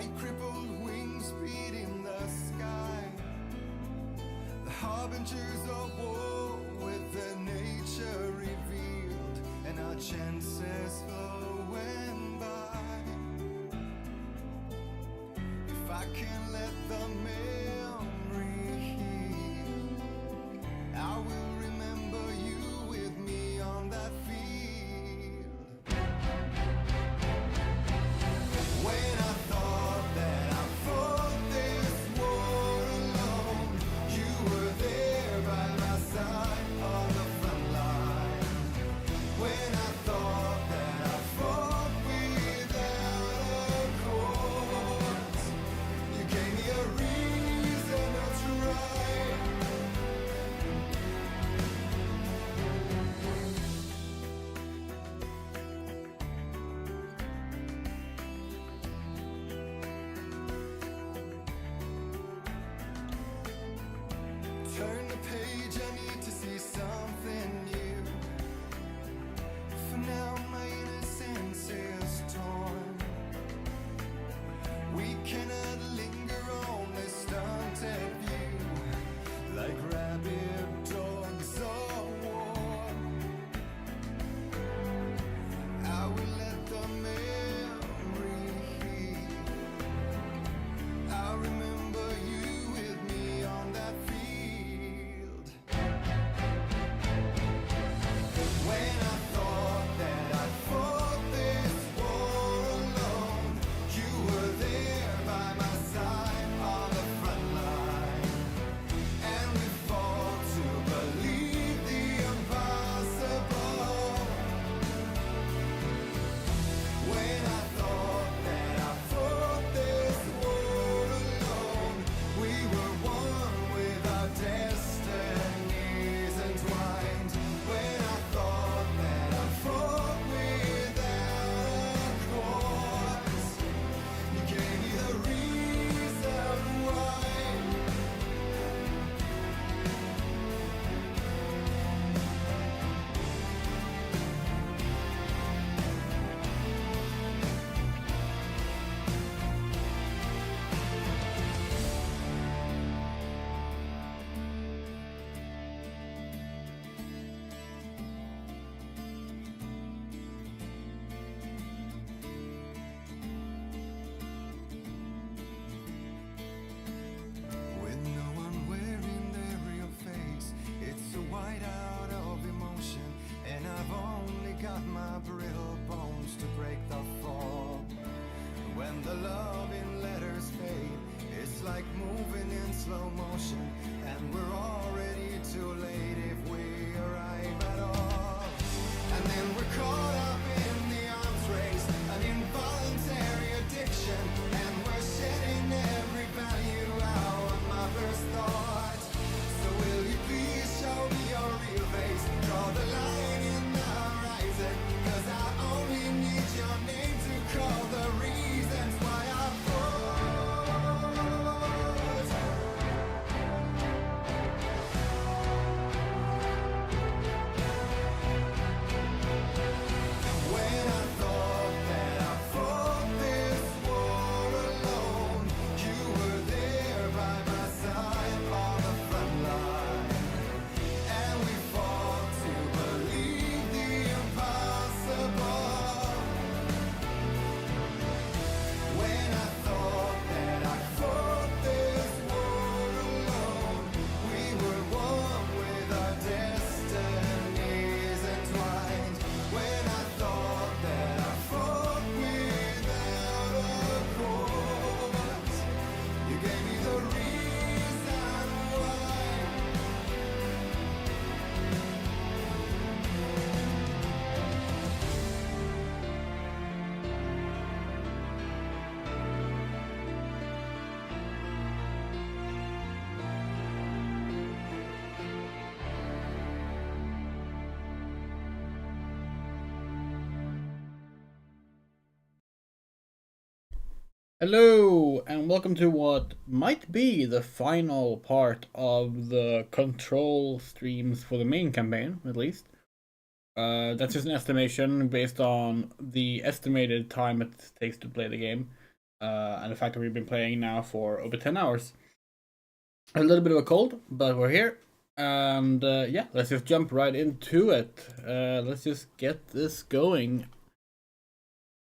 My crippled wings beat in the sky, the harbingers of war with their nature revealed, and our chances flowing by. If I can let the memory heal, I will remember you with me on that field. When I thought that I fought this war alone, you were there by my side on the front line. When I thought that I fought without a cause, you gave me a reason to try. Turn the page, I need to see something new. For now my innocence is torn. We cannot linger on this stunted view, like rabid dogs of war. I will let the memory heal. I remember you with me on that field. When I thought that I fought this war alone, you were there by my side on the front line. And we fought to believe the impossible. When I thought that I fought this war alone, we were one with our destinies entwined. When I thought that I fought without a cause, you gave me the reason why. With no one wearing their real face, it's a whiteout of emotion, and I've only got my brittle bones to break the fall. When the love in letters fade, it's like moving in slow motion, and we're already too late if we arrive at all. And then we're caught up in the arms race, an involuntary addiction, and we're shedding every value out of my first thought. So will you please show me your real face, draw the line in the horizon, 'cause I only need your name to call the reasons why I fought. When I thought that I fought this war alone, you were there by my side on the front line. And we fought to believe the impossible. When I thought that I fought this war alone, we were one with our destinies entwined. When I thought that I fought without a cause, you gave me the reason why. Hello, and welcome to what might be the final part of the control streams for the main campaign, at least. That's just an estimation based on the estimated time it takes to play the game. and the fact that we've been playing now for over 10 hours. A little bit of a cold, but we're here. And yeah, let's just jump right into it. Let's just get this going.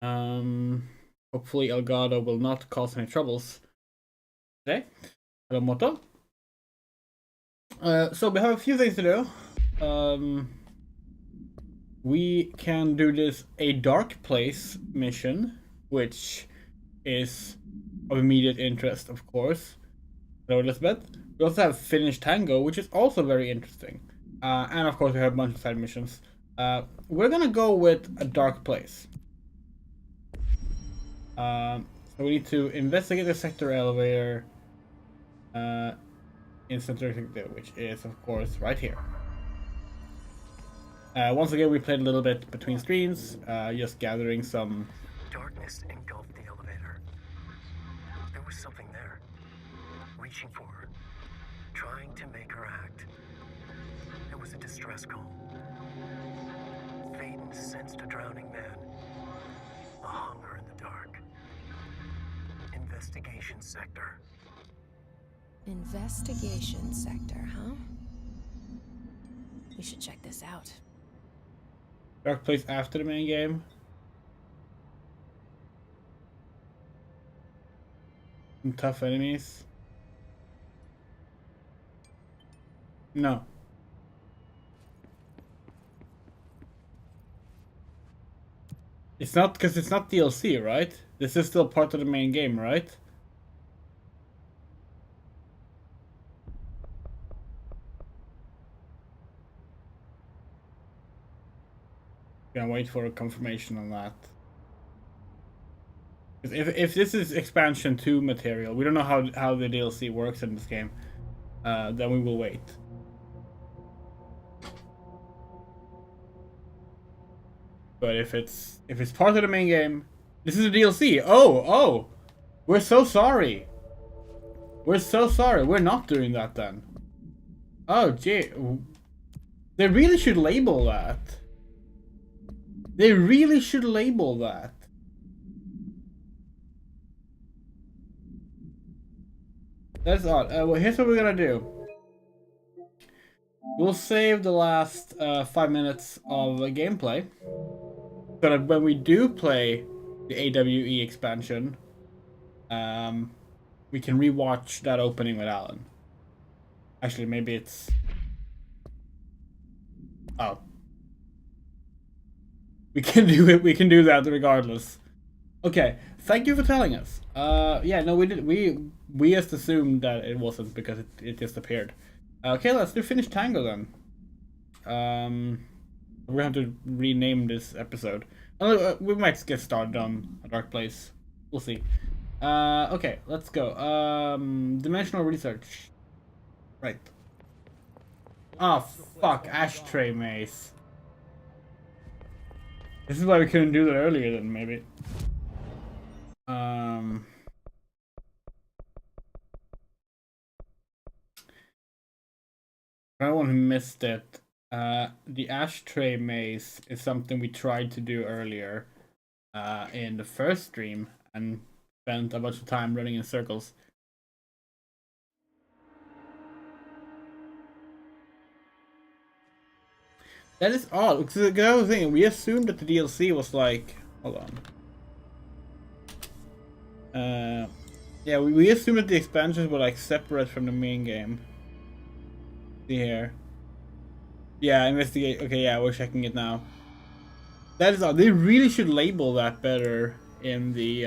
Hopefully Elgato will not cause any troubles today. Hello, Moto. So we have a few things to do. We can do this A Dark Place mission, which is of immediate interest, of course. Hello, Elizabeth. We also have Finish Tango, which is also very interesting. And of course we have a bunch of side missions. We're gonna go with A Dark Place. So we need to investigate the sector elevator in Center Sector, which is of course right here. Once again, we played a little bit between screens, just gathering some... Darkness engulfed the elevator. There was something there, reaching for her, trying to make her act. It was a distress call. Faden sensed a drowning man, a hunger in the dark. Investigation sector. Investigation sector, huh? We should check this out. Dark Place after the main game. Some tough enemies. No. It's not, because it's not DLC, right? This is still part of the main game, right? Gonna wait for a confirmation on that. If this is expansion 2 material, we don't know how the DLC works in this game, then we will wait. But if it's part of the main game, this is a DLC. Oh, we're so sorry. We're so sorry. We're not doing that then. Oh, gee, they really should label that. They really should label that. That's odd. Well, here's what we're gonna do. We'll save the last 5 minutes of gameplay, so that when we do play the AWE expansion, we can rewatch that opening with Alan. Actually, maybe it's... Oh. We can do it. We can do that regardless. Okay. Thank you for telling us. Yeah, no, we did. We just assumed that it wasn't because it just appeared. Okay, let's do Finish Tango then. We're gonna have to rename this episode. We might get started on A Dark Place. We'll see. Okay, let's go. Dimensional research. Right. Oh, fuck. Ashtray maze. This is why we couldn't do that earlier then, maybe. For anyone who missed it, the ashtray maze is something we tried to do earlier in the first stream and spent a bunch of time running in circles. That is odd, because the other thing, we assumed that the DLC was like... Hold on. Yeah, we assumed that the expansions were like separate from the main game. See here. Yeah, investigate. Okay, yeah, we're checking it now. That is odd. They really should label that better in the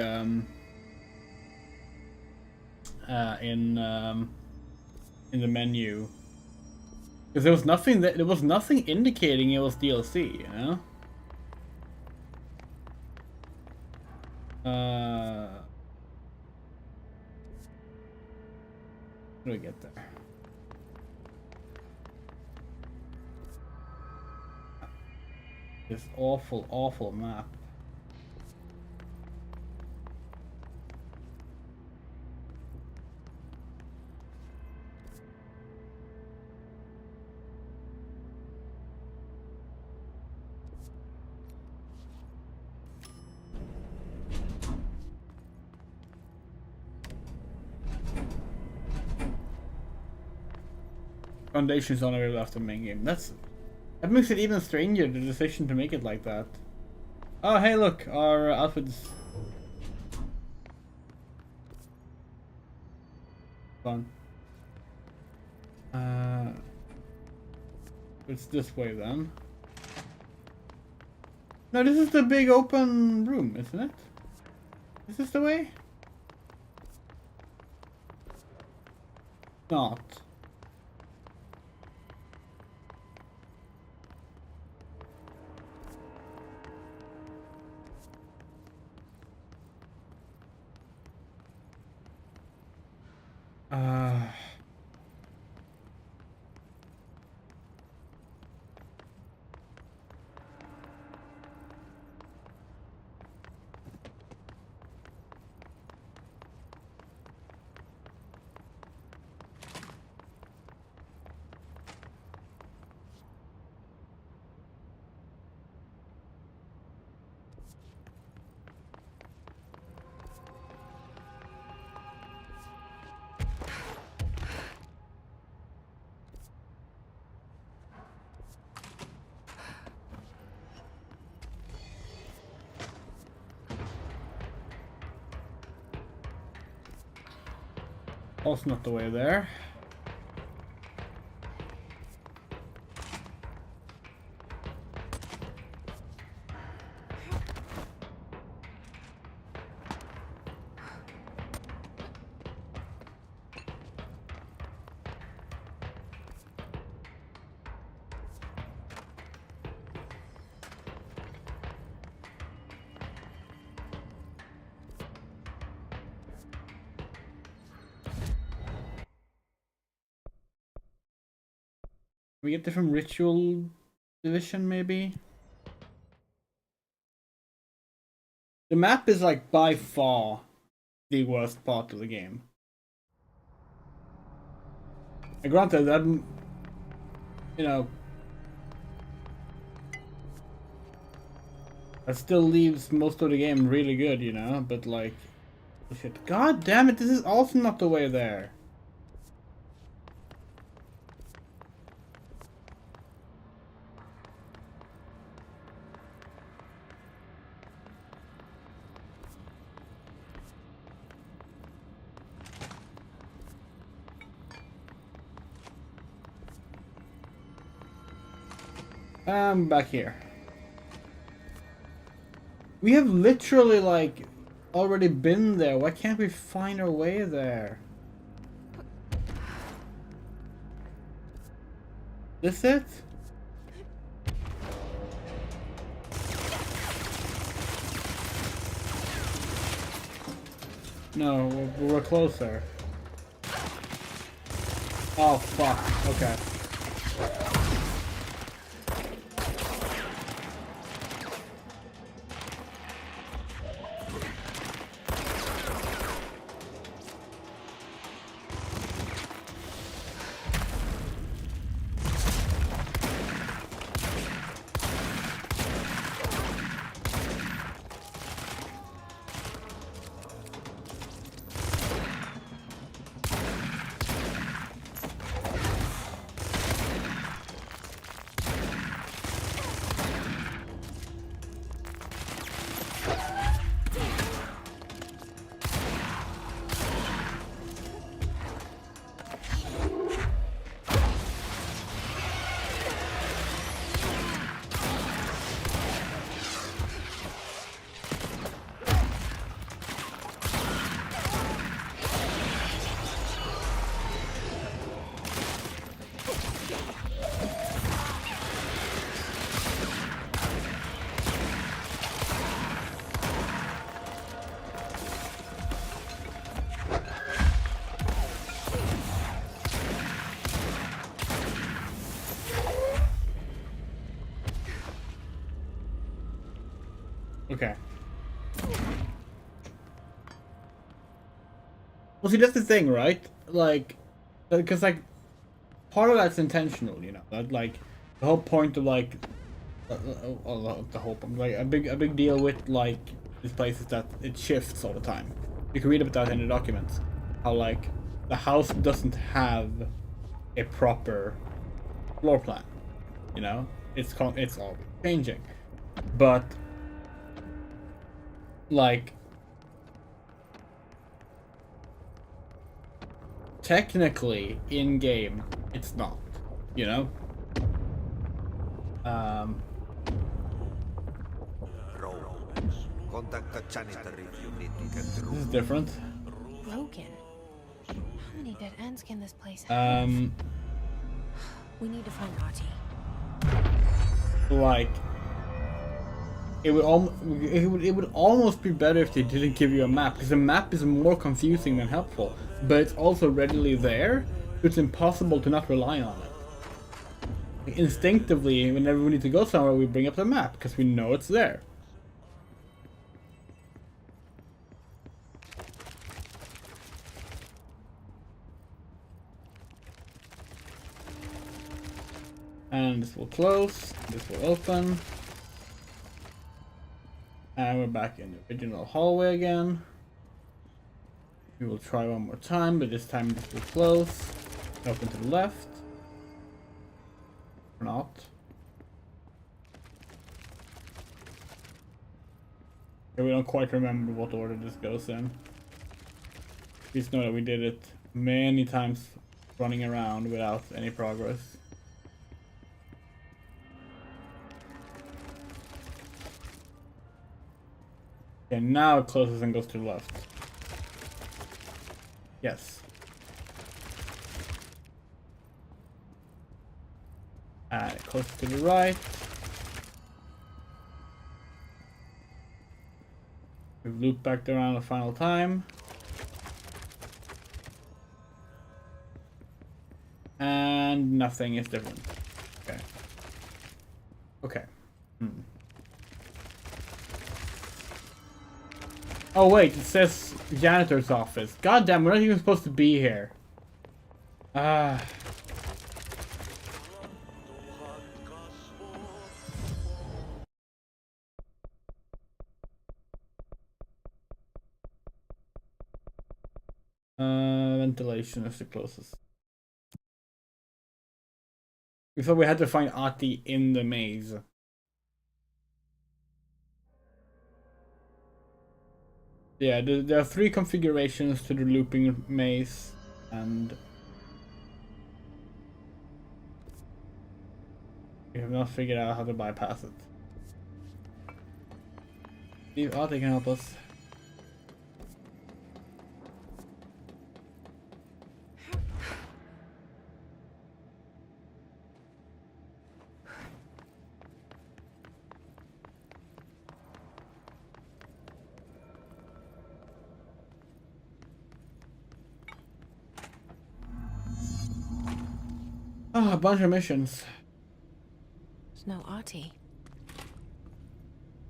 in the menu. Because there was nothing indicating it was DLC, you know? How do we get there? This awful, awful map. Foundation's on the way left of the main game. That makes it even stranger, the decision to make it like that. Oh, hey, look, our outfits. Fun. It's this way then. No, this is the big open room, isn't it? Is this the way? Not. Also not the way there. We get different ritual division, maybe? The map is like by far the worst part of the game. And granted, that, you know, that still leaves most of the game really good, you know, but like, shit. God damn it, this is also not the way there. Back here. We have literally, like, already been there. Why can't we find our way there? This it? No, we're closer. Oh, fuck. Okay. Okay. Well, see, that's the thing, right? Like, because, like, part of that's intentional, you know? That, like, the whole point of, like, the whole point, like, a big deal with, like, this place is that it shifts all the time. You can read about that in the documents. How, like, the house doesn't have a proper floor plan. You know, it's always changing, but like technically in game it's not. You know. Contact the janitor if you need to get through. This is different. Broken. How many dead ends can this place have? We need to find Ati. Like it would almost be better if they didn't give you a map, because the map is more confusing than helpful, but it's also readily there, so it's impossible to not rely on it. Instinctively, whenever we need to go somewhere, we bring up the map because we know it's there. And this will close, this will open. And we're back in the original hallway again. We will try one more time, but this time this will close. Open to the left. Or not. We don't quite remember what order this goes in. Please know that we did it many times running around without any progress. Okay, now it closes and goes to the left. Yes. And it closes to the right. We've looped back around the final time. And nothing is different. Okay. Okay. Oh wait, it says janitor's office. God damn, we're not even supposed to be here. Ventilation is the closest. We thought we had to find Ati in the maze. Yeah, there are 3 configurations to the looping maze, and we have not figured out how to bypass it. See if Ati can help us. A bunch of missions. There's no Ati.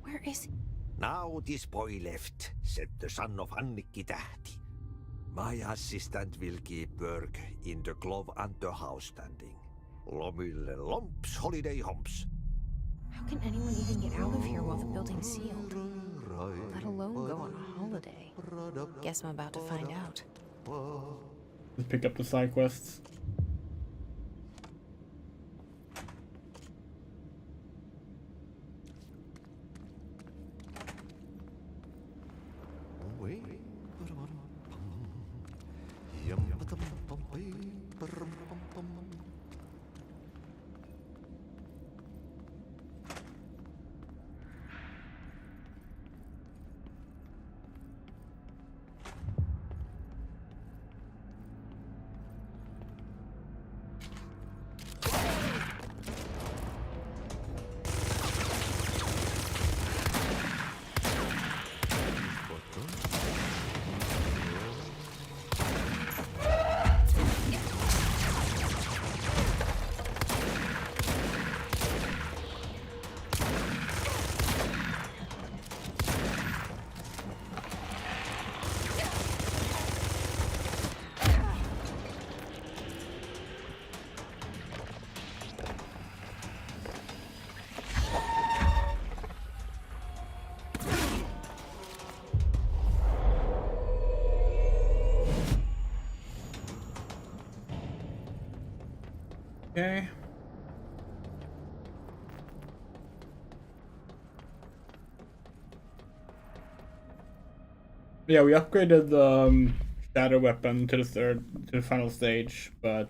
Where is he? Now this boy left, said the son of Annikki Tähti. My assistant will keep work in the glove and the house standing. Lomille lomps, holiday humps. How can anyone even get out of here while the building's sealed? Let alone go on a holiday. Guess I'm about to find out. Let's pick up the side quests. Okay. Yeah, we upgraded the shadow weapon to the final stage, but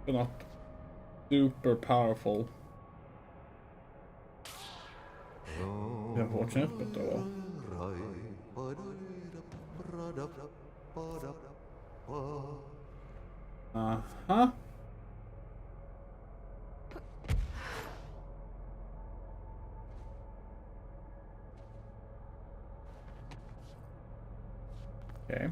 still not super powerful. It's unfortunate, but oh well. Uh-huh. Okay.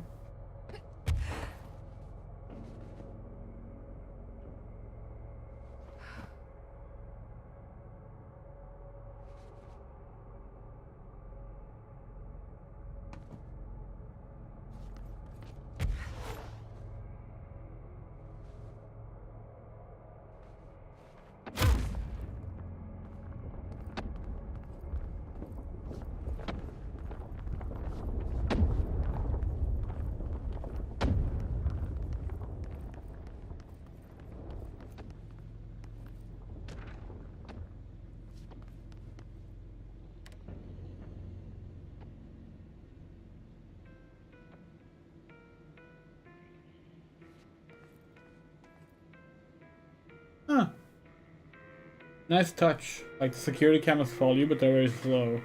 Huh. Nice touch. Like, the security cameras follow you, but they're very slow.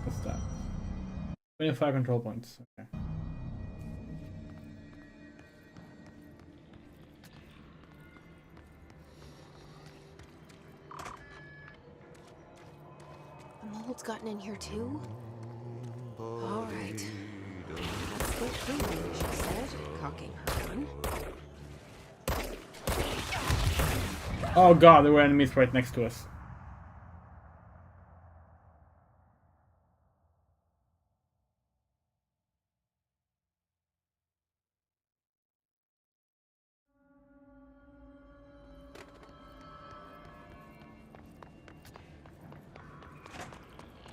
What's that? 25 control points. Okay. The mold's gotten in here too? All right. Let's go through, she said, cocking her gun. Oh god, there were enemies right next to us.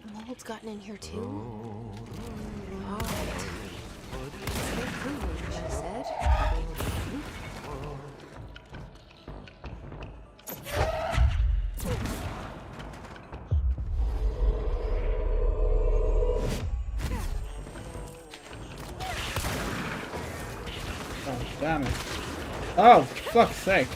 The mold's gotten in here too? All right. Let's go through, she said, cocking her gun. Oh, damn it. Oh, fuck's sake.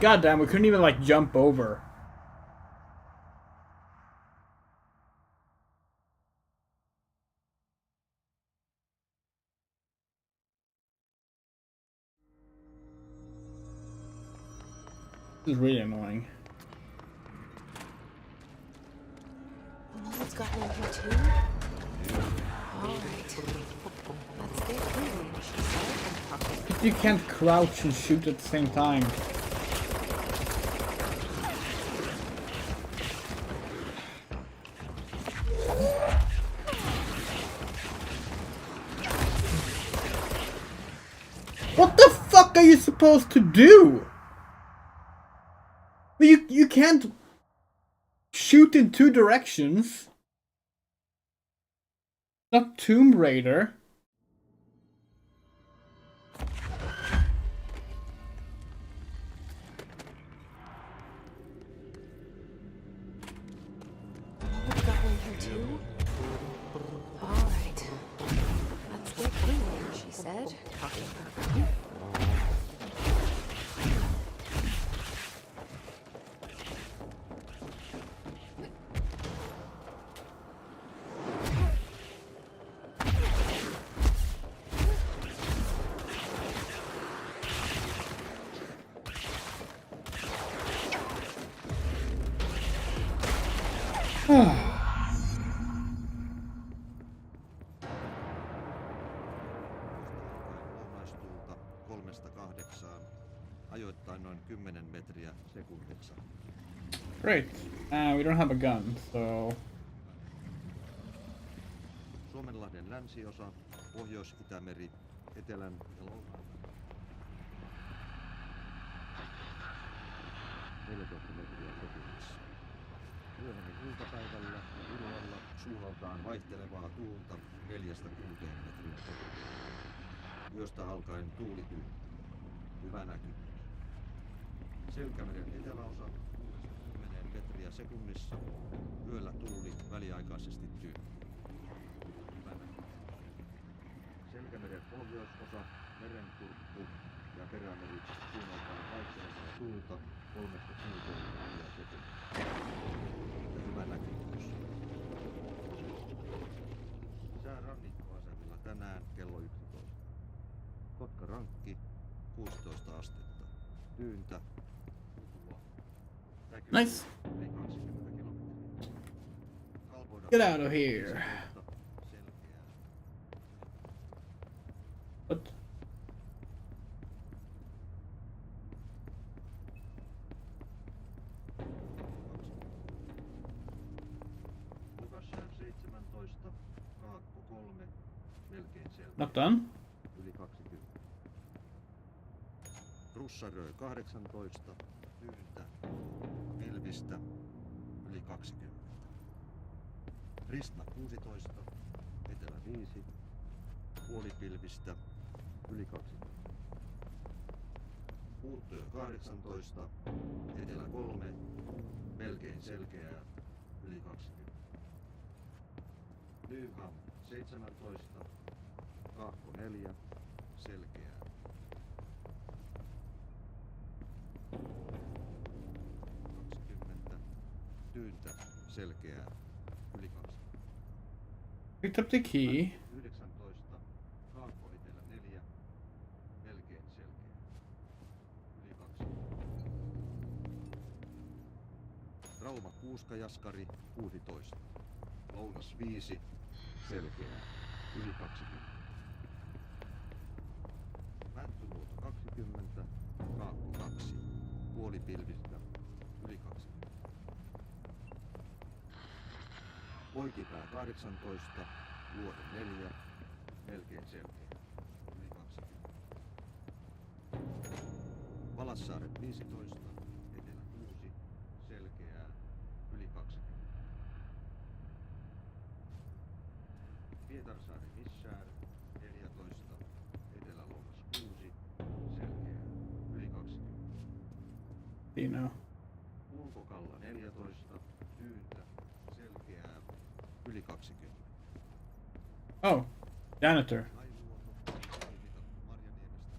God damn, we couldn't even like jump over. This is really annoying. The mold's gotten in here too? All right. Let's get through, she said, cocking her gun. You can't crouch and shoot at the same time. What the fuck are you supposed to do? You can't shoot in two directions. Not Tomb Raider. Mold's gotten in here too? All right. Let's get through, she said, cocking her gun. Lounastulta 3-8. ajoittain noin 10 metriä sekunnissa. Great. We don't have a gun, so... Suomenlahden länsiosa, Pohjois-Itämeri, Etelän ja Lounaan. 14 metriä sekunnissa. Myöhemmin iltapäivällä ja illalla suunnaltaan vaihtelevaa tuulta 4-6 metriä sekunnissa. Yöstä alkaen tuuli tyyntyy. Hyvä näky. Selkämeren eteläosa 10 metriä sekunnissa. Yöllä tuuli väliaikaisesti tyyntyy. Hyvä näky. Selkämeren pohjoisosa, merenkurkku ja perämeri suunnaltaan vaihtelevaa tuulta 3-6 metriä sekunnissa. Ja hyvä näkyvyys. Sää rannikkoasemilla tänään kello 11. Kotka rankki 16 astetta. Tyyntä. Nice. Yli 20 kilometriä. Kalvoida Get out of here. selkeää. What? Lukassään 17, Kaakko 3, melkein selkeä. Not done. Yli 20. Russaröö 18, tyyntä, pilvistä, yli 20. Ristna 16, etelä 5, puolipilvistä, yli 20. Uuttyö 18, etelä 3, melkein selkeää, yli 20. Nyham 17, Kaakko 4, selkeää. 20, tyyntä, selkeää, yli 20. Picked up the key. 19, Kaakko etelä 4, melkein selkeä, yli 20. Rauma Kuuska Jaskari 16, Lounas 5, selkeää, yli 20. Mäntyluoto 20, Kaakko 2, puolipilvistä, yli 20. Poikipää 18, Luoto 4, melkein selkeä, yli 20. Valassaaret 15, Etelä 6, selkeää, yli 20. Pietarsaari Missään 14, Etelä-Lounas 6, selkeää, yli 20. Dino. Ulkokalla 14, tyyntä, selkeää, yli 20. Oh, janitor. Hailuoto, toimitettu Marjaniemestä.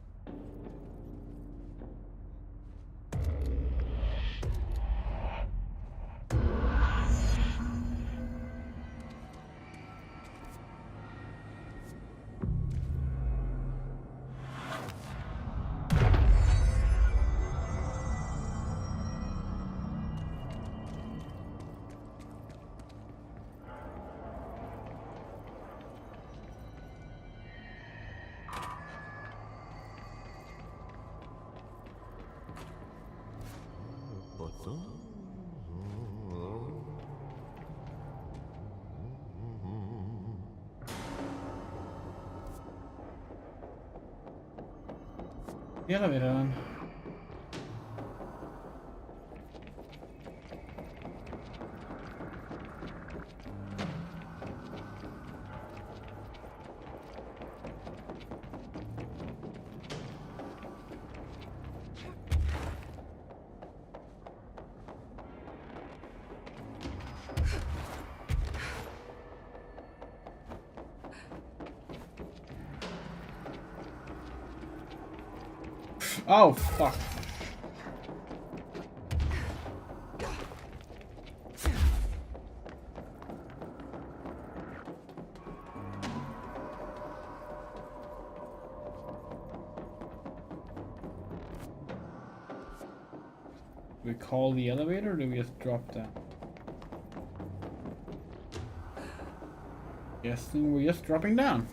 Vielä vedetään. Oh, fuck. Do we call the elevator or do we just drop down? Guessing we're just dropping down.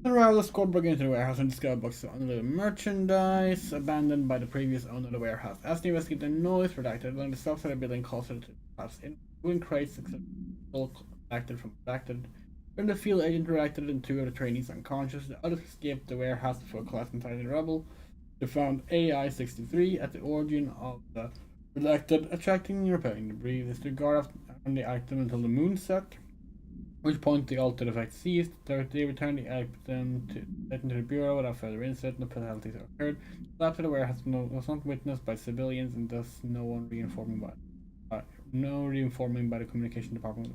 Unravel the score, break into the warehouse and discover boxes of unloaded merchandise abandoned by the previous owner of the warehouse. As they investigate the noise, redacted, learn the stuff that the building closer to the house. In wooden crates, collected from redacted. When the field agent redacted and 2 of the trainees unconscious, the others escaped the warehouse before collapsing inside the rubble. They found AI-63 at the origin of the redacted, attracting and repelling debris. They stood guard on the item until the moon set. At which point the altered effect ceased. They returned the item to the bureau without further incident. No fatalities occurred. The collapse of the warehouse was not witnessed by civilians, and thus no reinforming by the communication department.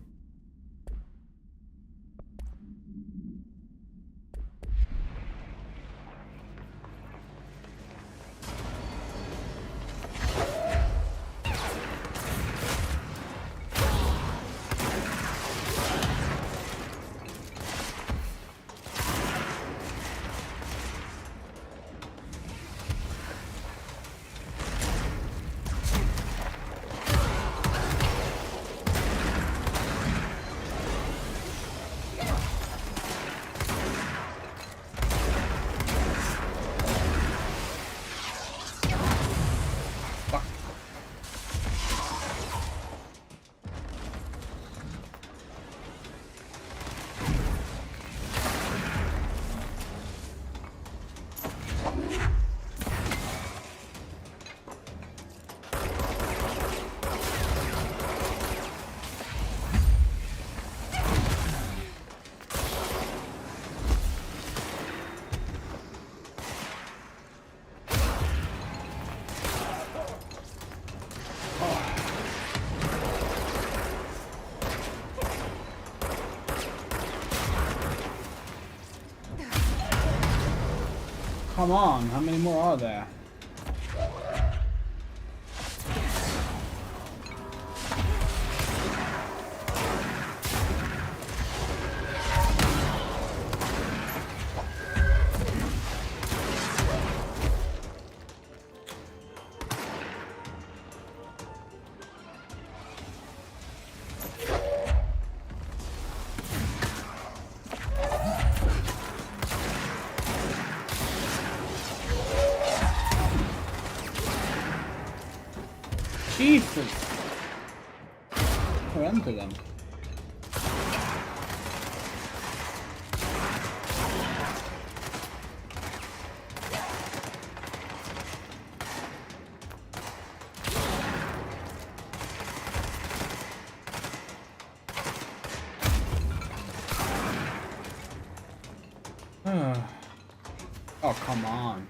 Come on, how many more are there? Jesus! Run to them. Oh, come on.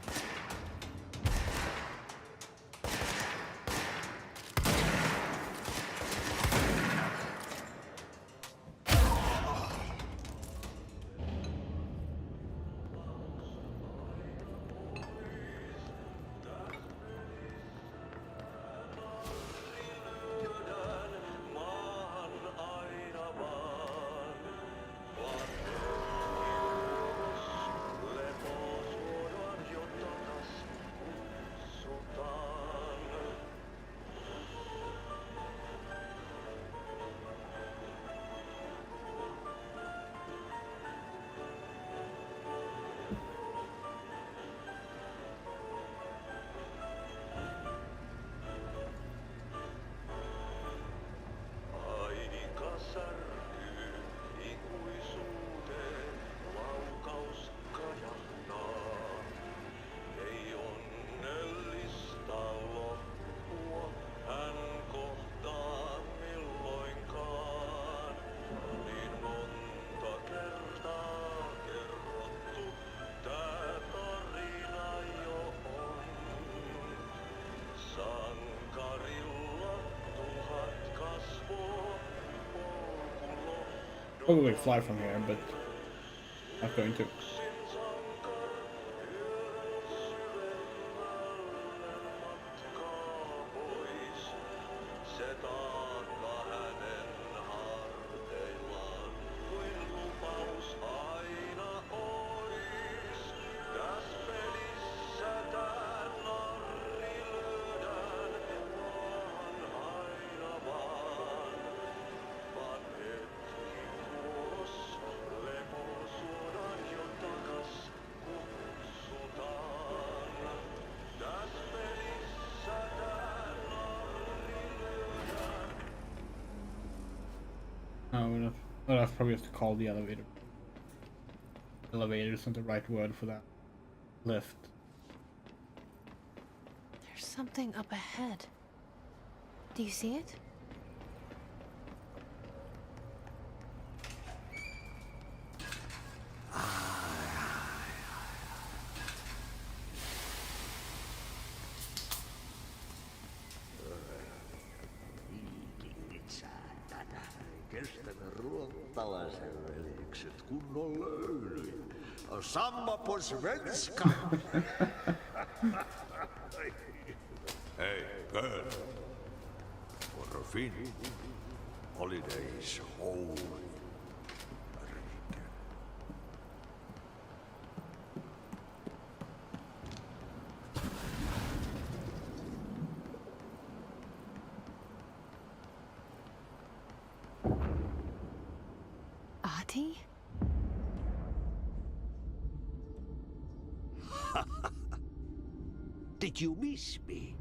Probably fly from here, but not going to. Oh, that's probably just to call the elevator. Elevator isn't the right word for that. Lift. There's something up ahead. Do you see it? Kestävä ruottalaisen veljekset kunnon löylyt. Samma på svenska! Hey, girl. For a fin, holidays holy. Ati? Did you miss me?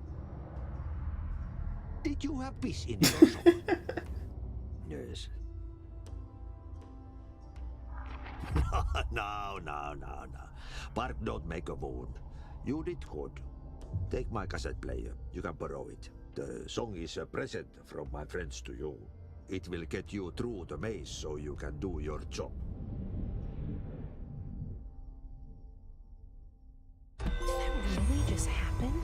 Did you have piss in your soul? Yes. No. Bark don't make a wound. You did good. Take my cassette player. You can borrow it. The song is a present from my friends to you. It will get you through the maze so you can do your job. Did that really just happen?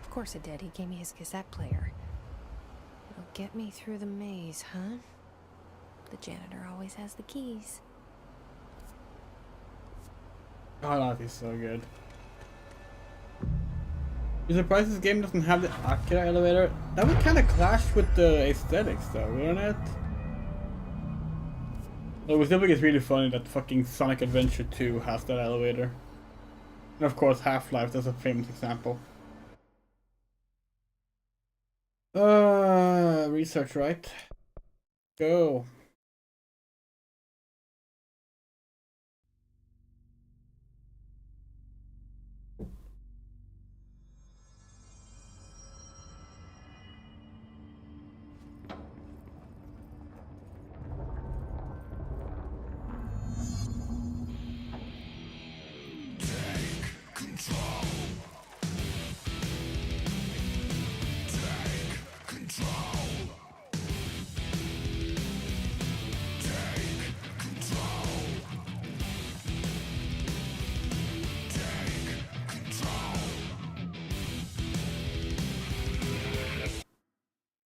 Of course it did. He gave me his cassette player. It'll get me through the maze, huh? The janitor always has the keys. Oh, that is so good. You're surprised this game doesn't have the Akira elevator? That would kind of clash with the aesthetics though, wouldn't it? Though we still think it's really funny that fucking Sonic Adventure 2 has that elevator. And of course Half-Life, that's a famous example. Research, right? Go.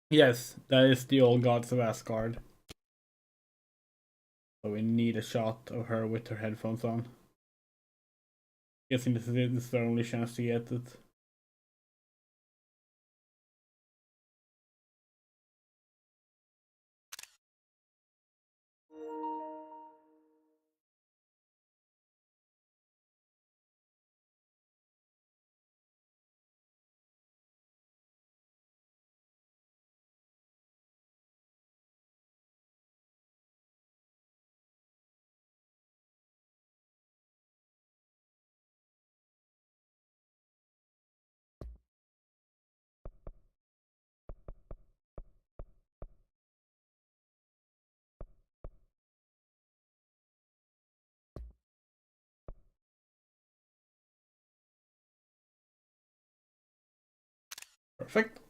Yes, that is the old gods of Asgard. So we need a shot of her with her headphones on. Guessing this is the only chance to get it. Perfect.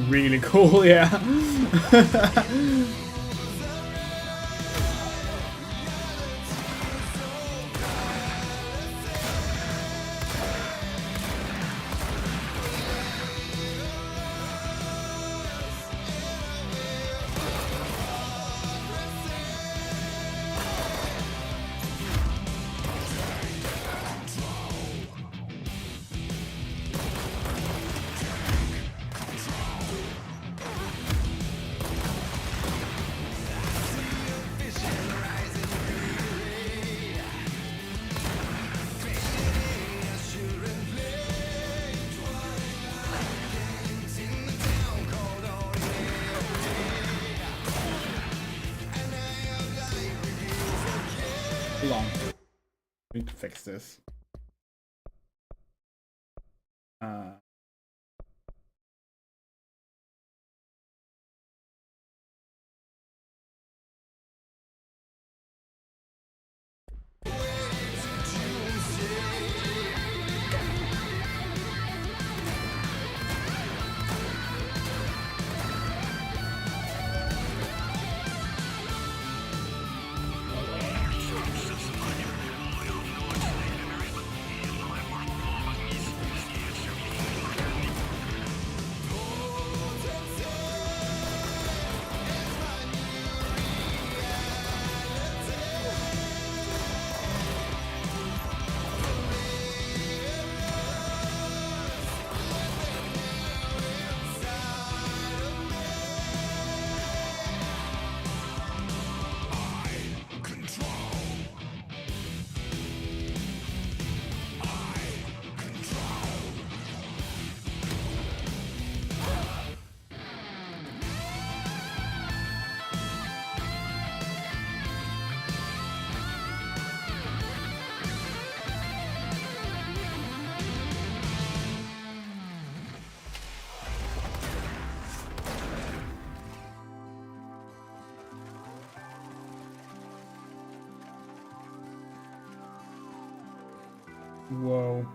really cool, yeah. Hold on. I need to fix this. Whoa.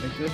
Like this.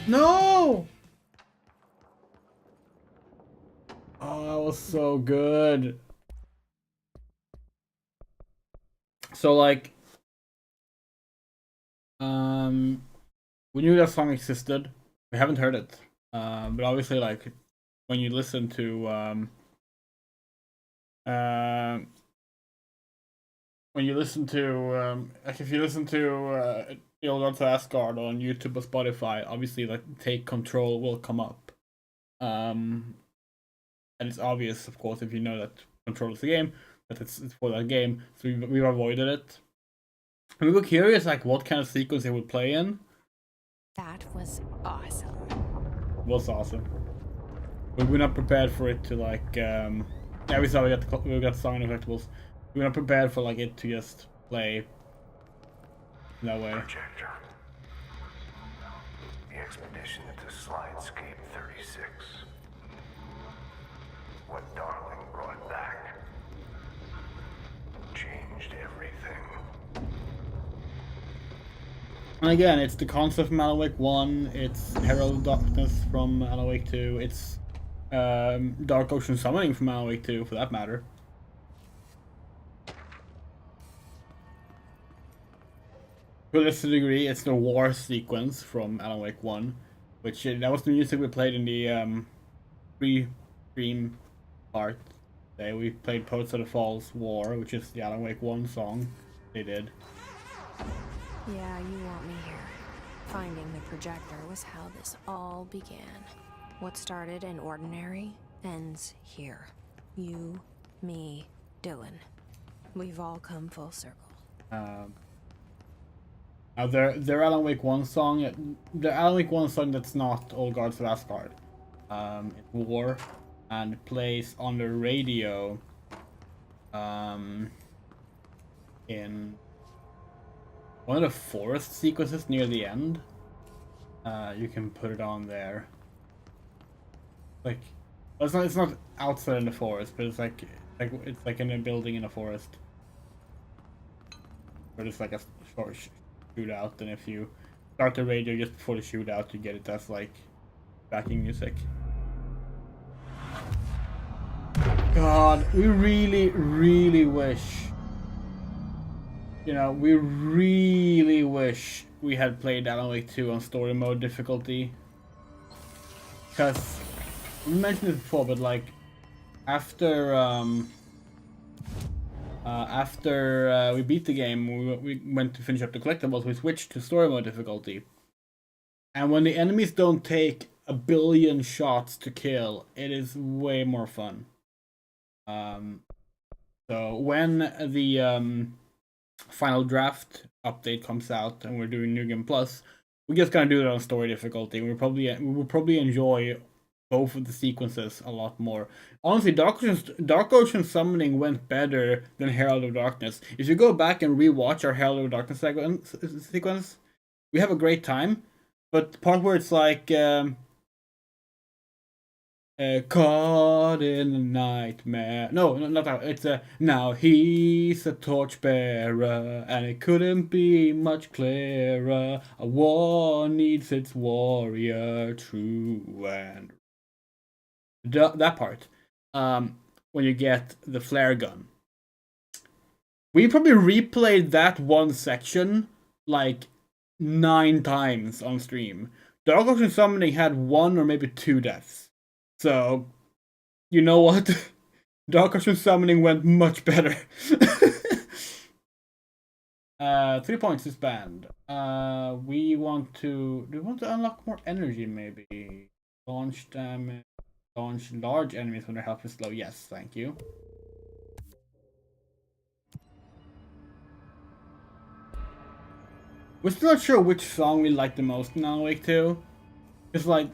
No! Oh, that was so good. So like, we knew that song existed. We haven't heard it, but obviously, like, when you listen to like if you listen to the old Gods of Asgard on YouTube or Spotify, obviously like Take Control will come up. And it's obvious, of course, if you know that Control is the game, that it's for that game. So we've avoided it. We were curious like what kind of sequence they would play in. That was awesome. It was awesome. We were not prepared for it to like yeah, we saw we got song effectables. We were not prepared for like it to just play that way. Projector. The expedition to Slidescape 36. What Darling brought back changed everything. And again, it's the concept from Alan Wake 1, it's Herald of Darkness from Alan Wake 2, it's Dark Ocean Summoning from Alan Wake 2, for that matter. To a lesser degree, it's the war sequence from Alan Wake 1, which that was the music we played in the pre-stream part. Today we played Poets of the Falls War, which is the Alan Wake 1 song they did. Yeah, you want me here. Finding the projector was how this all began. What started in ordinary ends here. You, me, Dylan. We've all come full circle. Now their Alan Wake 1 song, the Alan Wake 1 song that's not All Guards of Asgard. It's War, and it plays on the radio in one of the forest sequences near the end. You can put it on there. Like, well, it's not outside in the forest, but it's like in a building in a forest. Where there's like a short shootout, and if you start the radio just before the shootout, you get it as like backing music. God, we really wish. You know, we really wish we had played Alan Wake 2 on story mode difficulty. Because, we mentioned it before, but like, after we beat the game, we went to finish up the collectibles, we switched to story mode difficulty. And when the enemies don't take a billion shots to kill, it is way more fun. So when the final draft update comes out and we're doing New Game Plus, we're just gonna do it on story difficulty. We will probably enjoy both of the sequences a lot more. Honestly, Dark Ocean Summoning went better than Herald of Darkness. If you go back and rewatch our Herald of Darkness sequence, we have a great time. But the part where it's like caught in a nightmare. No, not that. It's now he's a torchbearer, and it couldn't be much clearer. A war needs its warrior, true and that part. When you get the flare gun, we probably replayed that one section like 9 times on stream. Dark Ocean Summoning had 1 or maybe 2 deaths. So, you know what? Dark Ocean Summoning went much better. 3 points is banned. Do we want to unlock more energy maybe? Launch damage. Launch large enemies when their health is low. Yes, thank you. We're still not sure which song we like the most in Alan Wake 2. It's like,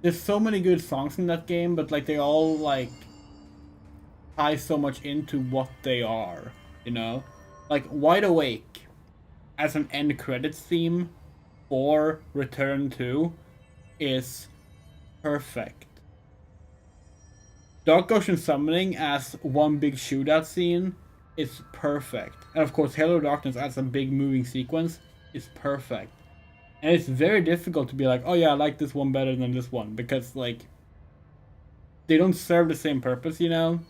there's so many good songs in that game, but like they all like tie so much into what they are, you know? Like Wide Awake as an end credits theme for Return 2 is perfect. Dark Ocean Summoning as one big shootout scene is perfect. And of course Halo Darkness as a big moving sequence is perfect. And it's very difficult to be like, oh yeah, I like this one better than this one, because like they don't serve the same purpose, you know?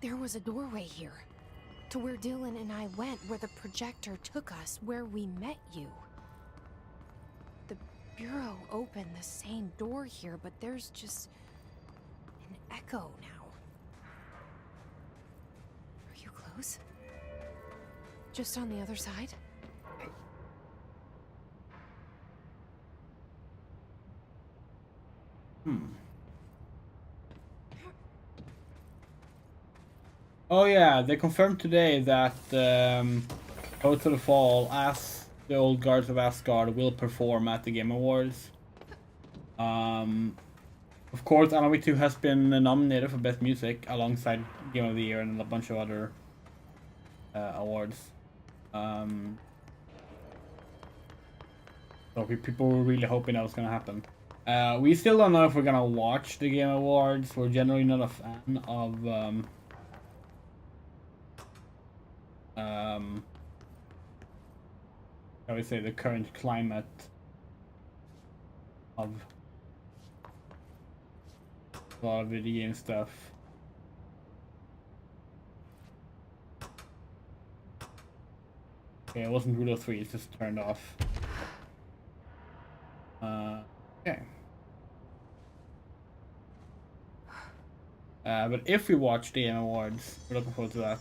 There was a doorway here. To where Dylan and I went, where the projector took us, where we met you. The Bureau opened the same door here, but there's just an echo now. Are you close? Just on the other side? Oh yeah, they confirmed today that Poets of the Fall, as the Old Guards of Asgard, will perform at the Game Awards. of course, Alan Wake 2 has been nominated for Best Music alongside Game of the Year and a bunch of other awards. So people were really hoping that was gonna happen. We still don't know if we're gonna watch the Game Awards. We're generally not a fan of I would say the current climate of a lot of video game stuff. Okay, it wasn't Rule 3, it's just turned off. Okay. But if we watch the Game Awards, we're looking forward to that.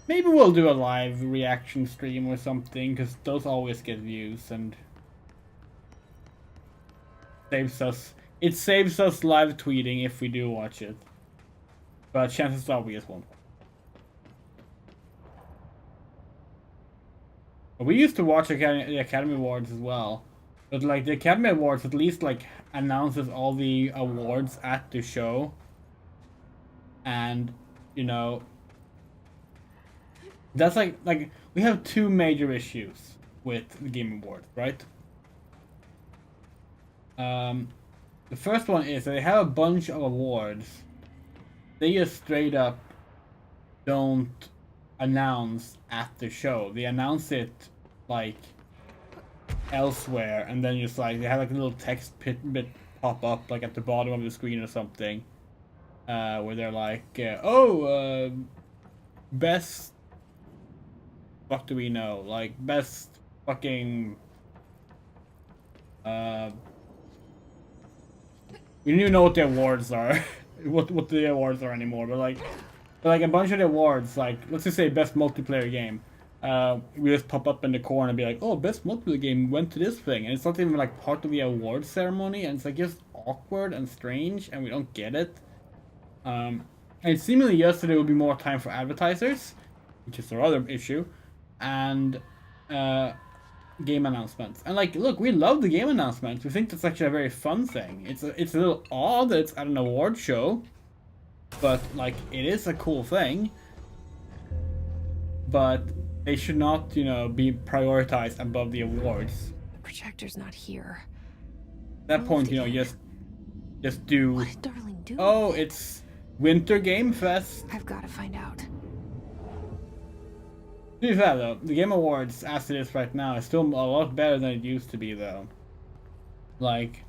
Maybe we'll do a live reaction stream or something, because those always get views and saves us. It saves us live tweeting if we do watch it. But chances are we just won't. We used to watch the Academy Awards as well. But like the Academy Awards at least like announces all the awards at the show. And, you know, that's like we have two major issues with the Game Awards, right? The first one is that they have a bunch of awards. They just straight up don't announce at the show. They announce it like elsewhere, and then just like they have like a little text bit pop up like at the bottom of the screen or something, where they're like, best. What do we know? Like best fucking. We don't even know what the awards are, what the awards are anymore. But like a bunch of the awards, like let's just say best multiplayer game. We just pop up in the corner and be like, oh, best multiplayer game went to this thing, and it's not even like part of the award ceremony, and it's like just awkward and strange, and we don't get it. And seemingly yesterday will be more time for advertisers, which is our other issue, and game announcements. And like, look, we love the game announcements. We think that's actually a very fun thing. It's a little odd that it's at an award show, but like it is a cool thing. But they should not, you know, be prioritized above the awards. The projector's not here. At that point, you know, just do. What did Darling do? Oh, it's Winter Game Fest. I've got to find out. To be fair though, the Game Awards as it is right now is still a lot better than it used to be though. Like,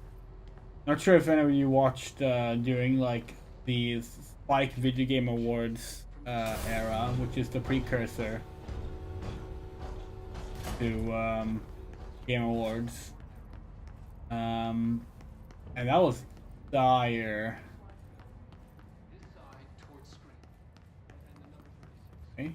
not sure if any of you watched during like the Spike Video Game Awards era, which is the precursor to Game Awards. And that was dire. Okay.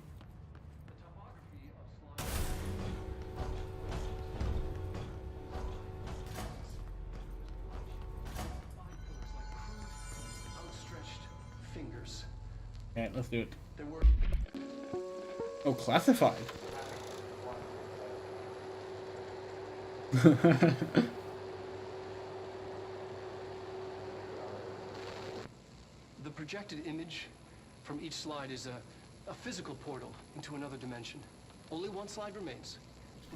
Okay, let's do it. Oh, classified. The projected image from each slide is a physical portal into another dimension. Only one slide remains.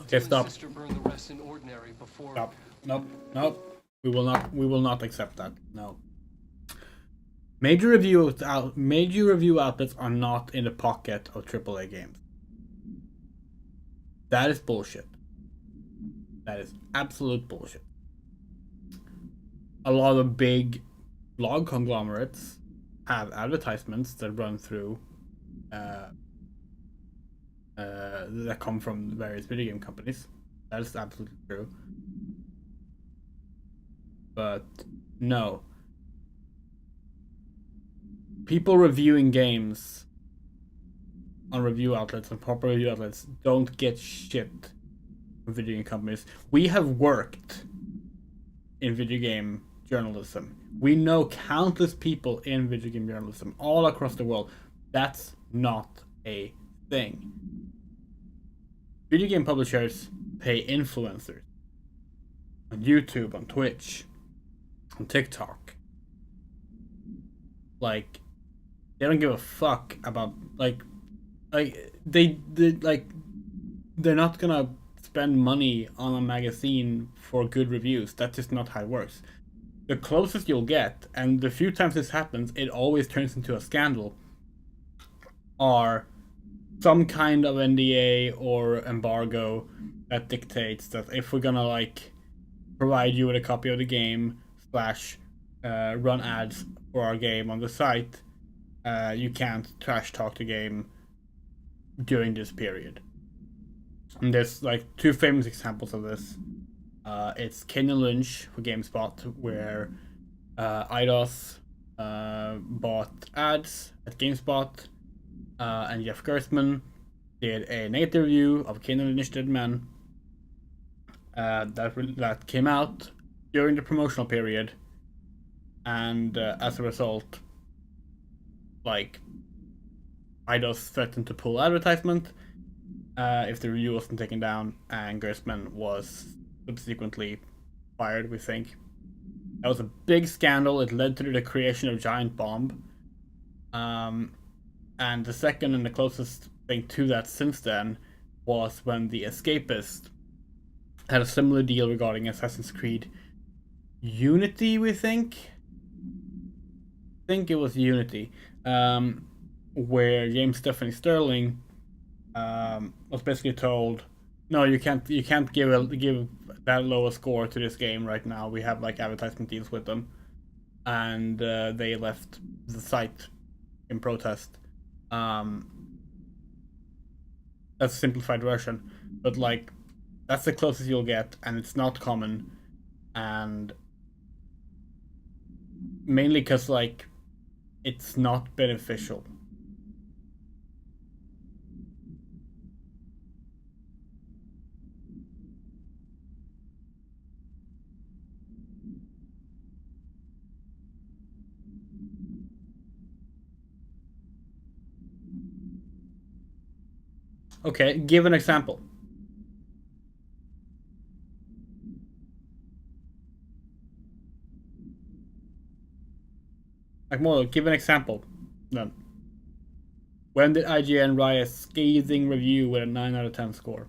Okay, stop. Sister burned the rest in ordinary before. Stop. Nope. We will not accept that. No. Major review outlets are not in the pocket of AAA games. That is bullshit. That is absolute bullshit. A lot of big blog conglomerates have advertisements that run through that come from various video game companies. That is absolutely true. But no. People reviewing games on review outlets and proper review outlets don't get shit from video game companies. We have worked in video game journalism. We know countless people in video game journalism all across the world. That's not a thing. Video game publishers pay influencers on YouTube, on Twitch, on TikTok, like they don't give a fuck about like they like they're not gonna spend money on a magazine for good reviews. That's just not how it works. The closest you'll get, and the few times this happens, it always turns into a scandal, are some kind of NDA or embargo that dictates that if we're gonna like provide you with a copy of the game slash run ads for our game on the site, you can't trash talk the game during this period. And there's like two famous examples of this. It's Kane and Lynch for GameSpot, where IDOS bought ads at GameSpot, and Jeff Gerstmann did a negative review of Kane and Lynch Dead Men that came out during the promotional period, and as a result, like, IDOS threatened to pull advertisement if the review wasn't taken down, and Gerstmann was subsequently fired, we think. That was a big scandal. It led to the creation of Giant Bomb. And the second and the closest thing to that since then was when The Escapist had a similar deal regarding Assassin's Creed Unity, we think. I think it was Unity. Where James Stephanie Sterling was basically told, no, you can't give that low a score to this game right now. We have like advertisement deals with them, and they left the site in protest. That's a simplified version, but like that's the closest you'll get, and it's not common, and mainly because like it's not beneficial. Okay, give an example. Like, more, give an example. None. When did IGN write a scathing review with a 9 out of 10 score?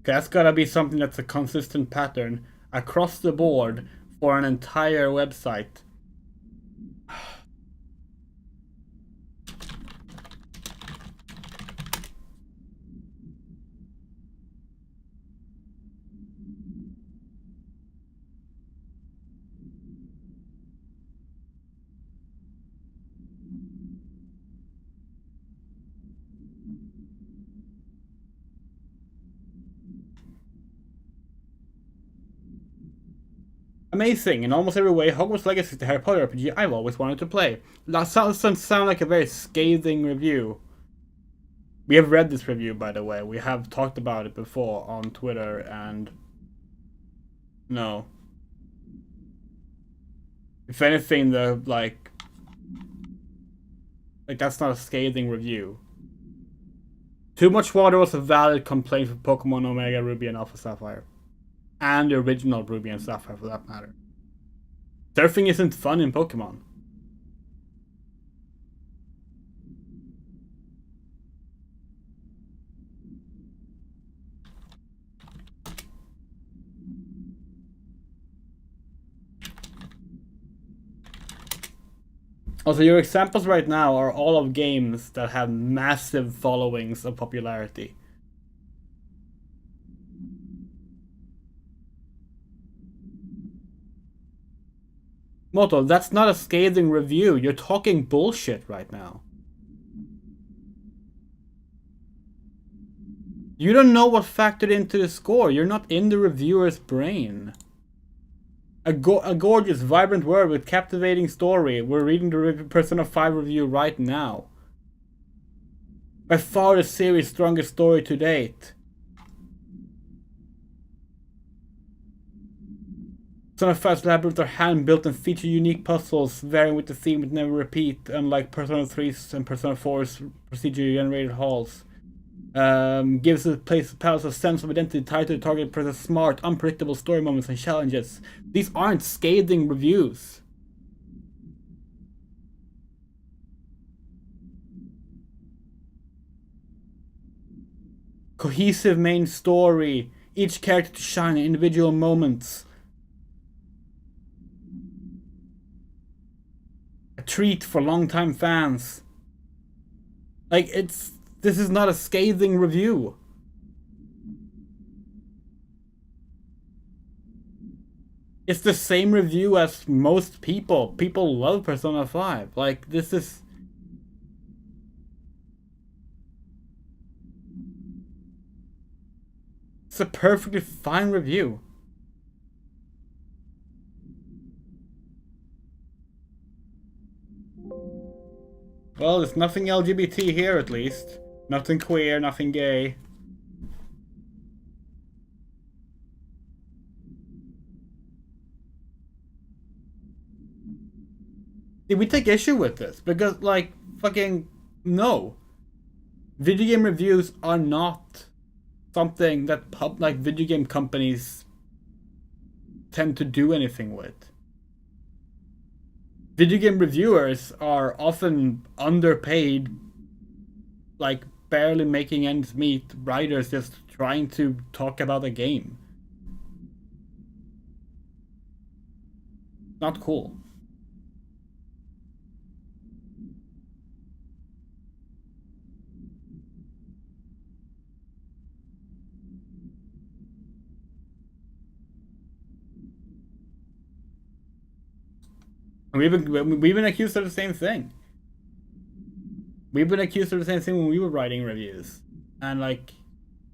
Okay, that's gotta be something that's a consistent pattern across the board for an entire website. Amazing, in almost every way, Hogwarts Legacy is the Harry Potter RPG I've always wanted to play. That doesn't sound like a very scathing review. We have read this review, by the way. We have talked about it before on Twitter, and no. If anything, like that's not a scathing review. Too much water was a valid complaint for Pokemon Omega Ruby and Alpha Sapphire. And the original Ruby and Sapphire, for that matter. Surfing isn't fun in Pokemon. Also, your examples right now are all of games that have massive followings of popularity. Moto, that's not a scathing review. You're talking bullshit right now. You don't know what factored into the score. You're not in the reviewer's brain. A gorgeous, vibrant world with captivating story. We're reading the Persona 5 review right now. By far the series' strongest story to date. Persona 5's labyrinths are hand-built and feature unique puzzles, varying with the theme but never repeat, unlike Persona 3's and Persona 4's procedure-generated halls. Gives the palace a sense of identity tied to the target person's smart, unpredictable story moments and challenges. These aren't scathing reviews. Cohesive main story, each character to shine in individual moments. A treat for longtime fans. Like, this is not a scathing review. It's the same review as most people. People love Persona 5. Like, this is... It's a perfectly fine review. Well, there's nothing LGBT here at least. Nothing queer, nothing gay. Did we take issue with this? Because, like, fucking, no. Video game reviews are not something that video game companies tend to do anything with. Video game reviewers are often underpaid, like barely making ends meet writers just trying to talk about a game. Not cool. We've been accused of the same thing. We've been accused of the same thing when we were writing reviews. And like,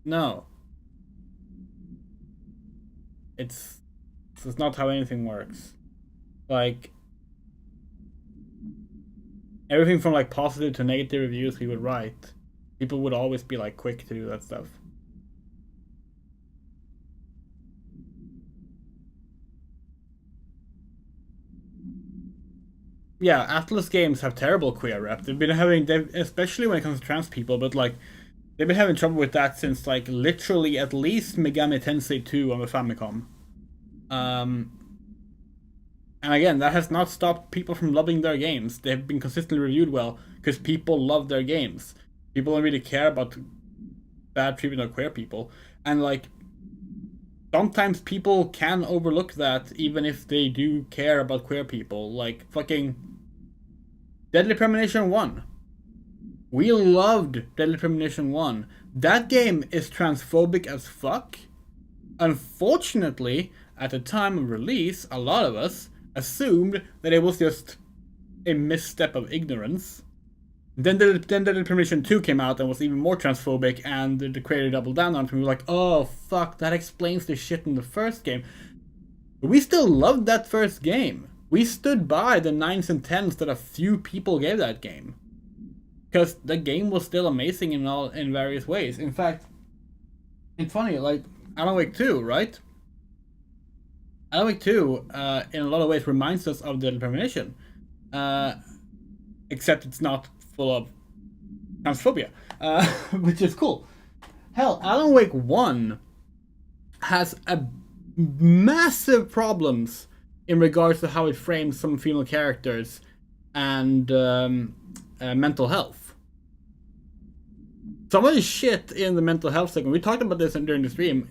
no. It's not how anything works. Like, everything from like positive to negative reviews we would write, people would always be like quick to do that stuff. Yeah, Atlas games have terrible queer rep. They've been having, especially when it comes to trans people, but like, they've been having trouble with that since like literally at least Megami Tensei 2 on the Famicom. And again, that has not stopped people from loving their games. They've been consistently reviewed well because people love their games. People don't really care about bad treatment of queer people. And like, sometimes people can overlook that even if they do care about queer people. Like fucking Deadly Premonition 1. We loved Deadly Premonition 1. That game is transphobic as fuck. Unfortunately, at the time of release, a lot of us assumed that it was just a misstep of ignorance. Then Deadly Premonition 2 came out and was even more transphobic, and the creator doubled down on it, and we were like, oh fuck, that explains the shit in the first game. But we still loved that first game. We stood by the 9s and 10s that a few people gave that game. Because the game was still amazing in various ways. In fact, it's funny, like, Alan Wake 2, right? Alan Wake 2, in a lot of ways, reminds us of Deadly Premonition. Except it's not full of transphobia, which is cool. Hell, Alan Wake 1 has a massive problems in regards to how it frames some female characters and mental health. Some of the shit in the mental health segment, we talked about this during the stream,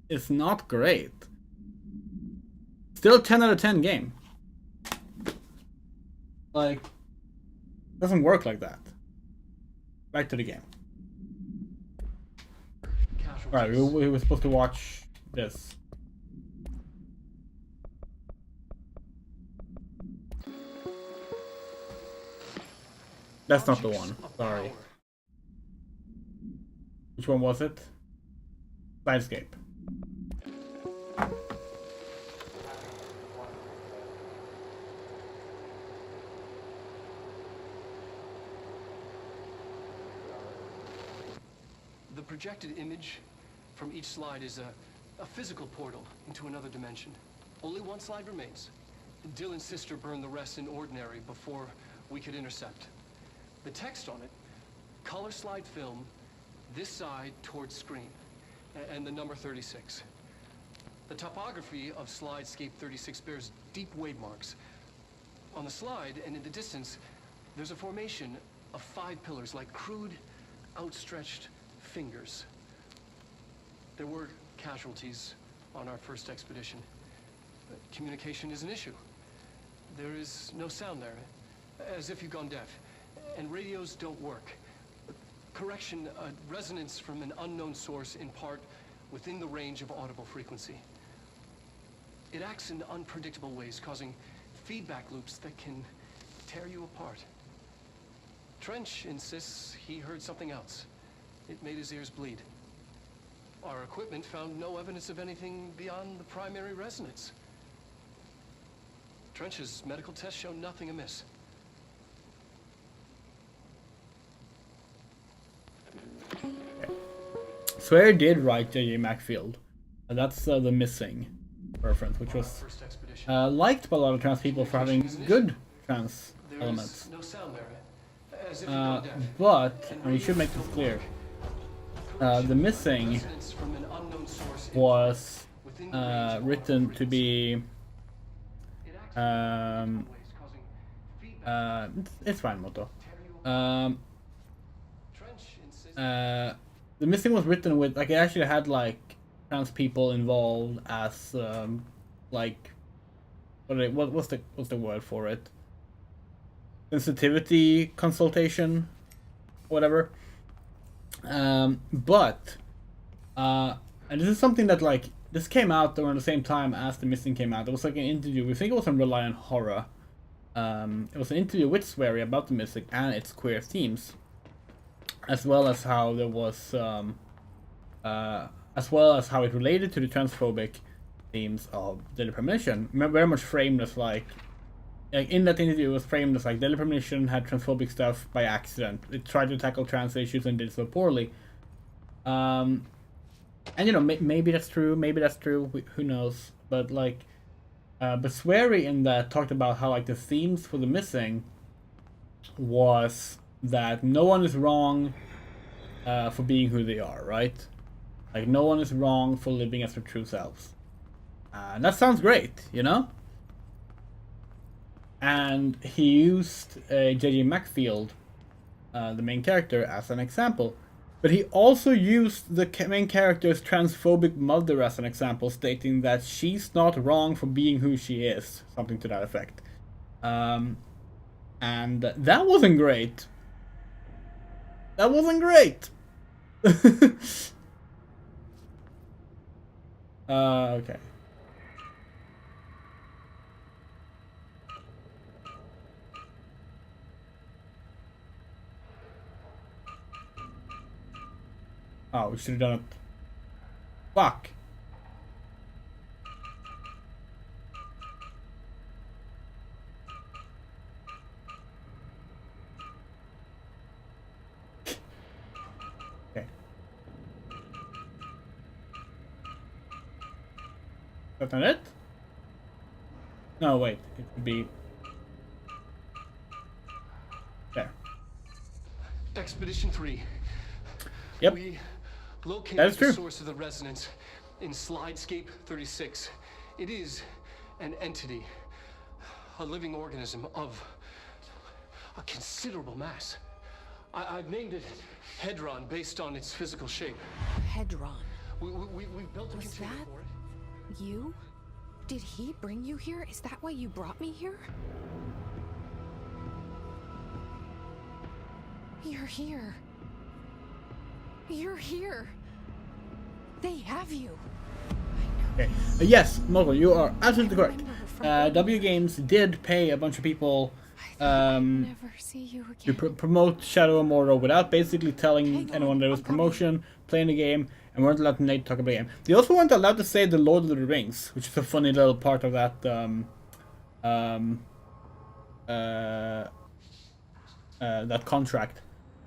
is not great. Still a 10 out of 10 game. Like, doesn't work like that. Back to the game. Alright, we were supposed to watch this. That's not the one. Sorry. Which one was it? Sidescape. The projected image from each slide is a physical portal into another dimension. Only one slide remains. Dylan's sister burned the rest in ordinary before we could intercept. The text on it, color slide film, this side towards screen, and the number 36. The topography of slidescape 36 bears deep wave marks. On the slide and in the distance, there's a formation of 5 pillars like crude, outstretched fingers. There were casualties on our first expedition. Communication is an issue. There is no sound there, as if you've gone deaf, and radios don't work. Correction, a resonance from an unknown source in part within the range of audible frequency. It acts in unpredictable ways, causing feedback loops that can tear you apart. Trench insists he heard something else. It made his ears bleed. Our equipment found no evidence of anything beyond the primary resonance. Trench's medical tests show nothing amiss. Swear did write J.J. Macfield. That's The Missing reference, which was First expedition. liked by a lot of trans people for having good trans There elements. is no sound there, as if you've gone deaf. But, and we should make this clear, The Missing Resonance from an unknown source was within the range of written to be It acts in unpredictable ways, causing feedback. it's fine, Moto. Trench insists. The Missing was written with, like, it actually had like trans people involved as like what's the word for it? Sensitivity consultation, whatever. But and this is something that, like, this came out around the same time as The Missing came out. It was like an interview. We think it was on Rely on Horror. It was an interview with Swery about The Missing and its queer themes, as well as how there was as well as how it related to the transphobic themes of Deadly Premonition. Very much framed as like in that interview, it was framed as like Deadly Premonition had transphobic stuff by accident. It tried to tackle trans issues and did so poorly. And you know, maybe that's true. Maybe that's true. Who knows? But like, but Swery in that talked about how, like, the themes for The Missing was that no one is wrong for being who they are, right? Like, no one is wrong for living as their true selves. And that sounds great, you know? And he used J.J. Macfield, the main character, as an example. But he also used the main character's transphobic mother as an example, stating that she's not wrong for being who she is. Something to that effect. And that wasn't great. That wasn't great! Okay. Oh, we should have done it. Fuck. Okay. That's not it? No, wait. It would be... there. Expedition 3. Yep. We located That is the true. source of the resonance in Slidescape 36. It is an entity, a living organism of a considerable mass. I've named it Hedron based on its physical shape. Hedron. We built a Was container that- for it. You? Did he bring you here? Is that why you brought me here? You're here. You're here. They have you. Okay. Yes, Moto, you are absolutely correct. remember her from- W Games did pay a bunch of people I thought I'd um, never see you to again. promote Shadow of Mordor without basically telling Hang on, anyone there was I'm coming. promotion, playing the game, and weren't allowed to talk about the game. They also weren't allowed to say the Lord of the Rings, which is a funny little part of that that contract.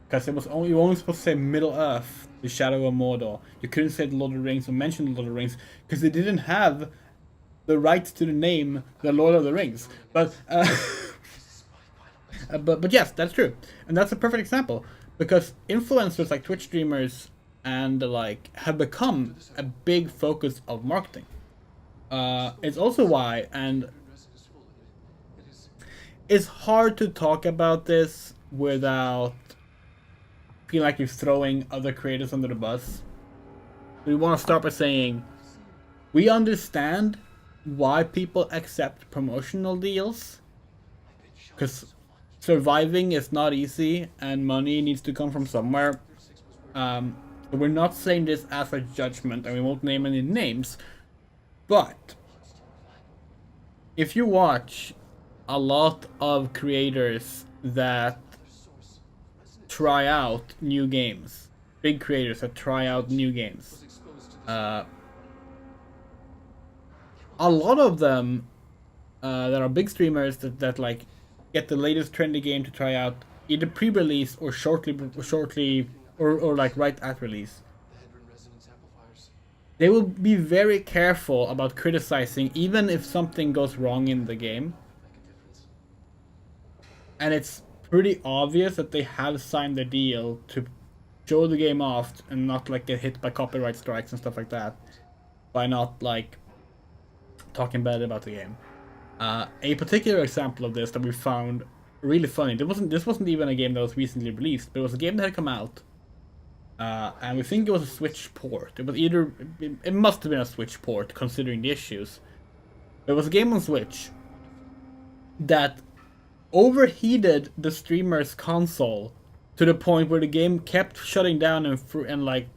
Because it was only, you were only supposed to say Middle Earth, the Shadow of Mordor. You couldn't say the Lord of the Rings or mention the Lord of the Rings because they didn't have the rights to the name the Lord of the Rings. But but yes, that's true, and that's a perfect example because influencers like Twitch streamers and like have become a big focus of marketing. It's also why, and it's hard to talk about this without feeling like you're throwing other creators under the bus. We want to start by saying we understand why people accept promotional deals, because surviving is not easy and money needs to come from somewhere. So we're not saying this as a judgment, and we won't name any names, but if you watch a lot of creators that try out new games, big creators that try out new games, a lot of them that are big streamers that like get the latest trendy game to try out either pre-release or shortly or like right at release. They will be very careful about criticizing even if something goes wrong in the game. And it's pretty obvious that they have signed the deal to show the game off and not like get hit by copyright strikes and stuff like that by not like talking bad about the game. A particular example of this that we found really funny. This wasn't even a game that was recently released, but it was a game that had come out, and we think it was a Switch port. It must have been a Switch port considering the issues. It was a game on Switch that overheated the streamer's console to the point where the game kept shutting down and like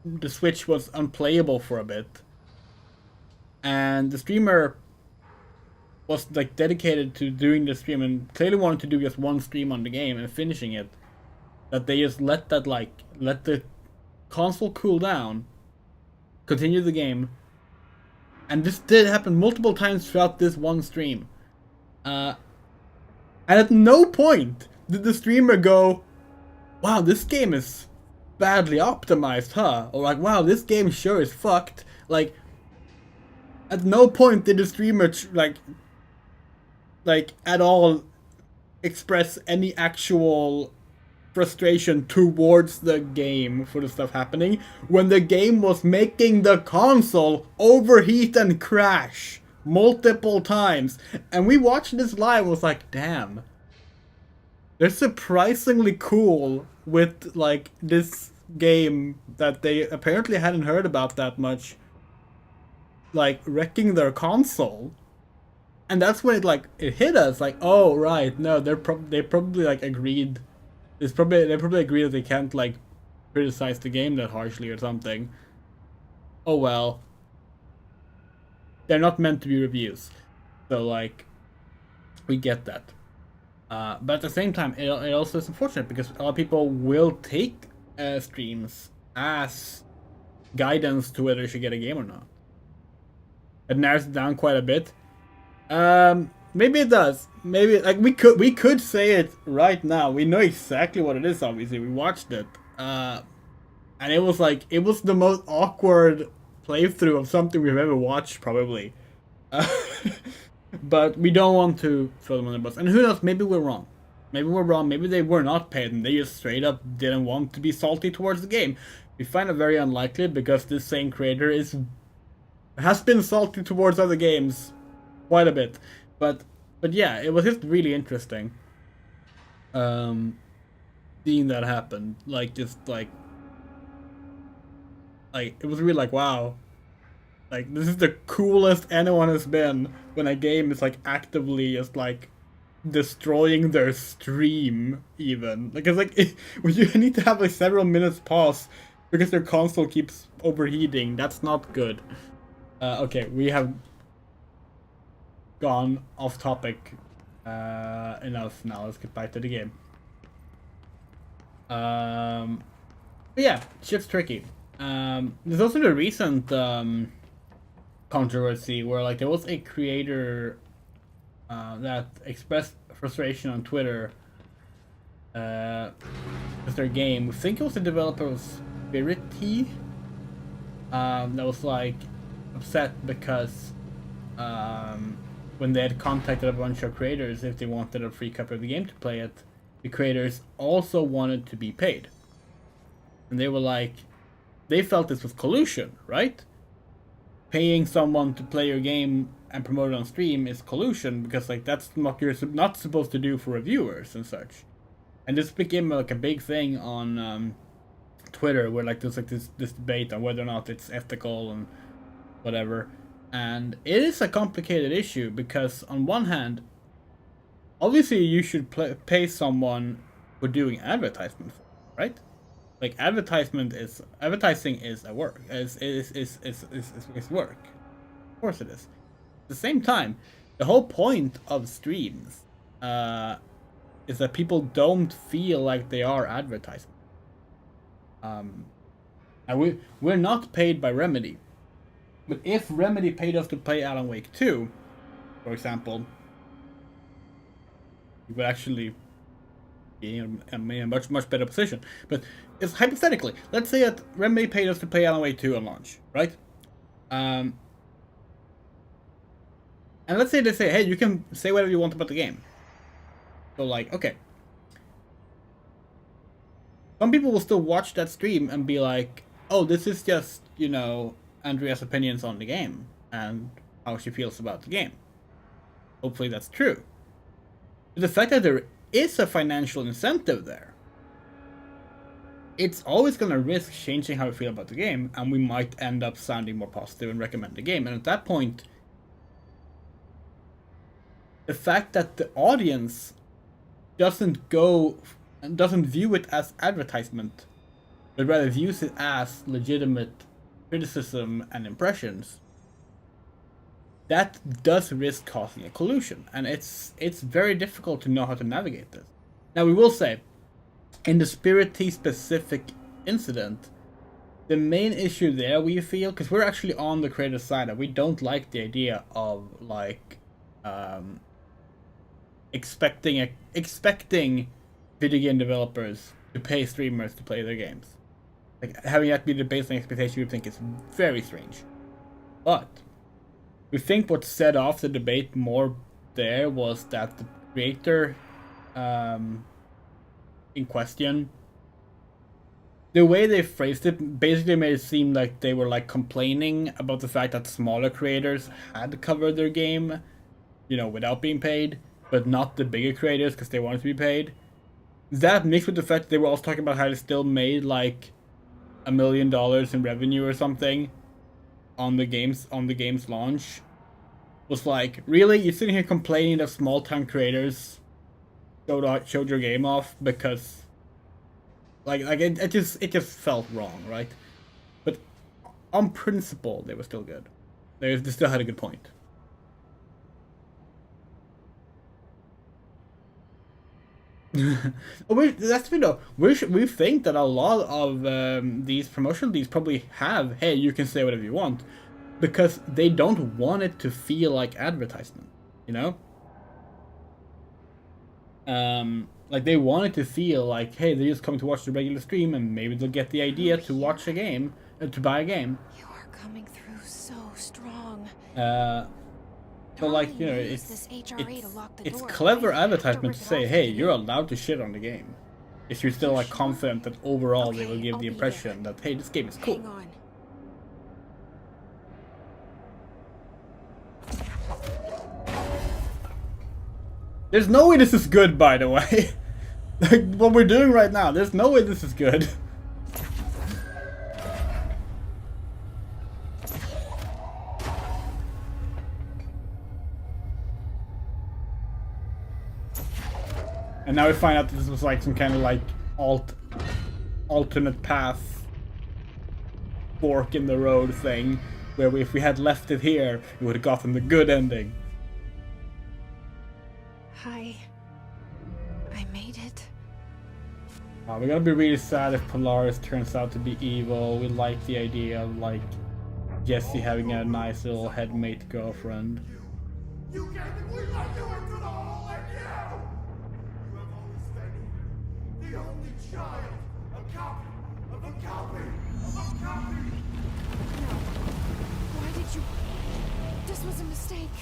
the Switch was unplayable for a bit. And the streamer was like dedicated to doing the stream and clearly wanted to do just one stream on the game and finishing it. That they just let the console cool down, continue the game, and this did happen multiple times throughout this one stream. And at no point did the streamer go, "Wow, this game is badly optimized, huh?" Or like, "Wow, this game sure is fucked." Like, at no point did the streamer like at all express any actual frustration towards the game for the stuff happening when the game was making the console overheat and crash multiple times. And we watched this live and was like, damn, they're surprisingly cool with like this game that they apparently hadn't heard about that much, like wrecking their console. And that's when it hit us like, oh right, no, they probably like agreed. They probably agree that they can't like criticize the game that harshly or something. Oh well, they're not meant to be reviews, so like we get that. But at the same time, it also is unfortunate because a lot of people will take streams as guidance to whether you should get a game or not. It narrows it down quite a bit. Maybe it does. Maybe like we could say it right now. We know exactly what it is. Obviously, we watched it, and it was the most awkward playthrough of something we've ever watched, probably. But we don't want to throw them on the bus. And who knows? Maybe we're wrong. Maybe they were not paid and they just straight up didn't want to be salty towards the game. We find it very unlikely because this same creator has been salty towards other games quite a bit. But yeah, it was just really interesting seeing that happen. Like just like it was really like, wow. Like this is the coolest anyone has been when a game is like actively just like destroying their stream even. Like it's like when you need to have like several minutes pause because their console keeps overheating. That's not good. Okay, we have gone off topic enough now. Let's get back to the game. But yeah, shit's tricky. There's also the recent controversy where like there was a creator that expressed frustration on Twitter with their game. I think it was the developer of Spirity that was like upset because when they had contacted a bunch of creators if they wanted a free copy of the game to play it, the creators also wanted to be paid. and they were like, they felt this was collusion, right? Paying someone to play your game and promote it on stream is collusion, because like that's what you're not supposed to do for reviewers and such. And this became like a big thing on Twitter, where like there's like this debate on whether or not it's ethical and whatever. And it is a complicated issue, because on one hand, obviously you should pay someone for doing advertisement, right? Like advertising is a work, is work. Of course it is. At the same time, the whole point of streams is that people don't feel like they are advertising. And we're not paid by Remedy. But if Remedy paid us to play Alan Wake 2, for example, we would actually be in a much better position. But it's hypothetically, let's say that Remedy paid us to play Alan Wake 2 on launch, right? And let's say they say, hey, you can say whatever you want about the game. So like, okay. Some people will still watch that stream and be like, oh, this is just, you know, Andrea's opinions on the game and how she feels about the game. Hopefully that's true. But the fact that there is a financial incentive there, it's always going to risk changing how we feel about the game, and we might end up sounding more positive and recommend the game. And at that point, the fact that the audience doesn't view it as advertisement, but rather views it as legitimate criticism and impressions, that does risk causing a collusion, and it's very difficult to know how to navigate this. Now, we will say, in the Spirit Tea specific incident, the main issue there, we feel, because we're actually on the creator side, that we don't like the idea of like expecting video game developers to pay streamers to play their games. Like, having that be the baseline expectation, we think is very strange. But we think what set off the debate more there was that the creator in question, the way they phrased it basically made it seem like they were like complaining about the fact that smaller creators had covered their game, you know, without being paid, but not the bigger creators because they wanted to be paid. That mixed with the fact that they were also talking about how they still made like $1 million in revenue or something on the game's launch, was like, really? You're sitting here complaining that small time creators showed your game off because it just felt wrong, right? But on principle, they were still good. They still had a good point. That's you know, we think that a lot of these promotional deals probably have, hey, you can say whatever you want, because they don't want it to feel like advertisement, you know. Like they want it to feel like, hey, they just come to watch the regular stream, and maybe they'll get the idea to watch a game, to buy a game. You are coming through so strong. So like, you know, it's clever advertisement to say, hey, you're allowed to shit on the game if you're still like confident that overall they will give the impression that, hey, this game is cool. Hang on. There's no way this is good, by the way. Like what we're doing right now, there's no way this is good. And now we find out that this was like some kind of like alternate path fork in the road thing, where if we had left it here, we would have gotten the good ending. I made it. We're gonna be really sad if Polaris turns out to be evil. We like the idea of like Jesse having a nice little headmate girlfriend. You gave it, we love you and to the whole and you! You have always been the only child, a copy of a copy of a copy! No. Why did you... This was a mistake.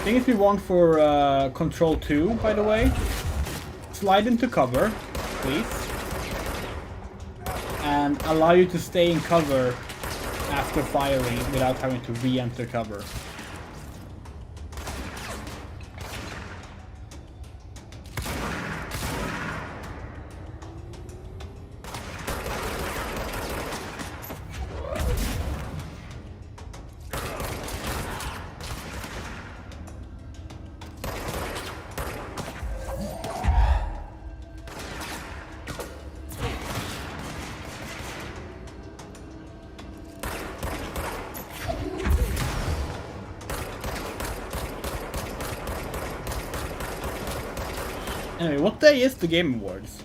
Things we want for Control 2, by the way. Slide into cover, please. And allow you to stay in cover after firing without having to re-enter cover. Anyway, what day is the Game Awards?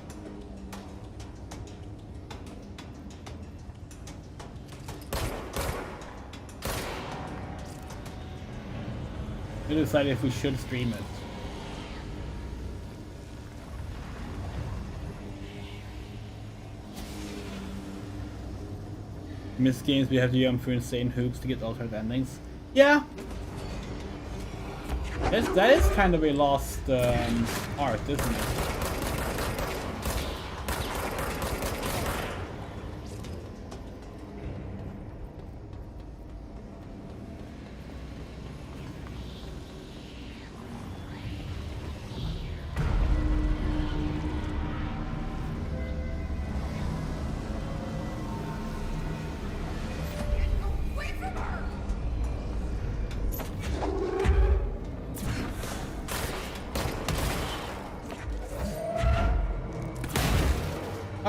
We decided if we should stream it. Miss games, we have to jump through insane hoops to get alternate endings. Yeah! That is kind of a lost art, isn't it?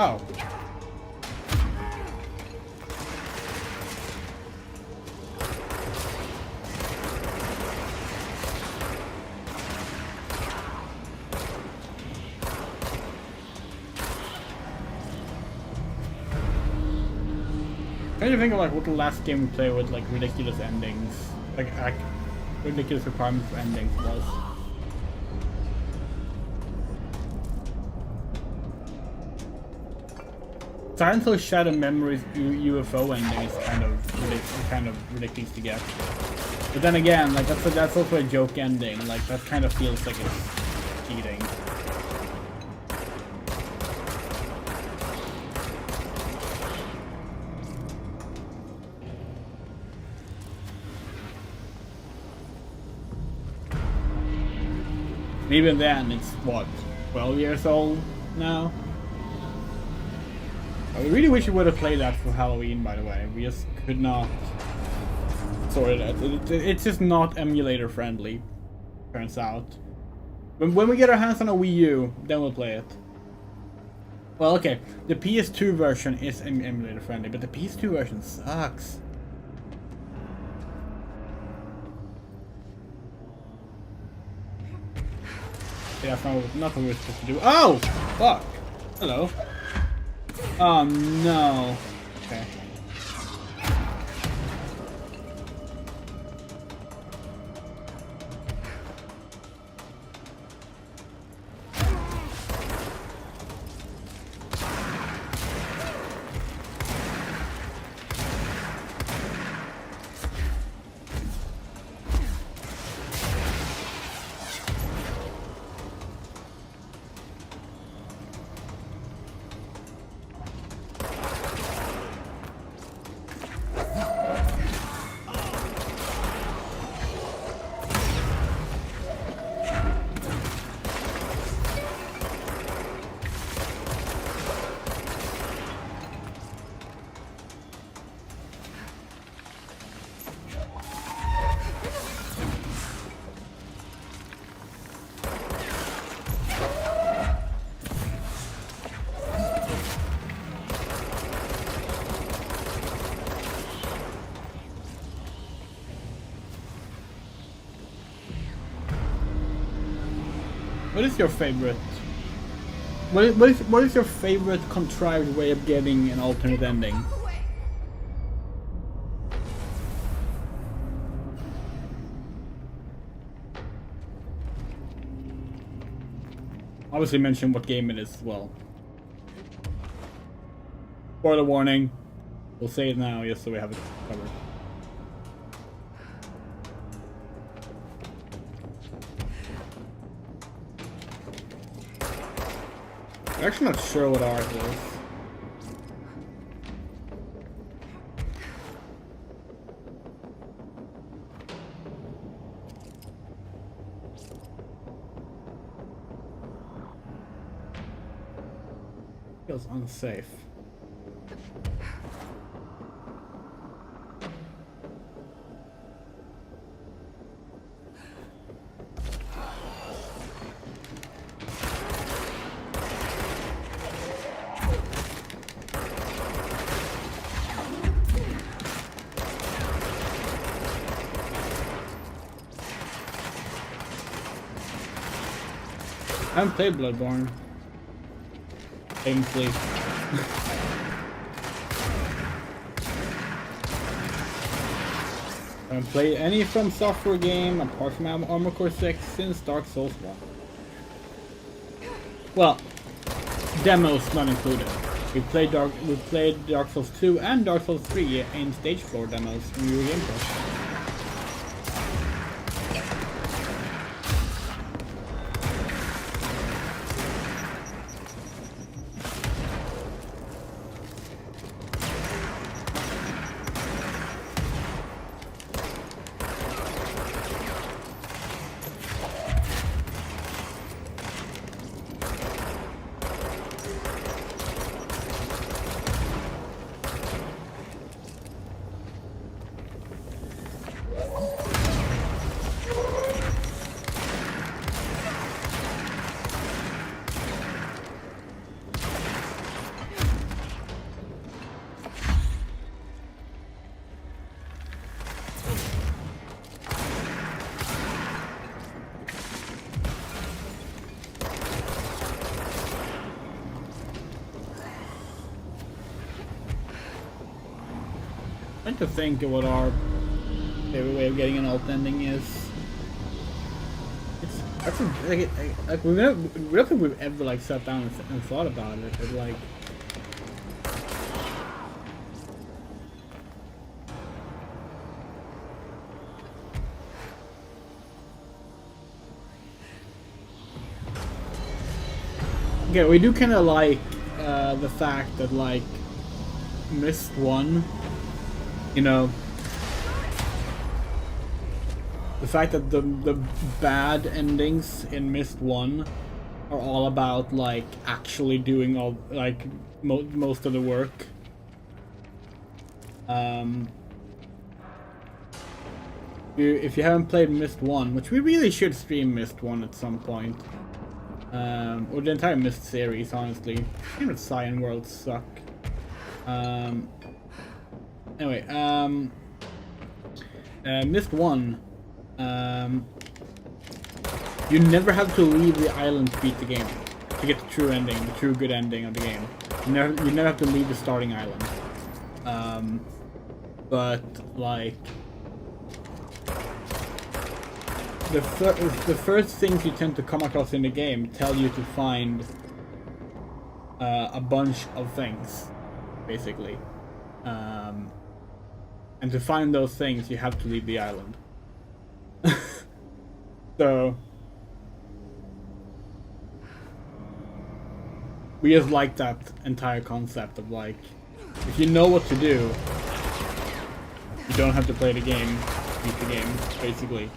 Oh. Can you think of like what the last game we played with like ridiculous endings, like ridiculous requirements for endings was? Silent Hill Shadow Memories UFO ending is kind of ridiculous to get. But then again, like that's also a joke ending. Like that kind of feels like it's cheating. And even then, it's what, 12 years old now? I really wish we would have played that for Halloween, by the way. We just could not sort it out. It's just not emulator friendly, turns out. When we get our hands on a Wii U, then we'll play it. Well, okay, the PS2 version is emulator friendly, but the PS2 version sucks. Yeah, that's not what we're supposed to do. Oh! Fuck! Hello. Oh no. Okay. What is your favorite? What is your favorite contrived way of getting an alternate ending? Obviously mention what game it is as well. Spoiler warning. We'll say it now just so we have it covered. I'm actually not sure what art is. Feels unsafe. I haven't played Bloodborne. Painfully. I haven't played any From Software game apart from Armored Core 6 since Dark Souls 1. Well, demos not included. We played Dark Souls 2 and Dark Souls 3 in stage floor demos when we were Game Pass. I'm trying to think of what our favorite way of getting an alt ending is. It's like we don't think we've ever like sat down and thought about it, but like. Okay, we do kind of like the fact that like Myst 1, you know, the fact that the bad endings in Myst 1 are all about like actually doing all like most of the work. If you haven't played Myst 1, which we really should stream Myst 1 at some point. Or the entire Myst series, honestly. Even Cyan Worlds suck. Anyway, Myst 1. You never have to leave the island to beat the game to get the true ending, the true good ending of the game. You never have to leave the starting island. But like. The first things you tend to come across in the game tell you to find a bunch of things, basically. And to find those things, you have to leave the island. So we just like that entire concept of like, if you know what to do, you don't have to play the game, beat the game, basically.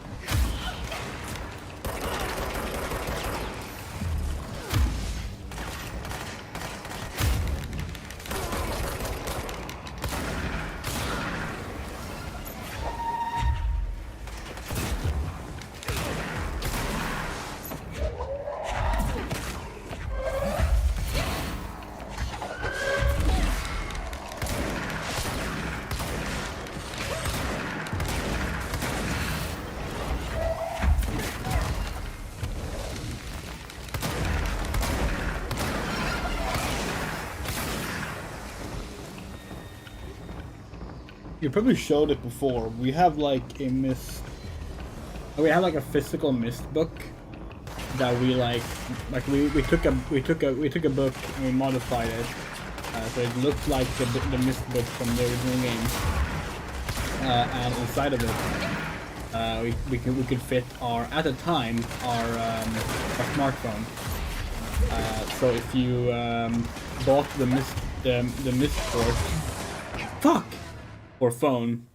You probably showed it before. We have like a Myst. We have like a physical Myst book that we like we took a book and we modified it so it looked like the Myst book from the original game. And inside of it, we could fit our at the time our smartphone. So if you bought the Mist port, or phone,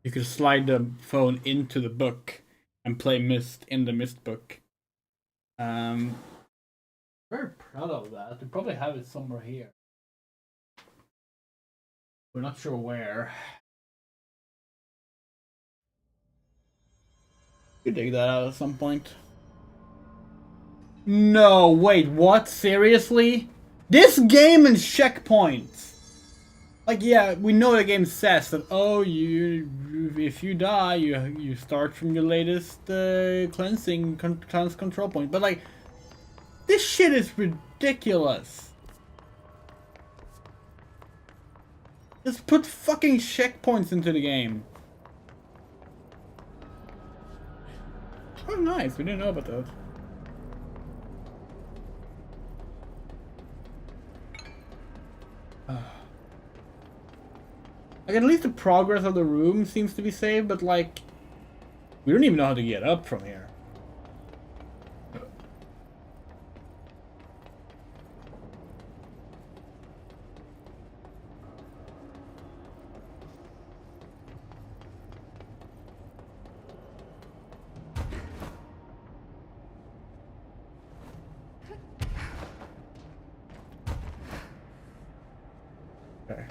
you could slide the phone into the book and play Mist in the Mist book. Very proud of that. We probably have it somewhere here. We're not sure where. You dig that out at some point. No, wait, what? Seriously? This game and checkpoints! Like, yeah, we know the game says that, oh, if you die, you start from your latest cleanse control point. But, like, this shit is ridiculous. Just put fucking checkpoints into the game. Oh, nice. We didn't know about those. Like, at least the progress of the room seems to be saved, but, like, we don't even know how to get up from here. Okay.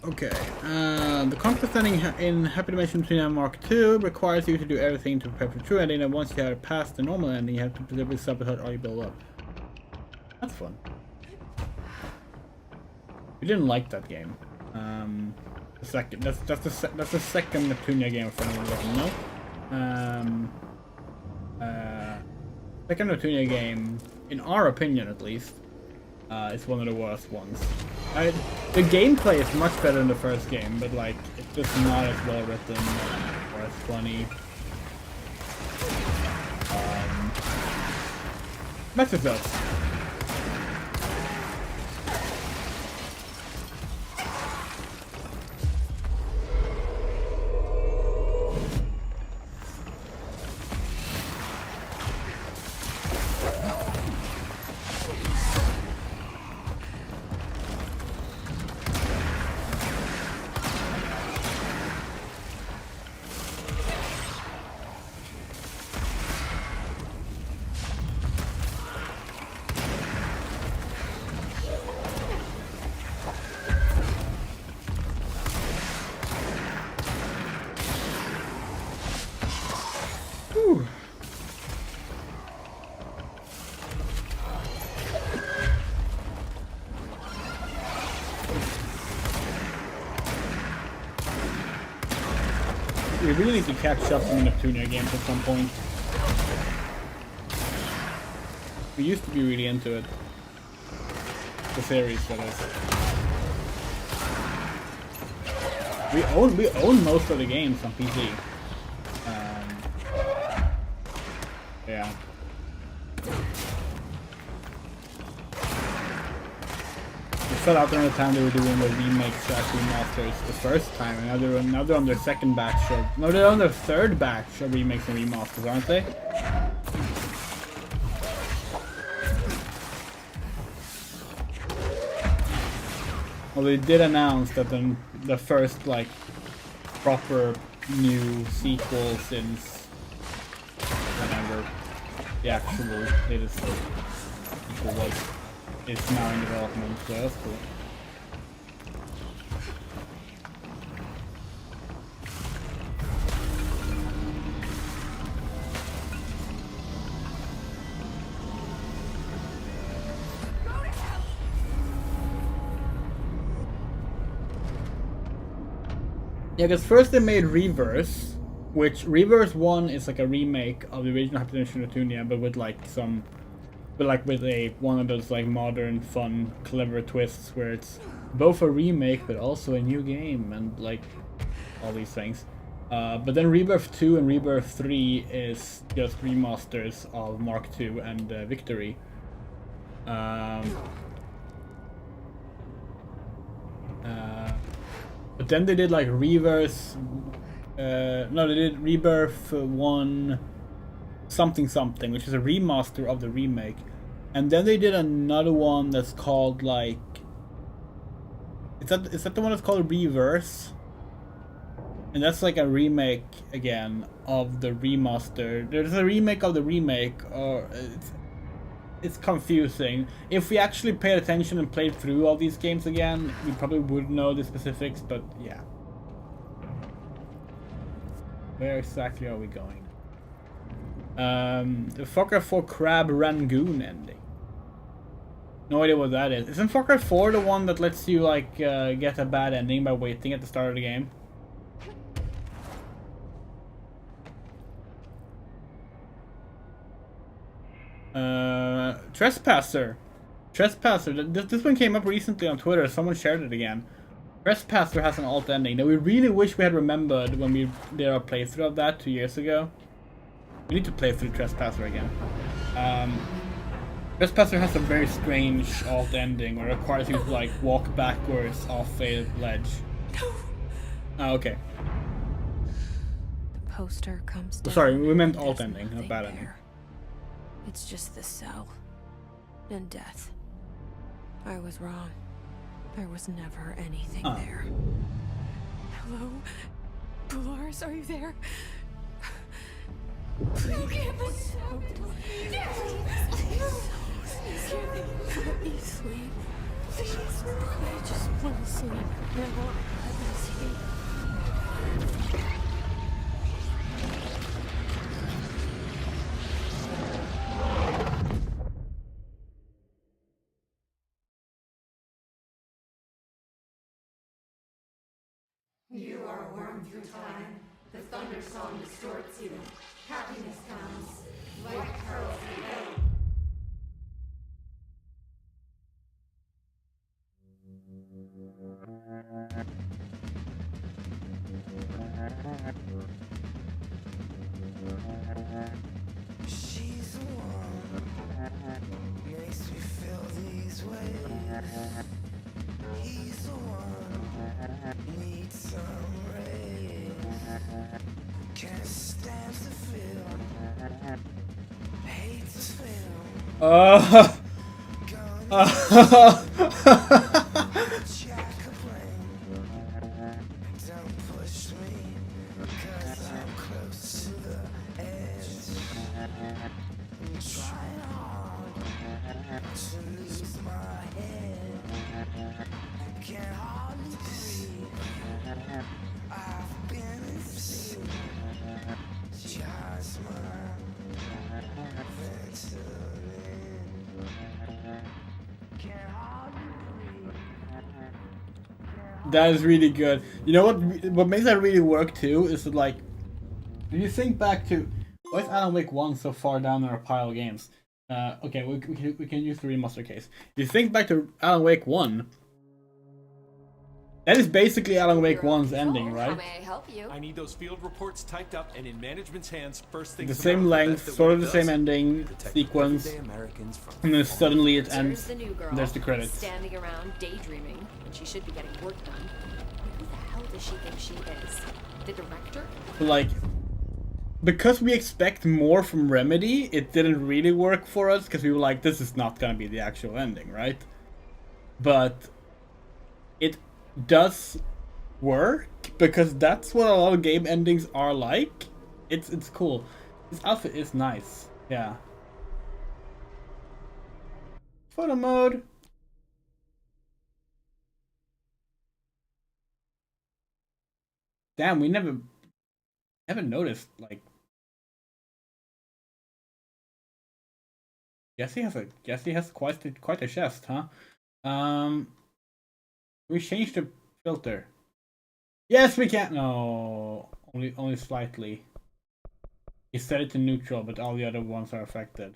Okay, the conflict standing in Happy Dimension 29 Mark II requires you to do everything to prepare for true ending, and once you have passed the normal ending, you have to deliberately sabotage all you build up. That's fun. We didn't like that game. The second, that's the second Neptunia game for anyone who doesn't know. Second Neptunia game, in our opinion at least, is one of the worst ones. The gameplay is much better than the first game, but like it's just not as well written or as funny. That's just us. We really need to catch up in the Neptunia games at some point. We used to be really into it. The series, that is. We own most of the games on PC. Yeah. We set out during the time they were doing the remakes / remasters the first time, and now they're on their second batch of... No, they're on their third batch of remakes and remasters, aren't they? Well, they did announce that the first, like, proper new sequel since whenever the actual latest sequel was, is now in development, so that's cool. Yeah, because first they made Reverse, which Reverse 1 is like a remake of the original Happy Death Tunia, but with like some, with a one of those like modern, fun, clever twists where it's both a remake but also a new game and like all these things. But then Rebirth 2 and Rebirth 3 is just remasters of Mark 2 and Victory. But then they did like Reverse. No, they did Rebirth 1 something something, which is a remaster of the remake. And then they did another one that's called like. Is that the one that's called Reverse? And that's like a remake again of the remaster. There's a remake of the remake, or it's confusing. If we actually paid attention and played through all these games again, we probably would know the specifics, but yeah. Where exactly are we going? The Far Cry 4 Crab Rangoon ending. No idea what that is. Isn't Far Cry 4 the one that lets you like get a bad ending by waiting at the start of the game? Trespasser. This one came up recently on Twitter. Someone shared it again. Trespasser has an alt ending that we really wish we had remembered when we did our playthrough of that 2 years ago. We need to play through Trespasser again. Trespasser has a very strange alt ending where it requires you to like walk backwards off a ledge. Oh, okay. The poster comes down. Sorry, we meant alt There's ending, not nothing bad ending. there. It's just the cell and death. I was wrong. There was never anything there. Hello? Polaris, are you there? Please get us out. Let me sleep. Please. I just want to sleep. Now let me sleep. You are worn through time. The thunder song distorts you. Happiness comes. White pearls rebel. She's the one makes me feel these ways. He's the one needs some rays. Can't stand to feel, hate to feel. Jack a plane. Don't push me, 'cause I'm close to the edge. I'm trying hard to lose my head. Can't hardly breathe. I've been in pursuit. Just my Ventolin. Can't hardly breathe. That is really good. You know what makes that really work too is that like, if you think back to why is Alan Wake 1 so far down in our pile of games? Okay, we can use the remaster case. If you think back to Alan Wake 1, that is basically Alan Wake 1's ending, How right? may I help you? I need those field reports typed up and in management's hands first thing The tomorrow. same length, sort of the same ending sequence, and then suddenly it There's ends. the new girl. There's the credits. Standing around daydreaming when she should be getting work done. Who the hell does she think she is? The director? But like, because we expect more from Remedy, it didn't really work for us because we were like, this is not gonna be the actual ending, right? But it does work because that's what a lot of game endings are like. It's cool. This outfit is nice. Yeah. Photo mode. Damn, we never noticed like Jesse has quite a chest, huh? We changed the filter. Yes, we can. No, only slightly. He set it to neutral, but all the other ones are affected.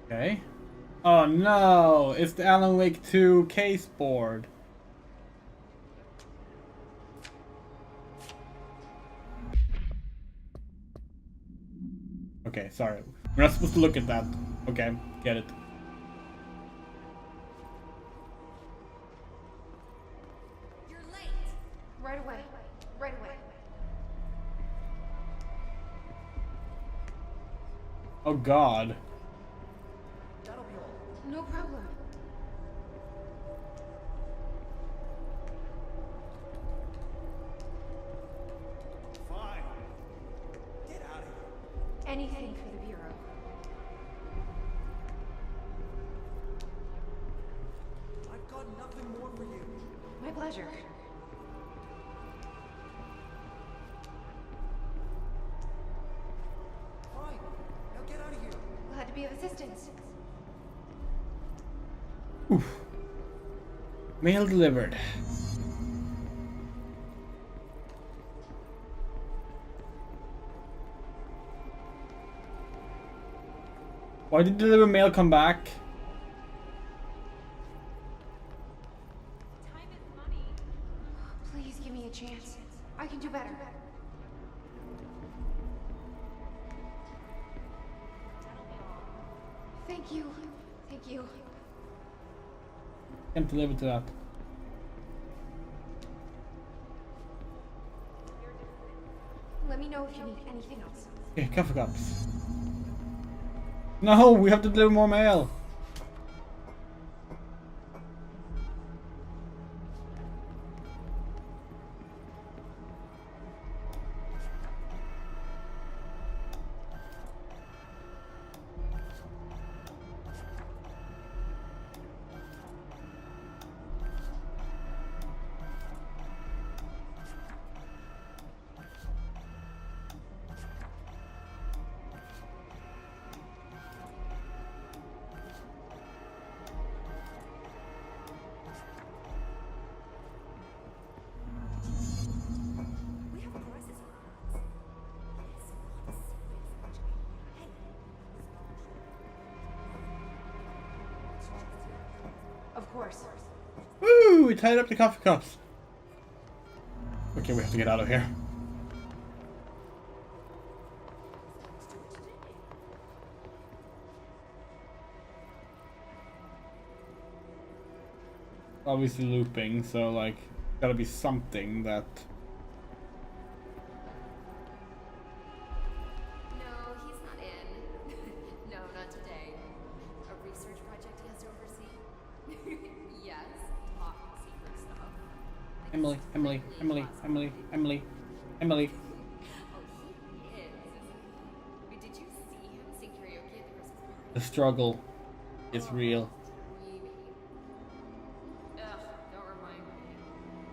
Okay. Oh no! It's the Alan Wake 2 case board. Okay, sorry. We're not supposed to look at that. Okay, get it. You're late. Right away. Right away. Oh god. No problem. Fine. Get out of here. Anything for the Bureau. I've got nothing more for you. My pleasure. Fine. Now get out of here. Glad to be of assistance. Oof. Mail delivered. Why did the delivered mail come back? Time is money. Please give me a chance. I can do better. Thank you. Thank you. Can't deliver to that. Let me know if you need anything else. Okay, coffee cups. No, we have to deliver more mail. Of course. Woo! We tied up the coffee cups. Okay, we have to get out of here. Obviously looping, so like, gotta be something that. No, he's not in. No, not today. A research project he has to oversee? Yes, top secret stuff. Emily, Emily, Emily, Emily, Emily, Emily. Oh, he is, isn't he? Wait, did you see him sing karaoke at the Christmas party? The struggle is real. Dreamy. Ugh, don't remind me.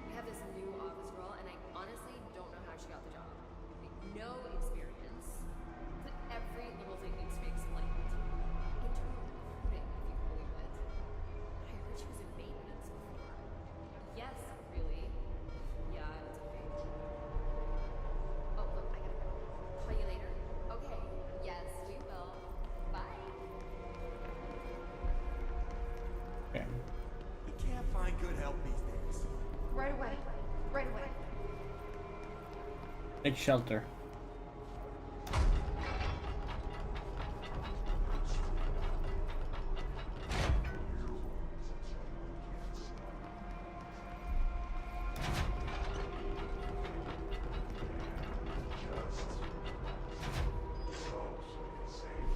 We have this new office role, and I honestly don't know how she got the job. Like, no experience, but every little thing needs to be explained. Internal recruiting, if you can believe it. I heard she was in maintenance before. Yes, really. Yeah, it's okay. Oh, look, I gotta go. Call you later. Okay. Yes, we will. Bye. Okay. You can't find good help these days. Right away. Right away. Take shelter.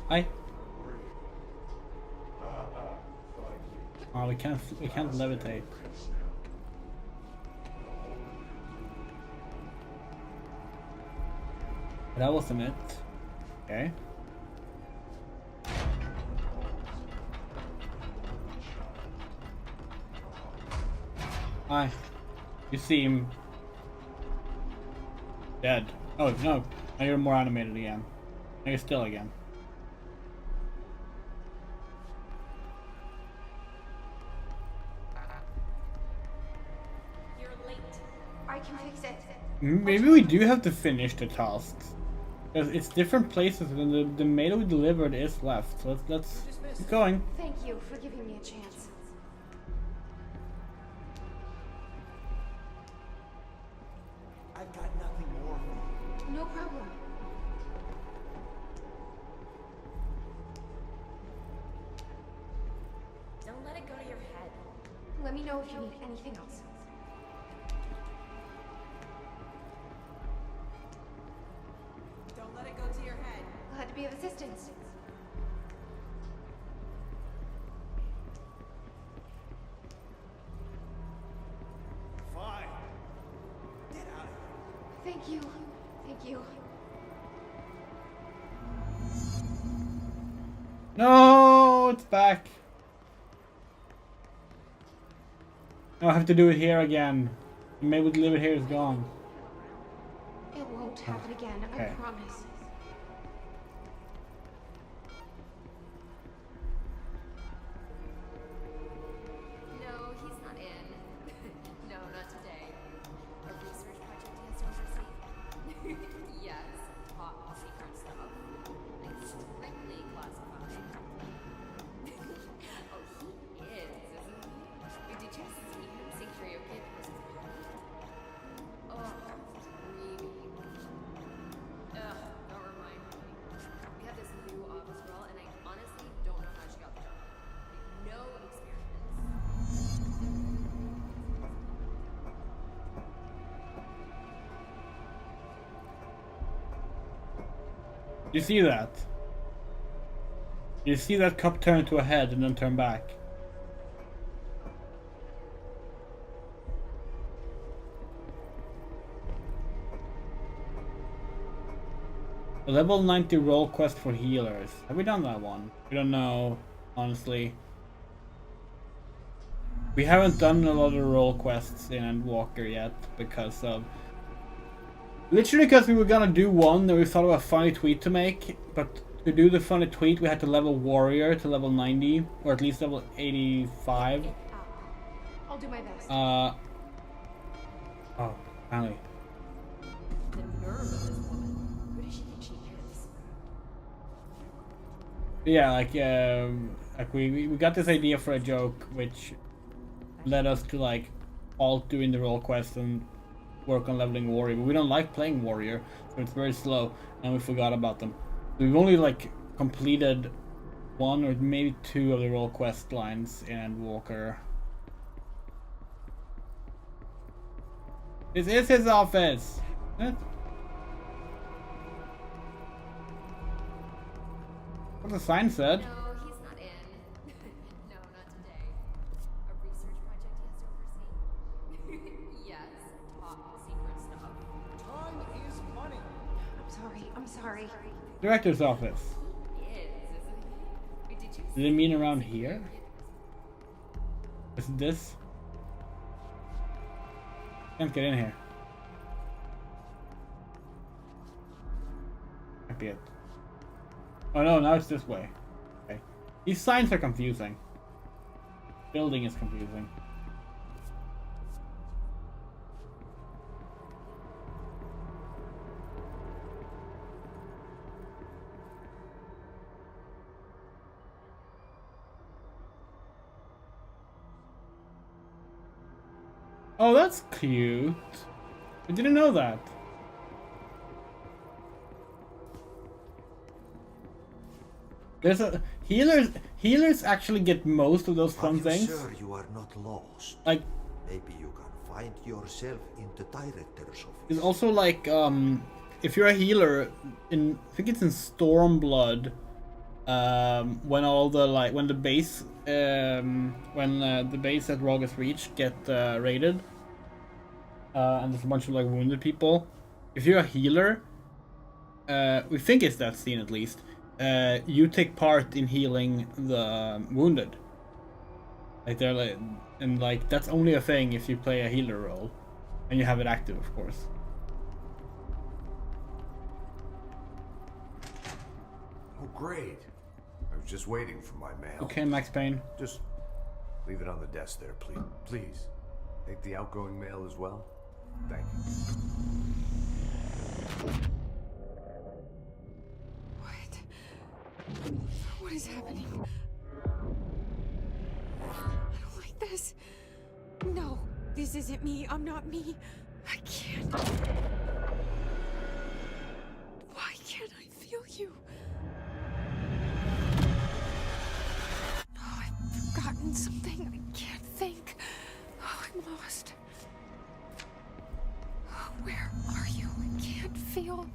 Hi. Oh, we can't levitate. That wasn't it. Okay. Hi. You seem dead. Oh no. Now you're more animated again. Now you're still again. I can fix it. Maybe we do have to finish the tasks. Because it's different places and the mail we delivered is left. So let's keep going. Thank you for giving me a chance. I've got nothing more for you. No problem. Don't let it go to your head. Let me know if you need anything else. Don't let it go to your head. Glad to be of assistance. Fine. Get out of here. Thank you. Thank you. No, it's back. No, I have to do it here again. Maybe we deliver here is gone. It won't happen again, I Okay. promise. No, he's not in. No, not today. A research project he has to oversee. Yes, top secret stuff. Like strictly classified. Oh, he is, isn't he? Wait, did you see him sing karaoke at the Christmas party? Oh, dreamy. Ugh, don't remind me. We have this new office girl, and I honestly don't know how she got the job. Like, no experience. You see that? You see that cup turn to a head and then turn back. A level 90 role quest for healers. Have we done that one? We don't know, honestly. We haven't done a lot of role quests in Endwalker yet because of... Literally because we were gonna do one and we thought of a funny tweet to make, but to do the funny tweet we had to level warrior to level 90, or at least level 85. I'll do my best. Oh, finally. The nerve of this woman. Who does she think she is? Yeah, like we got this idea for a joke, which led us to like alt doing the role quest and work on leveling warrior, but we don't like playing warrior, so it's very slow, and we forgot about them. We've only like completed one or maybe two of the role quest lines in Endwalker. This is his office! What? What the sign said? No, he's not in. No, not today. A research project he has to oversee. Yes, top secret stuff. Time is money. I'm sorry. Director's office. He is, isn't he? Wait, did you Did it mean around here? Is this? Can't get in here. Might be it. Oh no, now it's this way. Okay. These signs are confusing. Building is confusing. Oh, that's cute. I didn't know that. There's a healers actually get most of those fun Are you things. sure you are not lost? Like Maybe you can find yourself in the director's office. it's also like if you're a healer in I think it's in Stormblood, when all the when the base the base at Rogus Reach get raided, and there's a bunch of like wounded people. If you're a healer, we think it's that scene at least. You take part in healing the wounded. Like they're like, and like that's only a thing if you play a healer role, and you have it active, of course. Oh, great. I was just waiting for my mail. Okay, Max Payne. Just leave it on the desk there, please. Please. Take the outgoing mail as well. Thank you. What is happening? I don't like this. No, this isn't me. I'm not me. I can't. Why can't I feel you? Oh, I've forgotten something. I can't think. Oh, I'm lost. Oh, where are you? I can't feel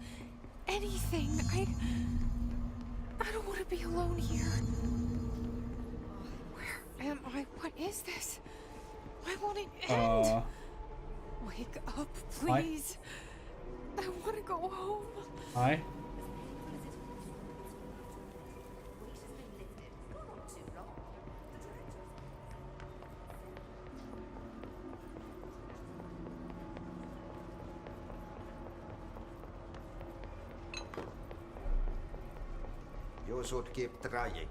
anything. I don't want to be alone here. Where am I? What is this? Why won't it end? Wake up, please. I want to go home. Hi. You should keep trying.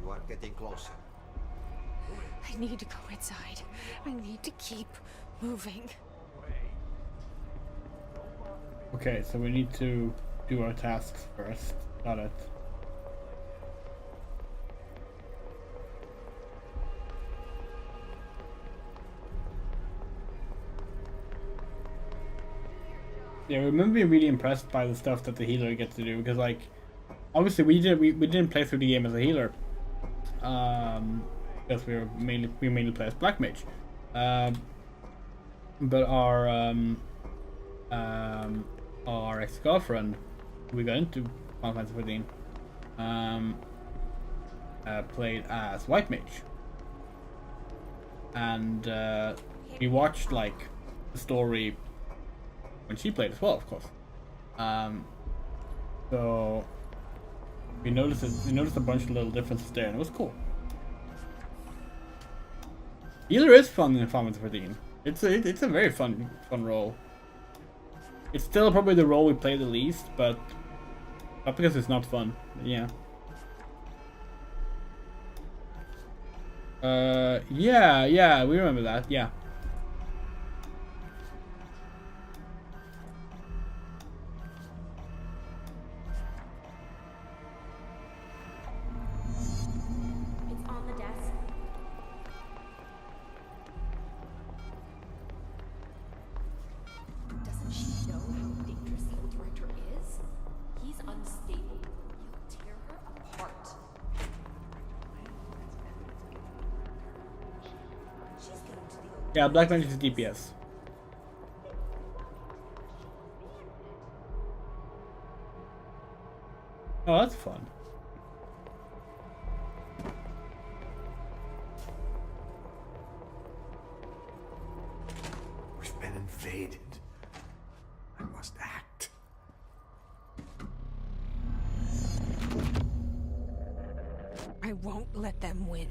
You are getting closer. I need to go inside. I need to keep moving. Okay, so we need to do our tasks first. Got it. Yeah, I remember being really impressed by the stuff that the healer gets to do, because like obviously we didn't play through the game as a healer. Because we mainly play as Black Mage. But our ex-girlfriend, who we got into Final Fantasy 14, played as White Mage. And we watched like the story when she played as well, of course. So we noticed a bunch of little differences there, and it was cool. Healer is fun in Final Fantasy 14. It's a very fun role. It's still probably the role we play the least, but not because it's not fun. But yeah. Yeah, we remember that. Yeah. It's on the desk. Doesn't she know how dangerous the old director is? He's unstable. He'll tear her apart. She's going to the old. Yeah, Black Mage is DPS. Oh, that's fun. We've been invaded. I must act. I won't let them win.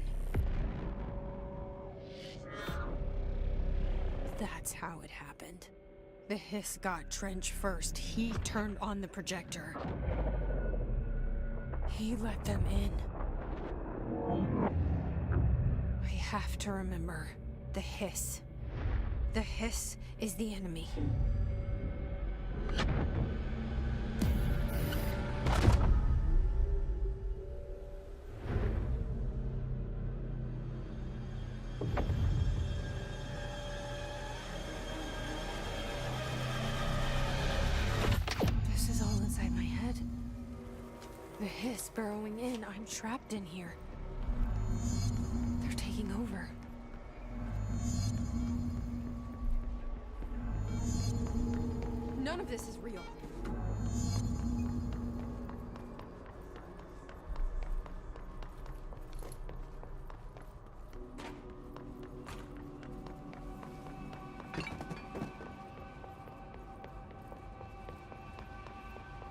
That's how it happened. The Hiss got Trench first. He turned on the projector. He let them in. I have to remember the Hiss. The Hiss is the enemy. This is all inside my head. The Hiss burrowing in. I'm trapped in here. They're taking over. None of this is real.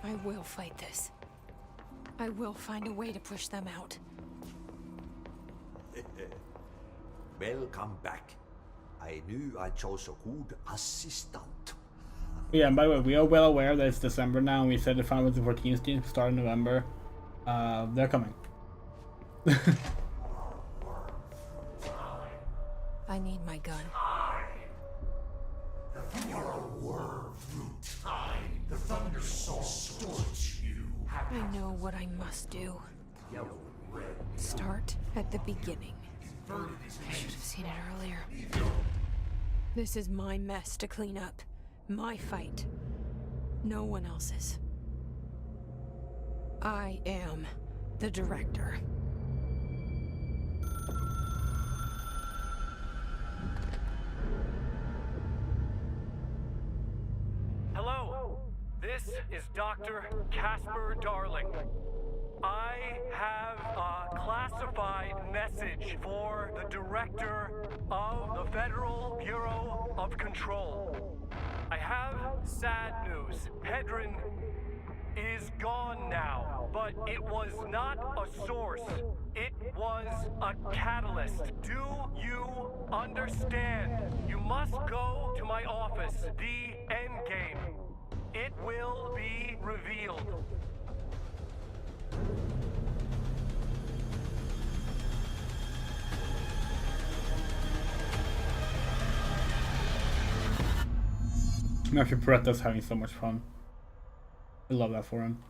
I will fight this. I will find a way to push them out. Welcome back. I knew I chose a good assistant. Yeah, and by the way, we are well aware that it's December now, and we said the Final Fantasy 14 is start in November. They're coming. I need my gun. You're a worm through time. The Thunder Soul distorts you. I know what I must do. Start at the beginning. I should have seen it earlier. This is my mess to clean up. My fight. No one else's. I am the director. Hello, this is Dr. Casper Darling. I have a classified message for the director of the Federal Bureau of Control. I have sad news. Hedron is gone now, but it was not a source. It was a catalyst. Do you understand? You must go to my office, the Endgame. It will be revealed. Matthew Paretta's having so much fun. I love that for him.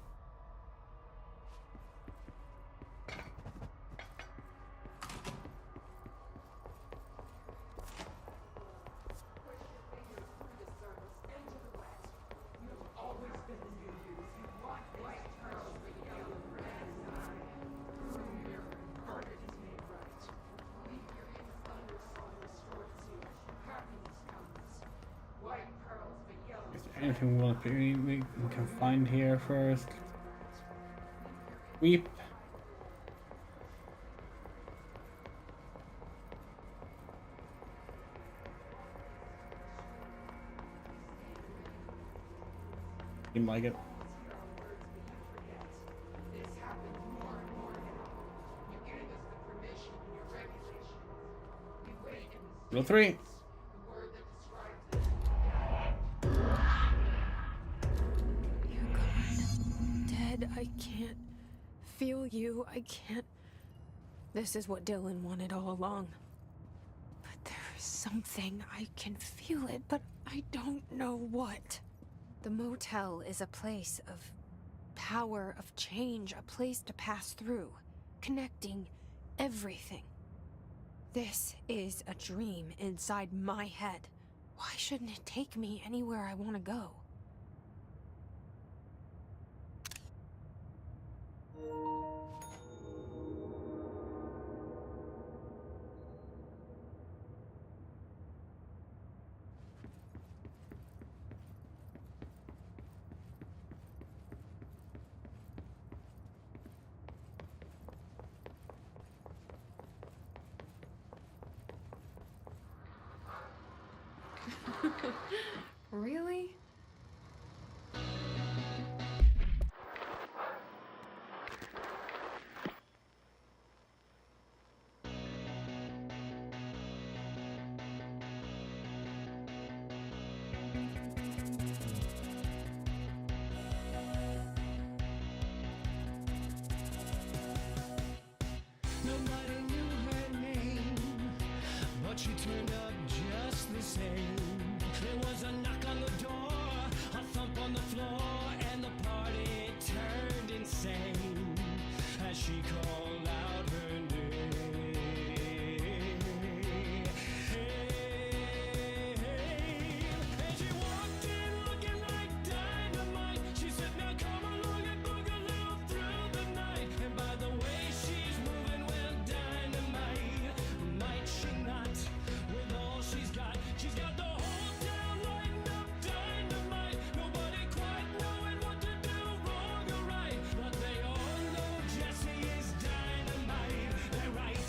Anything we can find here first? Weep. Seemed like it. Rule 3. I can't feel you. I can't. This is what Dylan wanted all along. But there's something. I can feel it, but I don't know what. The motel is a place of power, of change, a place to pass through, connecting everything. This is a dream inside my head. Why shouldn't it take me anywhere I want to go? Really? Nobody knew her name, but she turned up just the same. There was a knock on the door, a thump on the floor, and the party turned insane as she called out her name. And she walked in looking like dynamite. She said, now come along and boogaloo through the night. And by the way she's moving, well, dynamite, might she not? With all she's got the whole town lighting up dynamite. Nobody quite knowing what to do, wrong or right, but they all know Jesse is dynamite. They're right.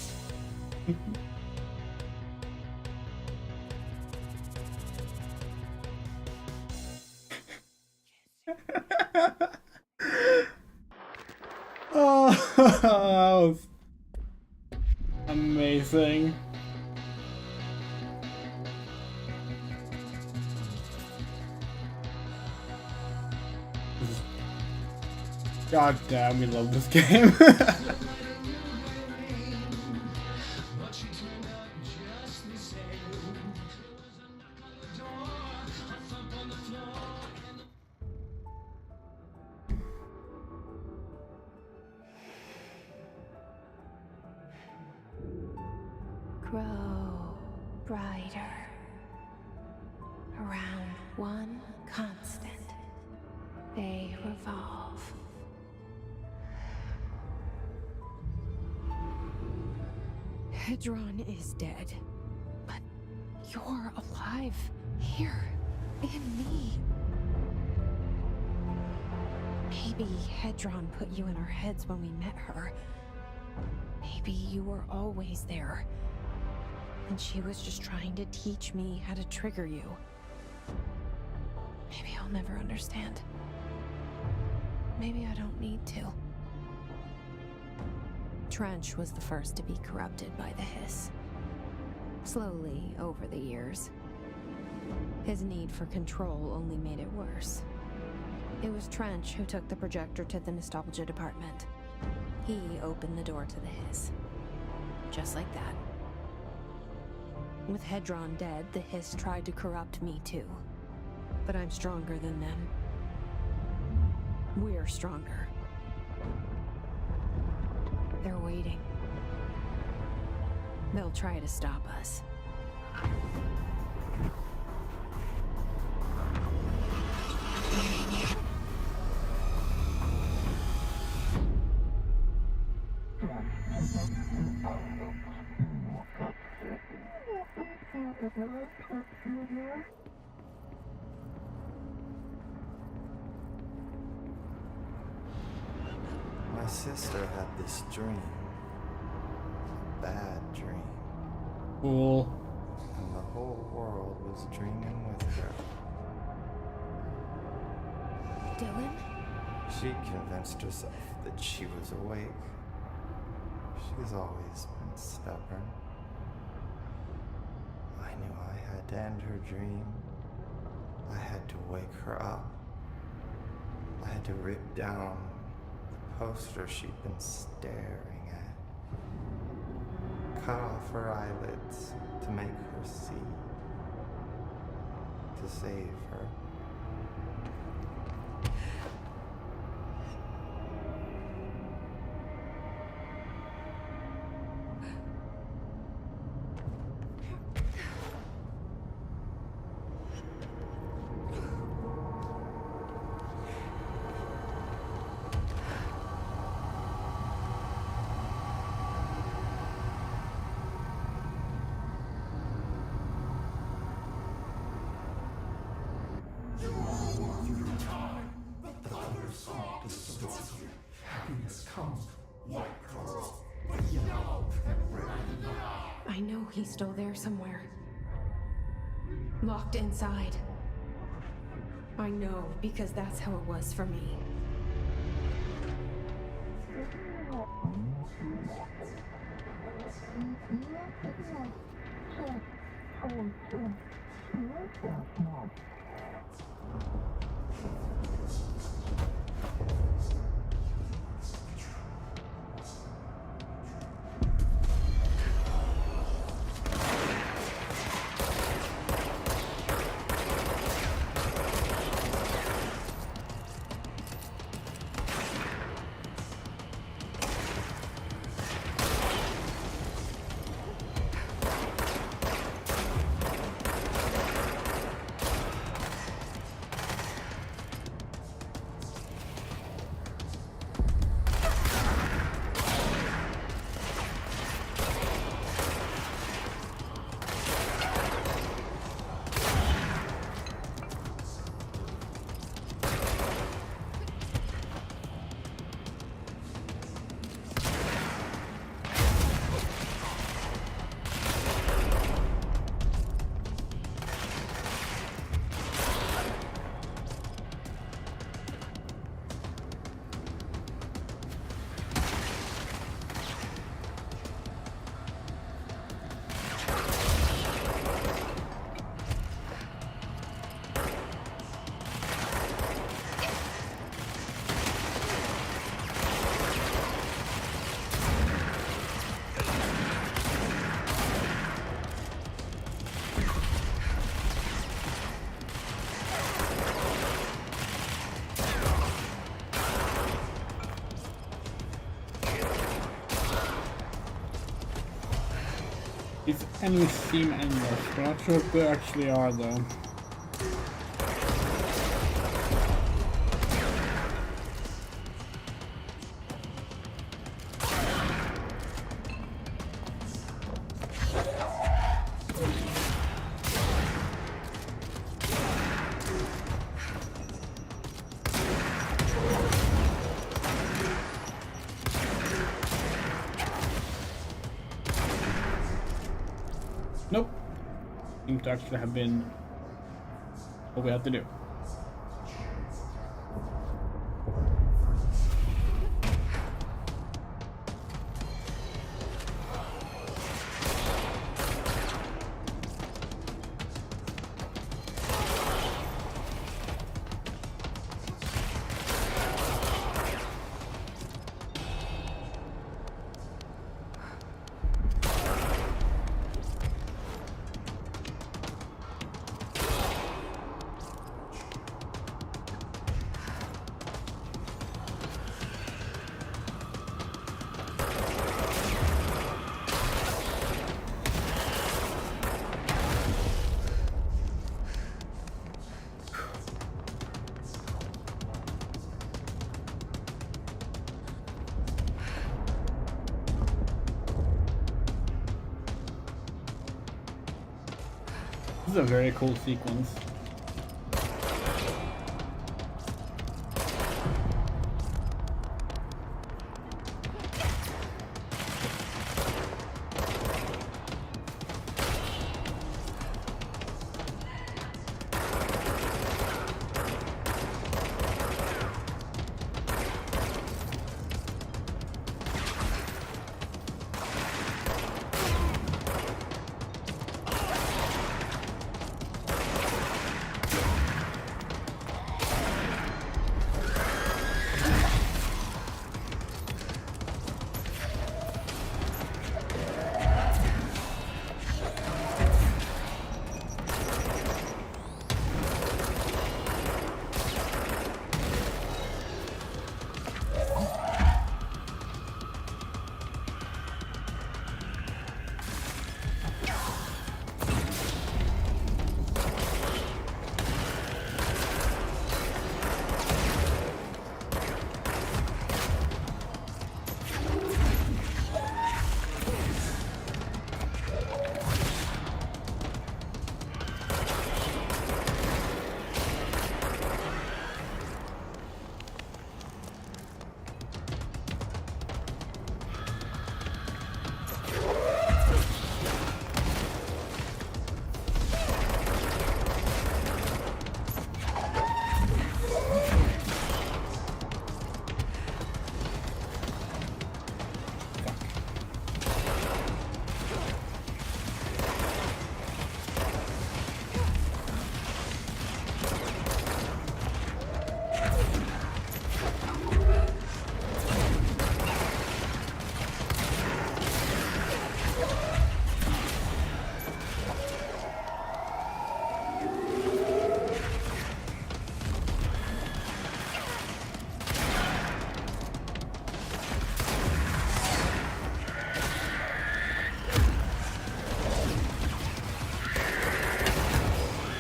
Oh, that was amazing. God damn, we love this game. But she turned up just the same. There was a knock on the door, brighter. Around one constant, they revolve. Hedron is dead, but you're alive here in me. Maybe Hedron put you in our heads when we met her. Maybe you were always there, and she was just trying to teach me how to trigger you. Maybe I'll never understand. Maybe I don't need to. Trench was the first to be corrupted by the hiss. Slowly, over the years. His need for control only made it worse. It was Trench who took the projector to the nostalgia department. He opened the door to the hiss. Just like that. With Hedron dead, the hiss tried to corrupt me too. But I'm stronger than them. We're stronger. They're waiting. They'll try to stop us. My sister had this dream. A bad dream. Cool. And the whole world was dreaming with her. Dylan? She convinced herself that she was awake. She's always been stubborn. I knew I had to end her dream. I had to wake her up. I had to rip down the poster she'd been staring at. Cut off her eyelids to make her see. To save her. I know he's still there somewhere. Locked inside. I know, because that's how it was for me. Enemies seem endless. We're not sure if they actually are though. Nope. Seems to actually have been what we have to do. This is a very cool sequence.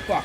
Fuck.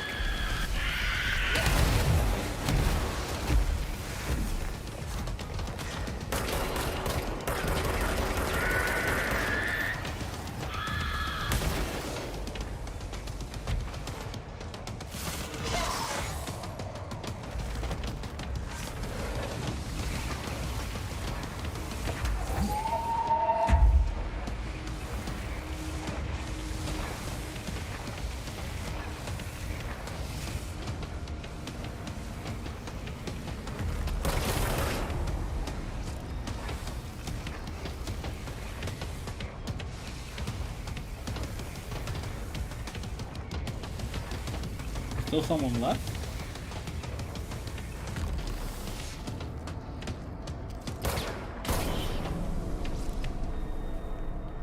Still someone left?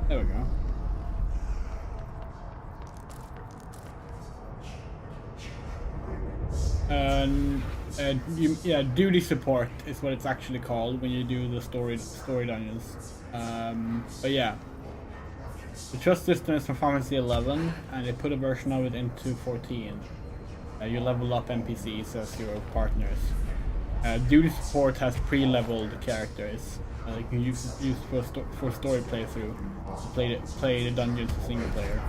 There we go. Yeah, duty support is what it's actually called when you do the story dungeons. But yeah, The trust system is from Final Fantasy 11, and they put a version of it into 14. You level up NPCs as your partners. Duty support has pre-leveled characters. You can use for story playthrough. Play the dungeons as single player.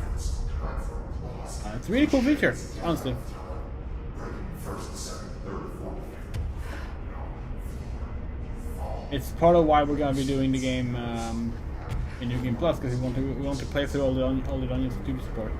It's a really cool feature, honestly. It's part of why we're gonna be doing the game in New Game Plus, because we want to play through all the dungeons with duty support.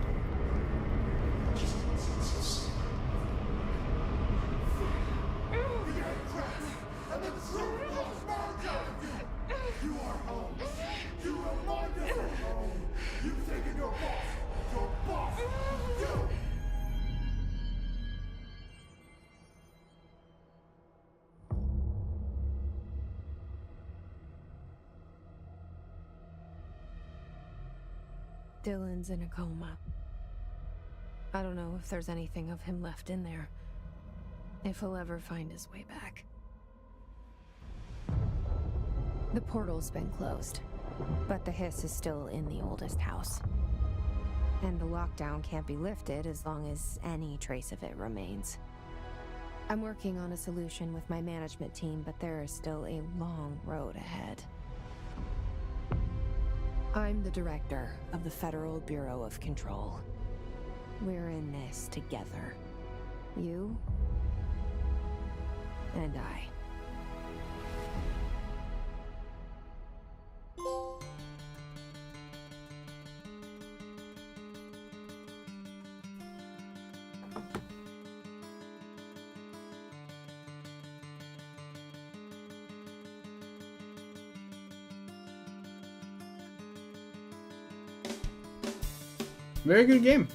Dylan's in a coma. I don't know if there's anything of him left in there. If he'll ever find his way back. The portal's been closed, but the hiss is still in the oldest house. And the lockdown can't be lifted as long as any trace of it remains. I'm working on a solution with my management team, but there is still a long road ahead. I'm the director of the Federal Bureau of Control. We're in this together. You and I. Very good game.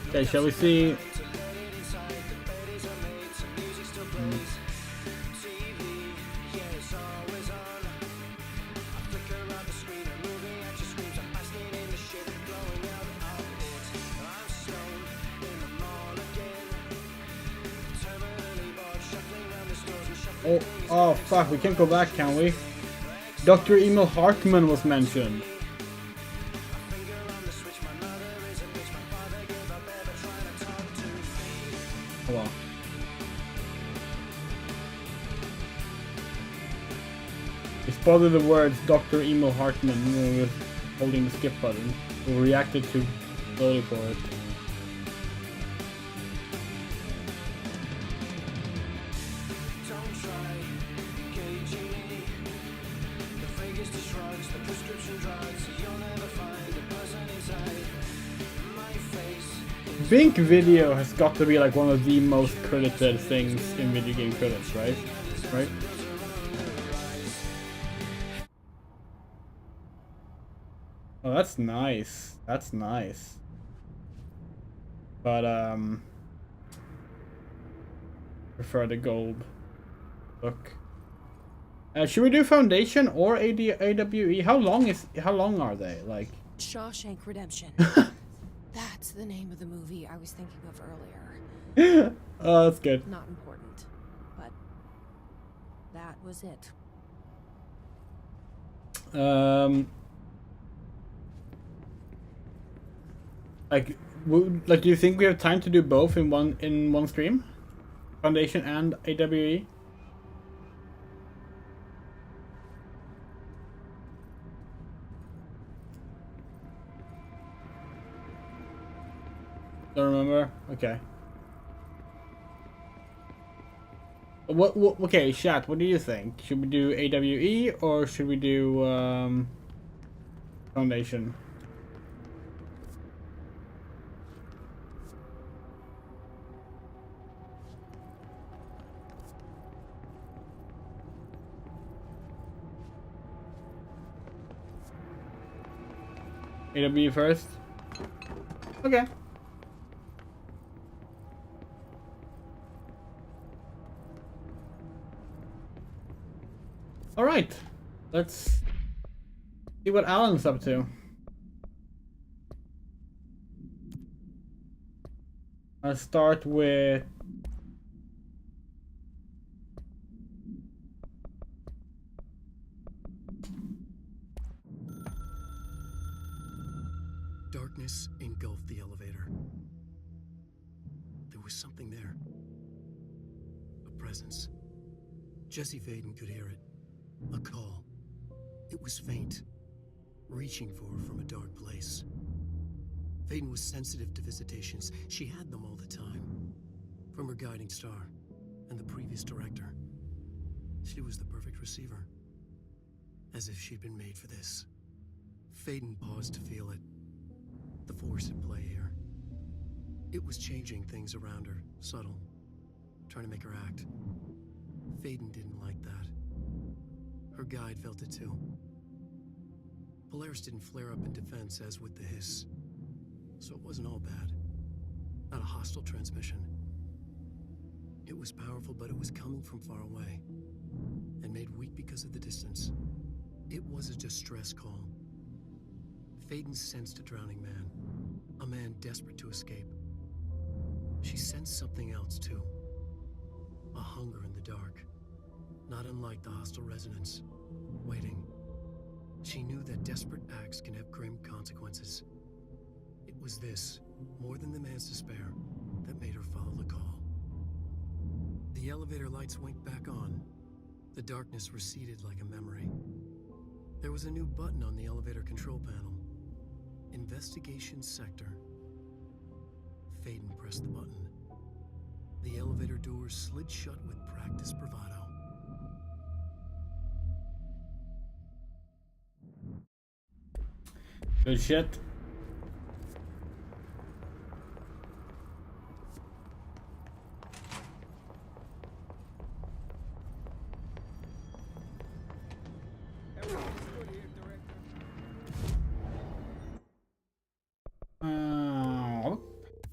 Okay, shall we see? Oh fuck, we can't go back, can we? Dr. Emil Hartman was mentioned. Hold on. We spotted the words Dr. Emil Hartman when we were holding the skip button. We reacted too slowly for it. Bink video has got to be like one of the most credited things in video game credits, right? Right? Oh, that's nice. That's nice. But prefer the gold look. Should we do Foundation or AWE? How long are they? Like Shawshank Redemption. That's the name of the movie I was thinking of earlier. Oh, that's good. Not important, but that was it. Like, do you think we have time to do both in one stream? Foundation and AWE? Don't remember? Okay. Okay, chat, what do you think? Should we do AWE or should we do Foundation? AW first. Okay. All right. Let's see what Alan's up to. I'll start with Darkness engulfed the elevator. There was something there. A presence. Jesse Faden could hear it. A call. It was faint, reaching for her from a dark place. Faden was sensitive to visitations. She had them all the time. From her guiding star and the previous director. She was the perfect receiver. As if she'd been made for this. Faden paused to feel it. The force at play here. It was changing things around her, subtle, trying to make her act. Faden didn't like that. Her guide felt it too. Polaris didn't flare up in defense as with the hiss. So it wasn't all bad. Not a hostile transmission. It was powerful, but it was coming from far away. And made weak because of the distance. It was a distress call. Faden sensed a drowning man. A man desperate to escape. She sensed something else too. A hunger in the dark. Not unlike the hostile resonance. Waiting. She knew that desperate acts can have grim consequences. It was this, more than the man's despair, that made her follow the call. The elevator lights winked back on. The darkness receded like a memory. There was a new button on the elevator control panel. Investigation Sector. Faden pressed the button. The elevator doors slid shut with practiced bravado. good shit.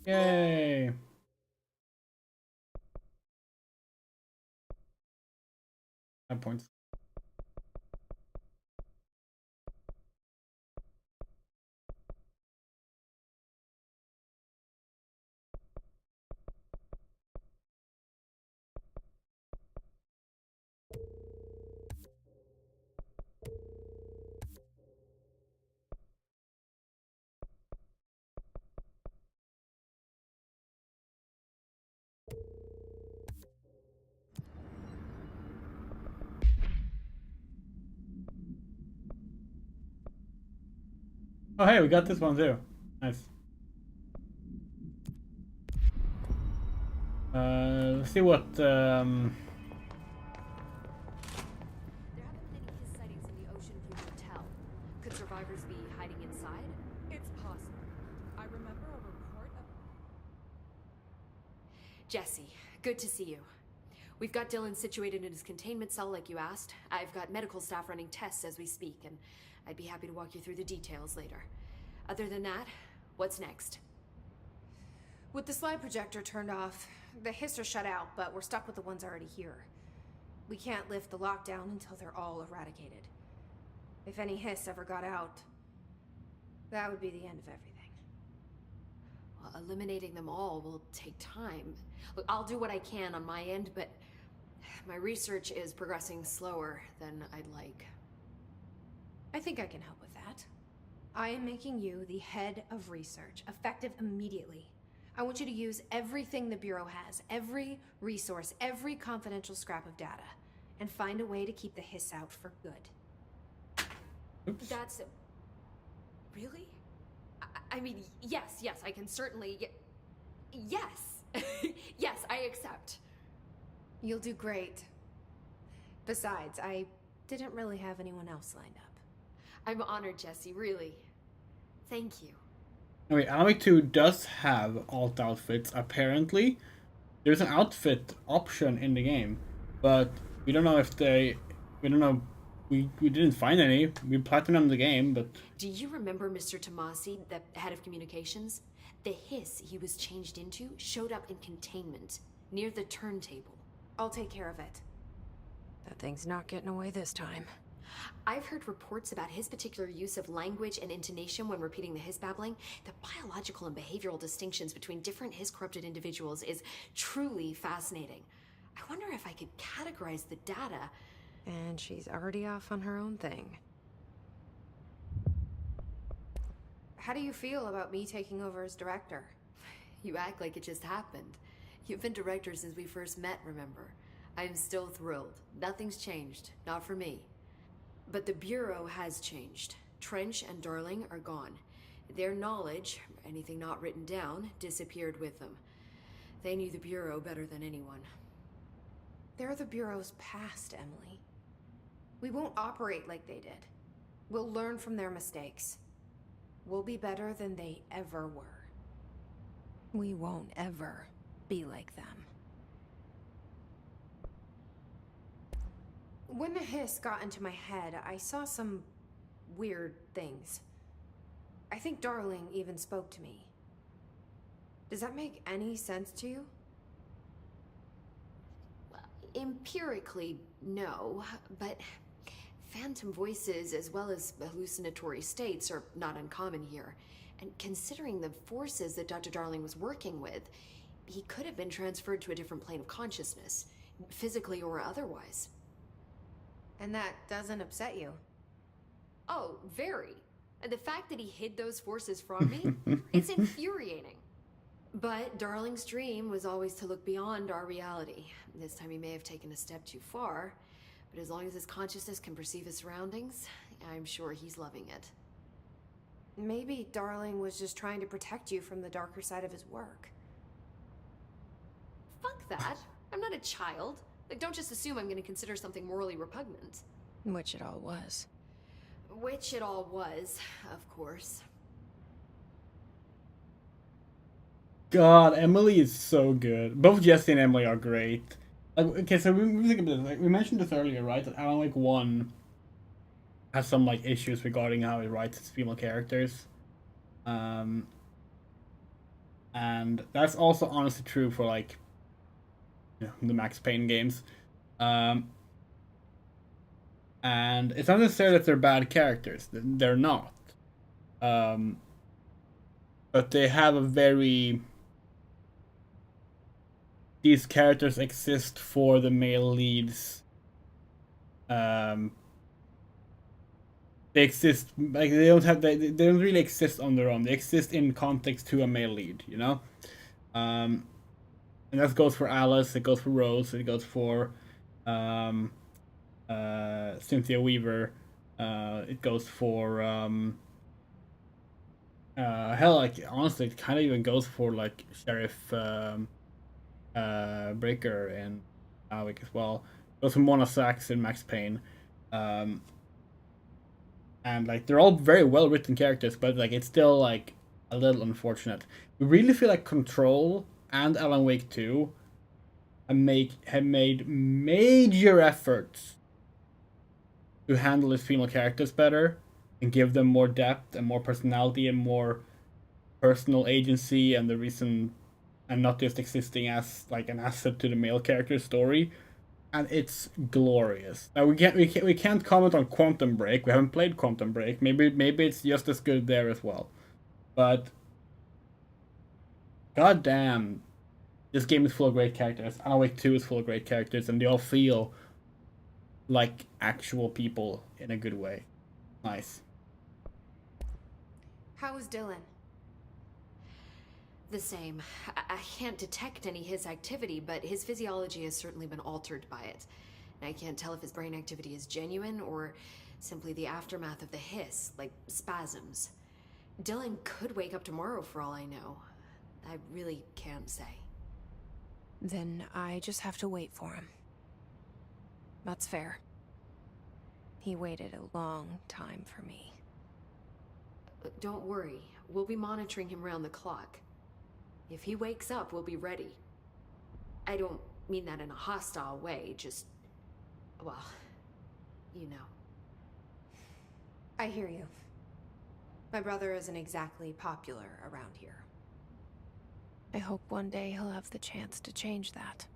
Yay. That points. Oh hey, we got this one too. Nice. Let's see what There haven't been any his sightings in the Ocean View Hotel. Could survivors be hiding inside? It's possible. I remember a report of... Jesse, good to see you. We've got Dylan situated in his containment cell like you asked. I've got medical staff running tests as we speak, and I'd be happy to walk you through the details later. Other than that, what's next? With the slide projector turned off, the hiss are shut out, but we're stuck with the ones already here. We can't lift the lockdown until they're all eradicated. If any hiss ever got out, that would be the end of everything. Well, eliminating them all will take time. Look, I'll do what I can on my end, but my research is progressing slower than I'd like. I think I can help with that. I am making you the head of research, effective immediately. I want you to use everything the Bureau has, every resource, every confidential scrap of data, and find a way to keep the hiss out for good. Oops. That's... Really? I mean, yes, I can certainly... Yes! Yes, I accept. You'll do great. Besides, I didn't really have anyone else lined up. I'm honored, Jesse, really. Thank you. Anyway, Alan 2 does have alt outfits, apparently. There's an outfit option in the game, but we don't know if we don't know we didn't find any. We platinumed the game, but Do you remember Mr. Tomasi, the head of communications? The hiss he was changed into showed up in containment, near the turntable. I'll take care of it. That thing's not getting away this time. I've heard reports about his particular use of language and intonation when repeating the hiss babbling. The biological and behavioral distinctions between different hiss-corrupted individuals is truly fascinating. I wonder if I could categorize the data. And she's already off on her own thing. How do you feel about me taking over as director? You act like it just happened. You've been director since we first met, remember? I'm still thrilled. Nothing's changed. Not for me. But the Bureau has changed. Trench and Darling are gone. Their knowledge, anything not written down, disappeared with them. They knew the Bureau better than anyone. They're the Bureau's past, Emily. We won't operate like they did. We'll learn from their mistakes. We'll be better than they ever were. We won't ever be like them. When the hiss got into my head, I saw some weird things. I think Darling even spoke to me. Does that make any sense to you? Empirically, no, but phantom voices as well as hallucinatory states are not uncommon here. And considering the forces that Dr. Darling was working with, he could have been transferred to a different plane of consciousness, physically or otherwise. And that doesn't upset you? Oh, very. And the fact that he hid those forces from me, it's infuriating. But Darling's dream was always to look beyond our reality. This time he may have taken a step too far, but as long as his consciousness can perceive his surroundings, I'm sure he's loving it. Maybe Darling was just trying to protect you from the darker side of his work. Fuck that. I'm not a child. Like, don't just assume I'm going to consider something morally repugnant. Which it all was. Which it all was, of course. God, Emily is so good. Both Jesse and Emily are great. Like, okay, so we think about this. Like, we mentioned this earlier, right? That Alan Wake 1 has some like issues regarding how he writes his female characters. And that's also honestly true for like the Max Payne games. And it's not necessarily that they're bad characters. They're not. But they have a very... These characters exist for the male leads. They exist like they don't really exist on their own. They exist in context to a male lead, you know. And that goes for Alice. It goes for Rose. It goes for Cynthia Weaver. It goes for hell, like honestly, it kind of even goes for like Sheriff Breaker and Alec as well. It goes for Mona Sachs and Max Payne. And like they're all very well written characters, but like it's still like a little unfortunate. We really feel like Control and Alan Wake 2 have made major efforts to handle his female characters better and give them more depth and more personality and more personal agency and the reason, and not just existing as like an asset to the male character story. And it's glorious. Now we can't comment on Quantum Break. We haven't played Quantum Break. Maybe it's just as good there as well. But god damn, this game is full of great characters. Alan Wake 2 is full of great characters, and they all feel like actual people in a good way. Nice. How is Dylan? The same. I can't detect any his activity, but his physiology has certainly been altered by it. And I can't tell if his brain activity is genuine or simply the aftermath of the hiss, like spasms. Dylan could wake up tomorrow for all I know. I really can't say. Then I just have to wait for him. That's fair. He waited a long time for me. Don't worry. We'll be monitoring him round the clock. If he wakes up, we'll be ready. I don't mean that in a hostile way, just... well, you know. I hear you. My brother isn't exactly popular around here. I hope one day he'll have the chance to change that.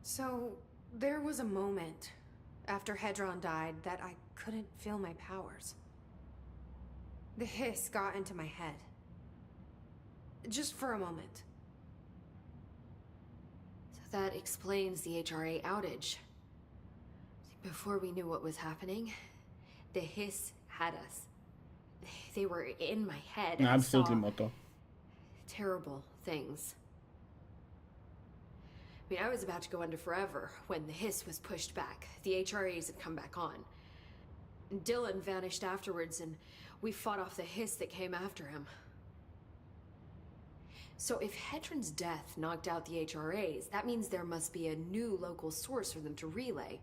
So, there was a moment after Hedron died that I couldn't feel my powers. The hiss got into my head. Just for a moment. So that explains the HRA outage. Before we knew what was happening, the hiss had us. They were in my head. No, I absolutely, saw Moto. terrible things. I mean, I was about to go under forever when the hiss was pushed back. The HRAs had come back on. Dylan vanished afterwards, and we fought off the hiss that came after him. So if Hedron's death knocked out the HRAs, that means there must be a new local source for them to relay,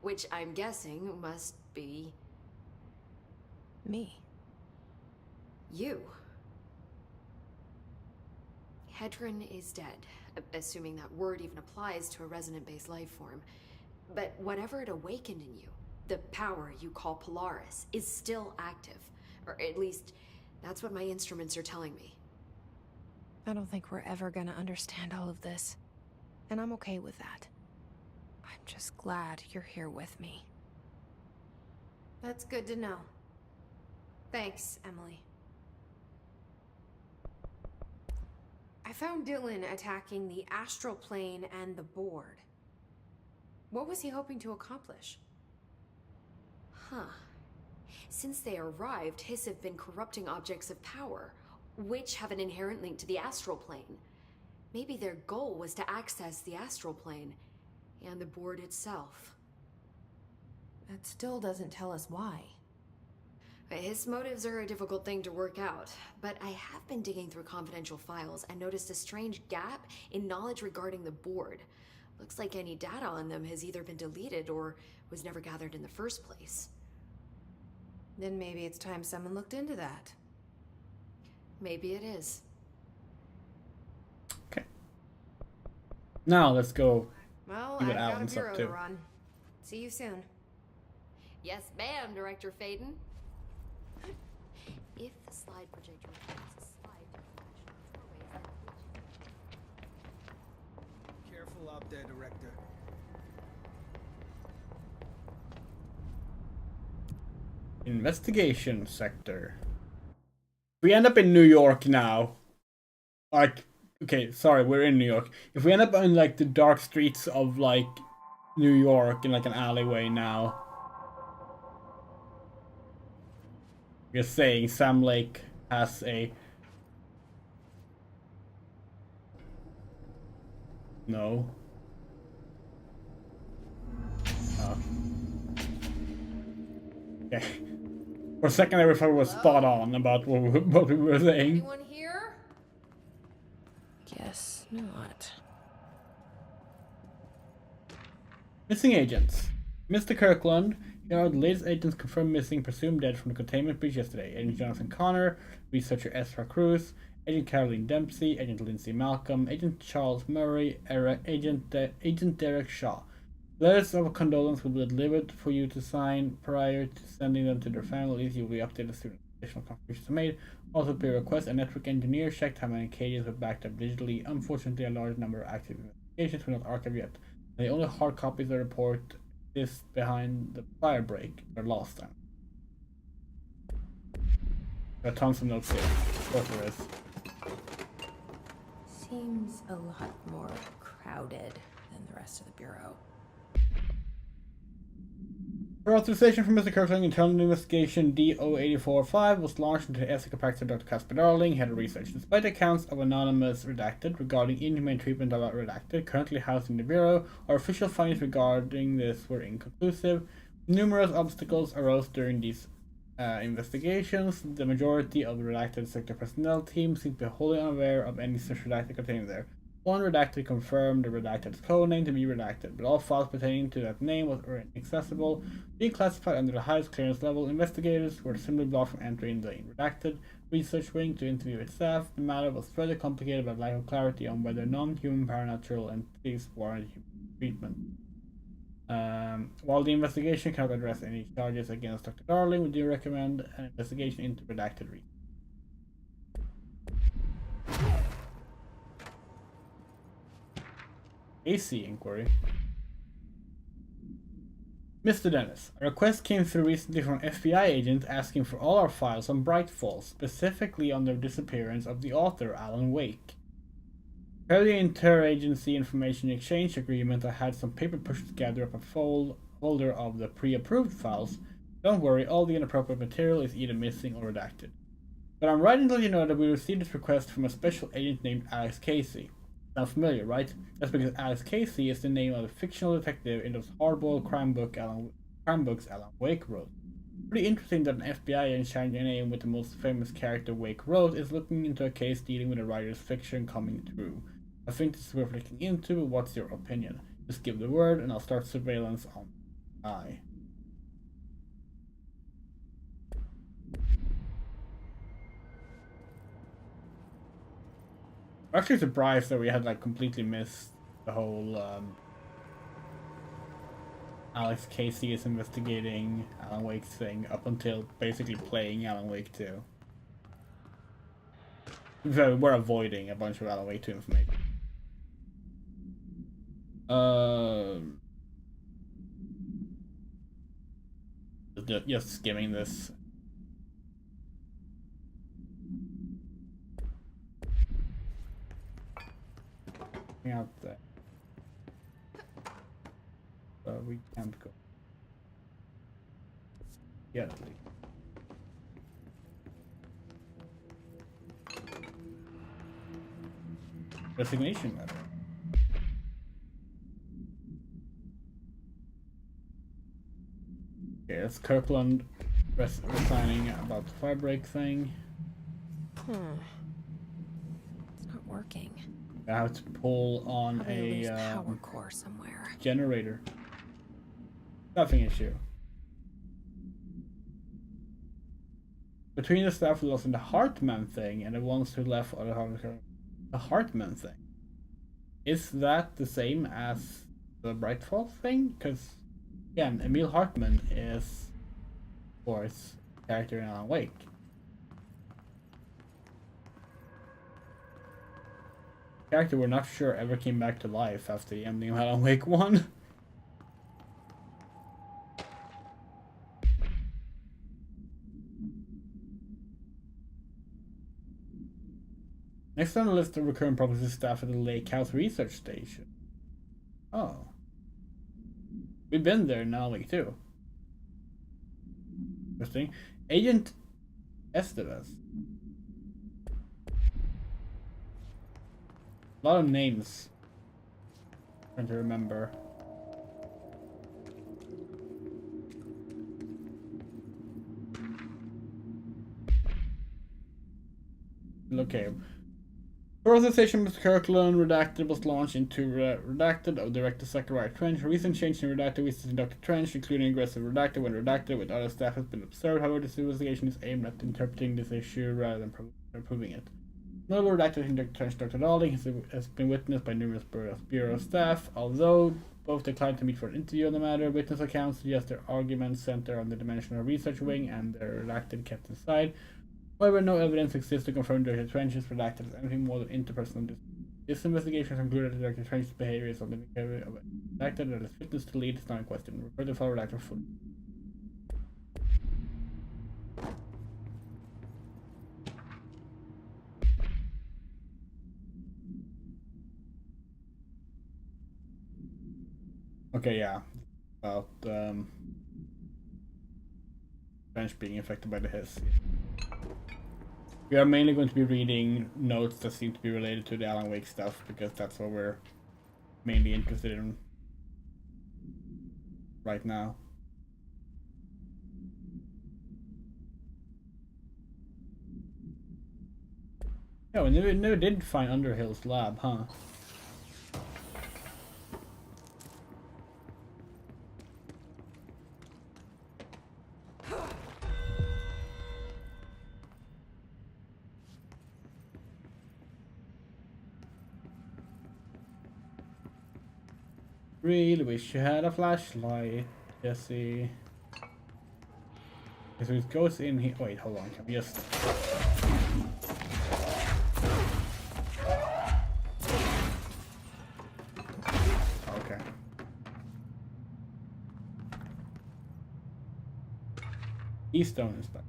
which I'm guessing must be... me. You. Hedron is dead, assuming that word even applies to a resonant-based life form. But whatever it awakened in you, the power you call Polaris, is still active. Or at least, that's what my instruments are telling me. I don't think we're ever gonna understand all of this. And I'm okay with that. I'm just glad you're here with me. That's good to know. Thanks, Emily. I found Dylan attacking the astral plane and the board. What was he hoping to accomplish? Huh. Since they arrived, Hiss have been corrupting objects of power, which have an inherent link to the astral plane. Maybe their goal was to access the astral plane and the board itself. That still doesn't tell us why. His motives are a difficult thing to work out, but I have been digging through confidential files and noticed a strange gap in knowledge regarding the board. Looks like any data on them has either been deleted or was never gathered in the first place. Then maybe it's time someone looked into that. Maybe it is. Okay. Now let's go. Well, see I've what got a Alan's bureau up to to. run. See you soon. Yes, ma'am, Director Faden. If the slide projector reflects a slide to fashion doorways, Careful out there, Director. Investigation sector. We end up in New York now. Like, okay, sorry, we're in New York. If we end up in like the dark streets of like New York in like an alleyway now. Just saying, Sam Lake has a... No. Oh. Okay. For a second I thought we were spot on about what we were saying. Anyone here? Guess not. Missing agents. Mr. Kirkland, here are the latest agents confirmed missing, presumed dead from the containment breach yesterday. Agent Jonathan Connor, researcher Ezra Cruz, Agent Caroline Dempsey, Agent Lindsay Malcolm, Agent Charles Murray, Agent Derek Shaw. Letters of condolence will be delivered for you to sign prior to sending them to their families. You will be updated as soon as additional contributions are made. Also, per request, a network engineer checked how many cages were backed up digitally. Unfortunately, a large number of active investigations were not archived yet. And the only hard copies of the report is behind the fire break. They're lost then. There are tons of notes here. Of course there is. Seems a lot more crowded than the rest of the bureau. For authorization from Mr. Kirkland, internal investigation DO-8405 was launched into the ethics capacity of Dr. Casper Darling, head of research. Despite accounts of anonymous redacted regarding inhumane treatment of a redacted currently housed in the bureau, our official findings regarding this were inconclusive. Numerous obstacles arose during these investigations. The majority of the redacted sector personnel team seemed to be wholly unaware of any such redacted contained there. One redacted confirmed the redacted's code name to be redacted, but all files pertaining to that name were inaccessible. Being classified under the highest clearance level, investigators were simply blocked from entering the redacted research wing to interview its staff. The matter was further complicated by lack of clarity on whether non-human paranatural entities warranted human treatment. While the investigation cannot address any charges against Dr. Darling, we do recommend an investigation into redacted reasons. AC inquiry. Mr. Dennis, a request came through recently from an FBI agent asking for all our files on Bright Falls, specifically on the disappearance of the author Alan Wake. Per the Interagency Information Exchange Agreement, I had some paper pushed together up a folder of the pre-approved files. Don't worry, all the inappropriate material is either missing or redacted. But I'm writing to let you know that we received this request from a special agent named Alex Casey. Sound familiar, right? That's because Alex Casey is the name of the fictional detective in those hardboiled crime books Alan Wake wrote. Pretty interesting that an FBI agent sharing a name with the most famous character Wake wrote is looking into a case dealing with a writer's fiction coming true. I think this is worth looking into, but what's your opinion? Just give the word and I'll start surveillance on the guy. I'm actually surprised that we had like completely missed the whole Alex Casey is investigating Alan Wake's thing up until basically playing Alan Wake 2. So we're avoiding a bunch of Alan Wake 2 information. Just skimming this. Out there. So we can't go. Yeah. Resignation letter. Okay, it's Kirkland resigning about the firebreak thing. It's not working. I have to pull on Probably a power core somewhere. generator. Nothing issue. Between the staff who lost in the Hartman thing and the ones who left the Hartman thing, is that the same as the Bright Falls thing? Because again, Emil Hartman is, of course, a character in Alan Wake. Character we're not sure ever came back to life after the ending of Alan Wake 1. Next on the list of recurrent problems is staff at the Lake House Research Station. Oh. We've been there in Alan Wake 2. Interesting. Agent Estevez. A lot of names. Trying to remember. Okay. Authorization Mr. Kirkland, Redacted was launched into Redacted of Director Zachariah Trench. Recent change in Redacted visiting Dr. Trench, including aggressive Redacted when Redacted with other staff has been observed. However, this investigation is aimed at interpreting this issue rather than proving it. Notable Redacted in Dr. Trench Dr. Darling has been witnessed by numerous Bureau staff, although both declined to meet for an interview on the matter. Witness accounts suggest their arguments center on the Dimensional Research Wing and their Redacted kept inside. However, no evidence exists to confirm Dr. Trench is redacted as anything more than interpersonal. This investigation has concluded that Dr. Trench's behavior is something redacted and his fitness to lead is not in question. Refer to file redactor fully. Okay, yeah. About Trench being affected by the hiss. We are mainly going to be reading notes that seem to be related to the Alan Wake stuff because that's what we're mainly interested in right now. Yeah, we never did find Underhill's lab, huh? Really wish you had a flashlight, Jesse. Okay, so it goes in here. Wait, hold on. Can we just... Okay. Keystone is back.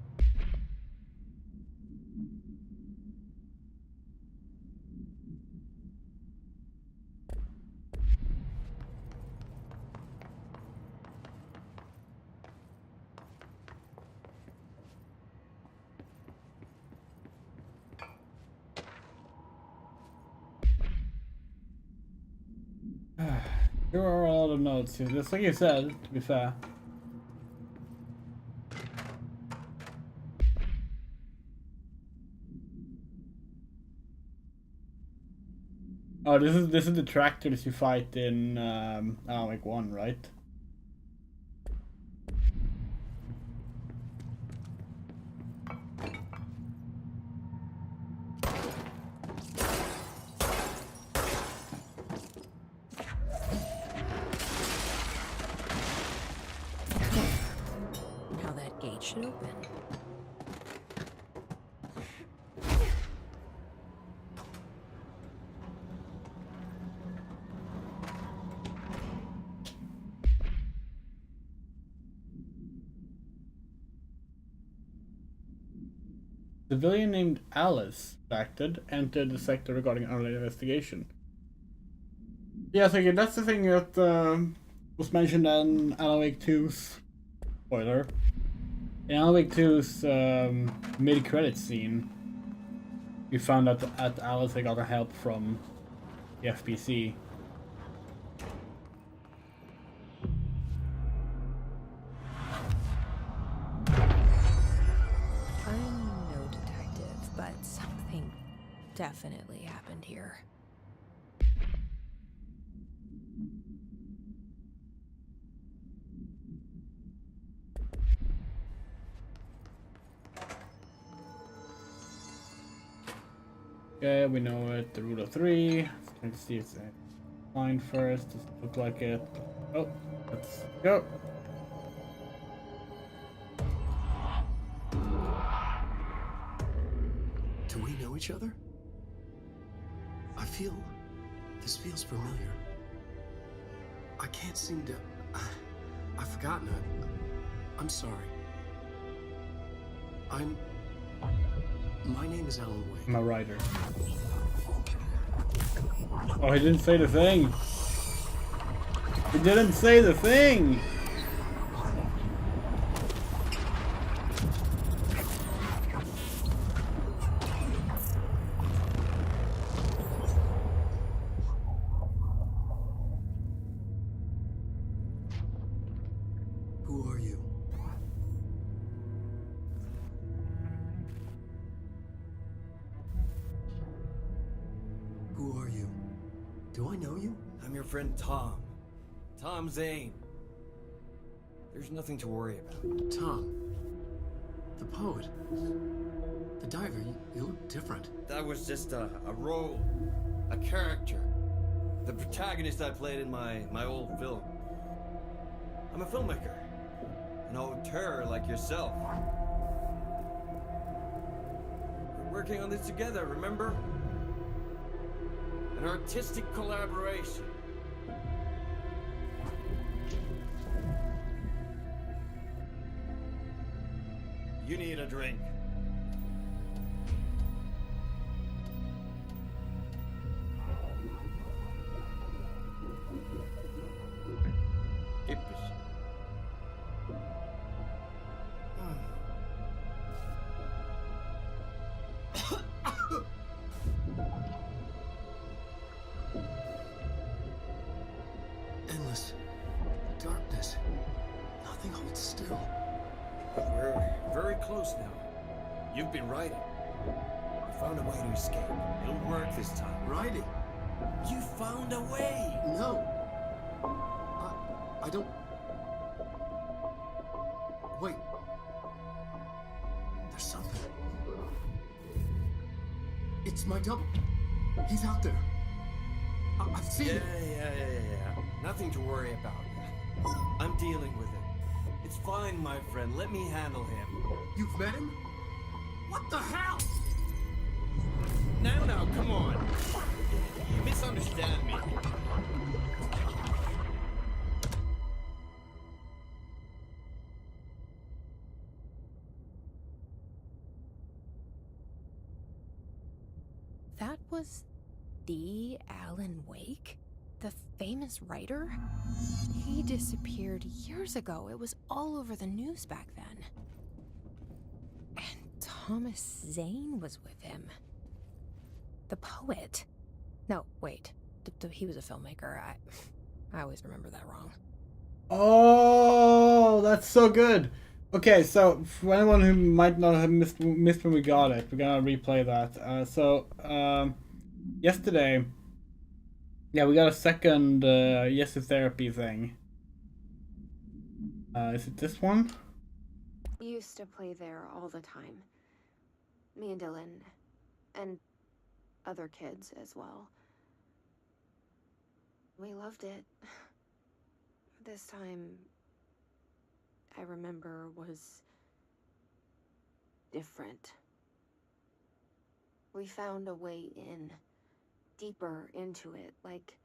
There are a lot of notes here. Just like you said, to be fair. Oh, this is the tractors you fight in like 1, right? Now that gate should open. Civilian named Alice Baghdad entered the sector regarding early investigation. Yeah, so that's the thing that was mentioned in Alan Wake 2's spoiler. In Alan Wake 2's mid-credit scene, we found out that Alice got her help from the FBC. I'm no detective, but something definitely happened here. Okay, we know it. The root of 3. Let's see if it's line first. Does it look like it? Oh, let's go. Do we know each other? This feels familiar. I can't seem to... I've forgotten it. I'm sorry. My name is Alan Wake. I'm a writer. Oh, he didn't say the thing! He didn't say the thing! Who are you? Who are you? Do I know you? I'm your friend Tom. Tom Zane. There's nothing to worry about. Tom. The poet. The diver. You look different. That was just a role. A character. The protagonist I played in my old film. I'm a filmmaker. An auteur like yourself. We're working on this together, remember? An artistic collaboration. You need a drink. Ippis. Endless darkness. Nothing holds still. But we're very close now. You've been writing. You found a way to escape. It'll work this time. Writing? You found a way! No. I don't... Wait. There's something. It's my double. He's out there. I've seen him. Yeah. Nothing to worry about. I'm dealing with it. It's fine, my friend. Let me handle him. You've met him? What the hell? Now, come on. You misunderstand me. That was the Alan Wake? The famous writer? He disappeared years ago. It was all over the news back then. And Thomas Zane was with him. The poet. No, wait. He was a filmmaker. I always remember that wrong. Oh, that's so good. Okay, so for anyone who might not have missed when we got it, we're gonna replay that. Yesterday, yeah, we got a second Yes to Therapy thing. Is it this one? We used to play there all the time. Me and Dylan, and other kids as well. We loved it. This time, I remember, was different. We found a way in, deeper into it, like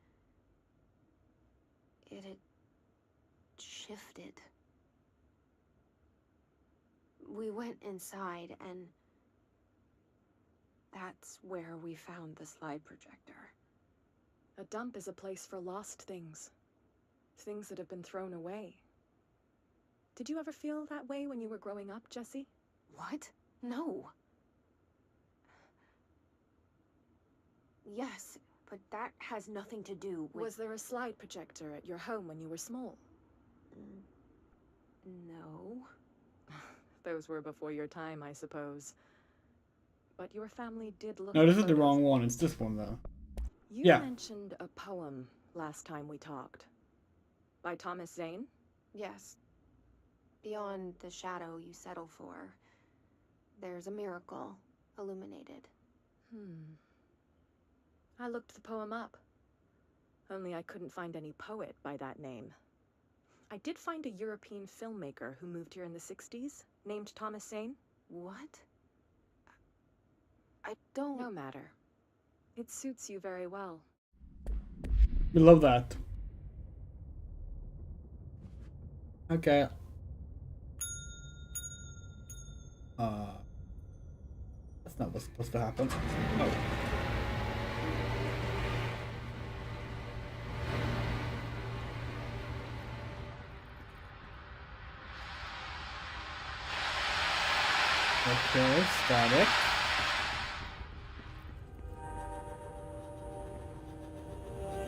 it had shifted. We went inside, and that's where we found the slide projector. A dump is a place for lost things. Things that have been thrown away. Did you ever feel that way when you were growing up, Jesse? What? No. Yes, but that has nothing to do with... Was there a slide projector at your home when you were small? No. Those were before your time, I suppose. But your family did look... No, this is the wrong one. It's this one, though. You mentioned a poem last time we talked. By Thomas Zane? Yes. Beyond the shadow you settle for, there's a miracle illuminated. I looked the poem up. Only I couldn't find any poet by that name. I did find a European filmmaker who moved here in the 60s, named Thomas Zane. What? I don't... No matter. It suits you very well. We love that. Okay. That's not what's supposed to happen. Oh. Okay, static.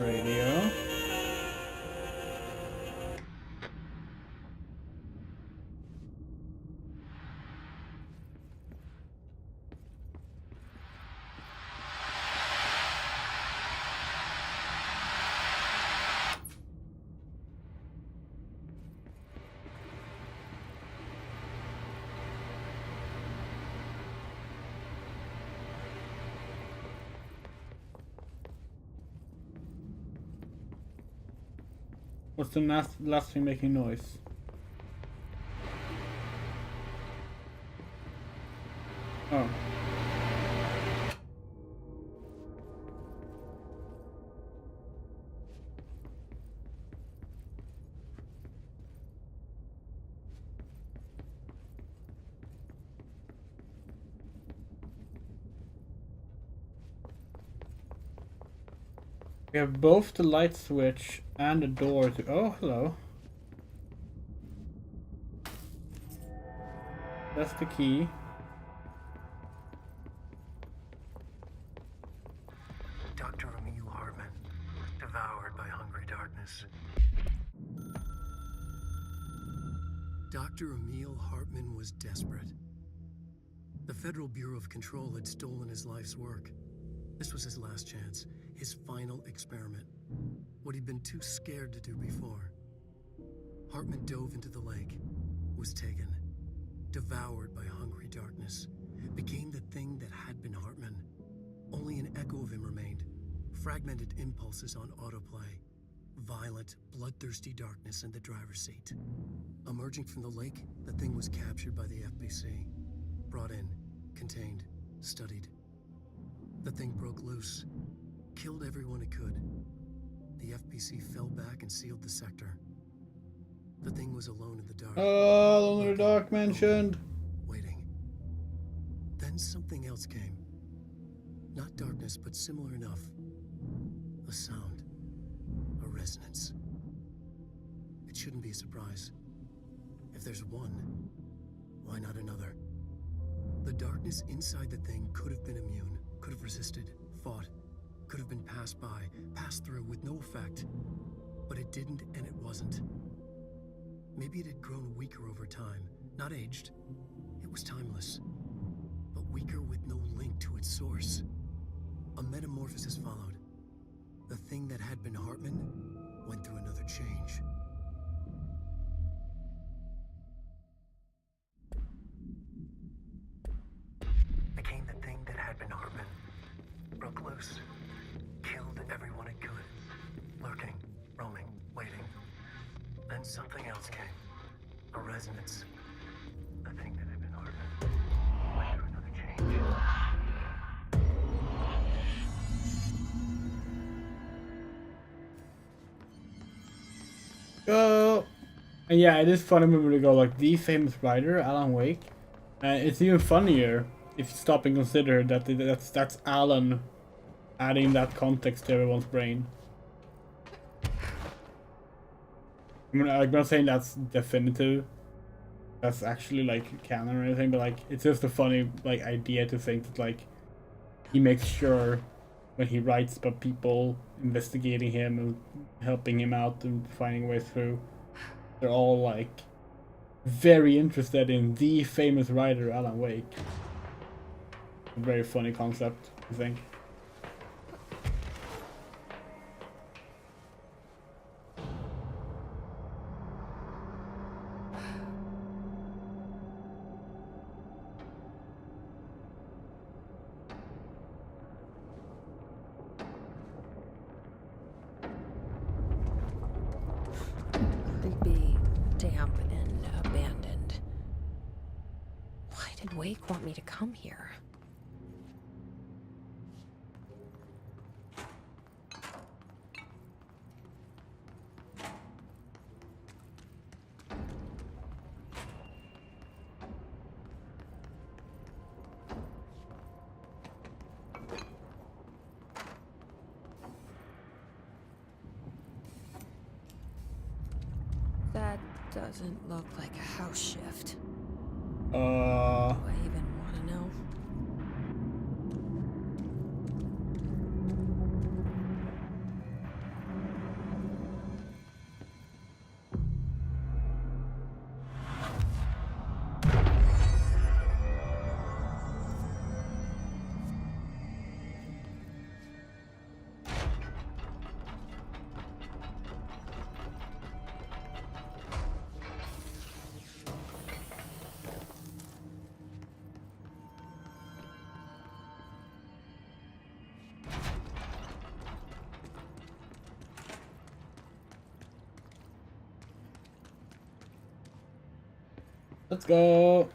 Radio. What's the last thing making noise? Oh. We have both the light switch and the door to... Oh, hello. That's the key. Dr. Emil Hartman, devoured by hungry darkness. Dr. Emil Hartman was desperate. The Federal Bureau of Control had stolen his life's work. This was his last chance, his final experiment. What he'd been too scared to do before. Hartman dove into the lake, was taken, devoured by hungry darkness, became the thing that had been Hartman. Only an echo of him remained, fragmented impulses on autoplay, Violent, bloodthirsty darkness in the driver's seat. Emerging from the lake, the thing was captured by the FBC. Brought in, contained, studied. The thing broke loose, killed everyone it could. The FBC fell back and sealed the sector. The thing was alone in the dark. Oh, Alone in the Dark mentioned. Waiting. Then something else came. Not darkness, but similar enough. A sound. A resonance. It shouldn't be a surprise. If there's one, why not another? The darkness inside the thing could have been immune, could have resisted, fought, could have been passed by, passed through with no effect. But it didn't, and it wasn't. Maybe it had grown weaker over time, not aged. It was timeless, but weaker with no link to its source. A metamorphosis followed. The thing that had been Hartman went through another change. Became the thing that had been Hartman. Broke loose. Killed everyone it could. Lurking, roaming, waiting. Then something else came. A resonance. The thing that had been Hartman went through another change. And yeah, it is funny when we go like the famous writer Alan Wake. It's even funnier if you stop and consider that that's Alan adding that context to everyone's brain. I'm not saying that's definitive. That's actually like canon or anything, but like it's just a funny like idea to think that like he makes sure when he writes about people investigating him and helping him out and finding ways through, they're all like very interested in the famous writer Alan Wake. A very funny concept, I think. Creepy, damp, and abandoned. Why did Wake want me to come here? That doesn't look like a house shift. Do I even want to know? Let's go.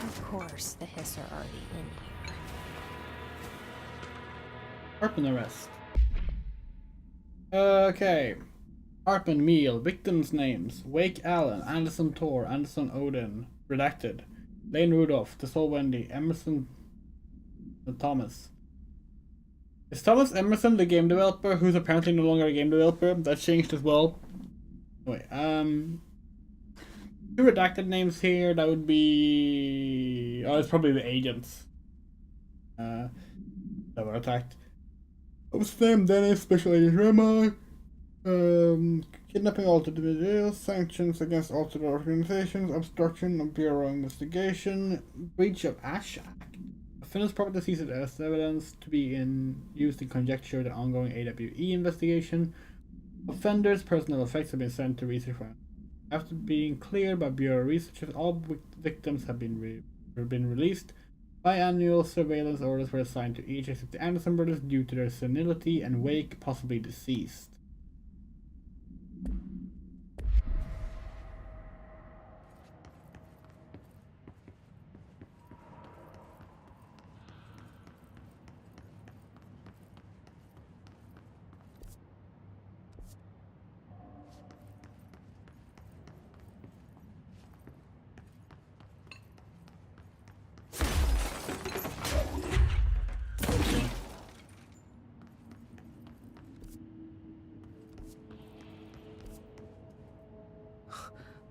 Of course, the hiss are already in here. Hartman arrest. Okay. Hartman Meal. Victims' names. Wake Allen. Anderson Thor. Anderson Odin. Redacted. Lane Rudolph. Tesol Wendy. Emerson Thomas. Is Thomas Emerson the game developer who's apparently no longer a game developer? That changed as well. Anyway, two redacted names here. That would be... Oh, it's probably the agents. That were attacked. What's the name? Dennis, Special Agent Rema. Kidnapping altered individuals, sanctions against altered organizations, obstruction of Bureau investigation, breach of Ash Act. Offenders property seized as evidence to be used in conjecture of the ongoing AWE investigation. Offenders' personal effects have been sent to research. After being cleared by Bureau researchers, all victims have been released. Biannual surveillance orders were assigned to each except the Anderson brothers due to their senility and Wake possibly deceased.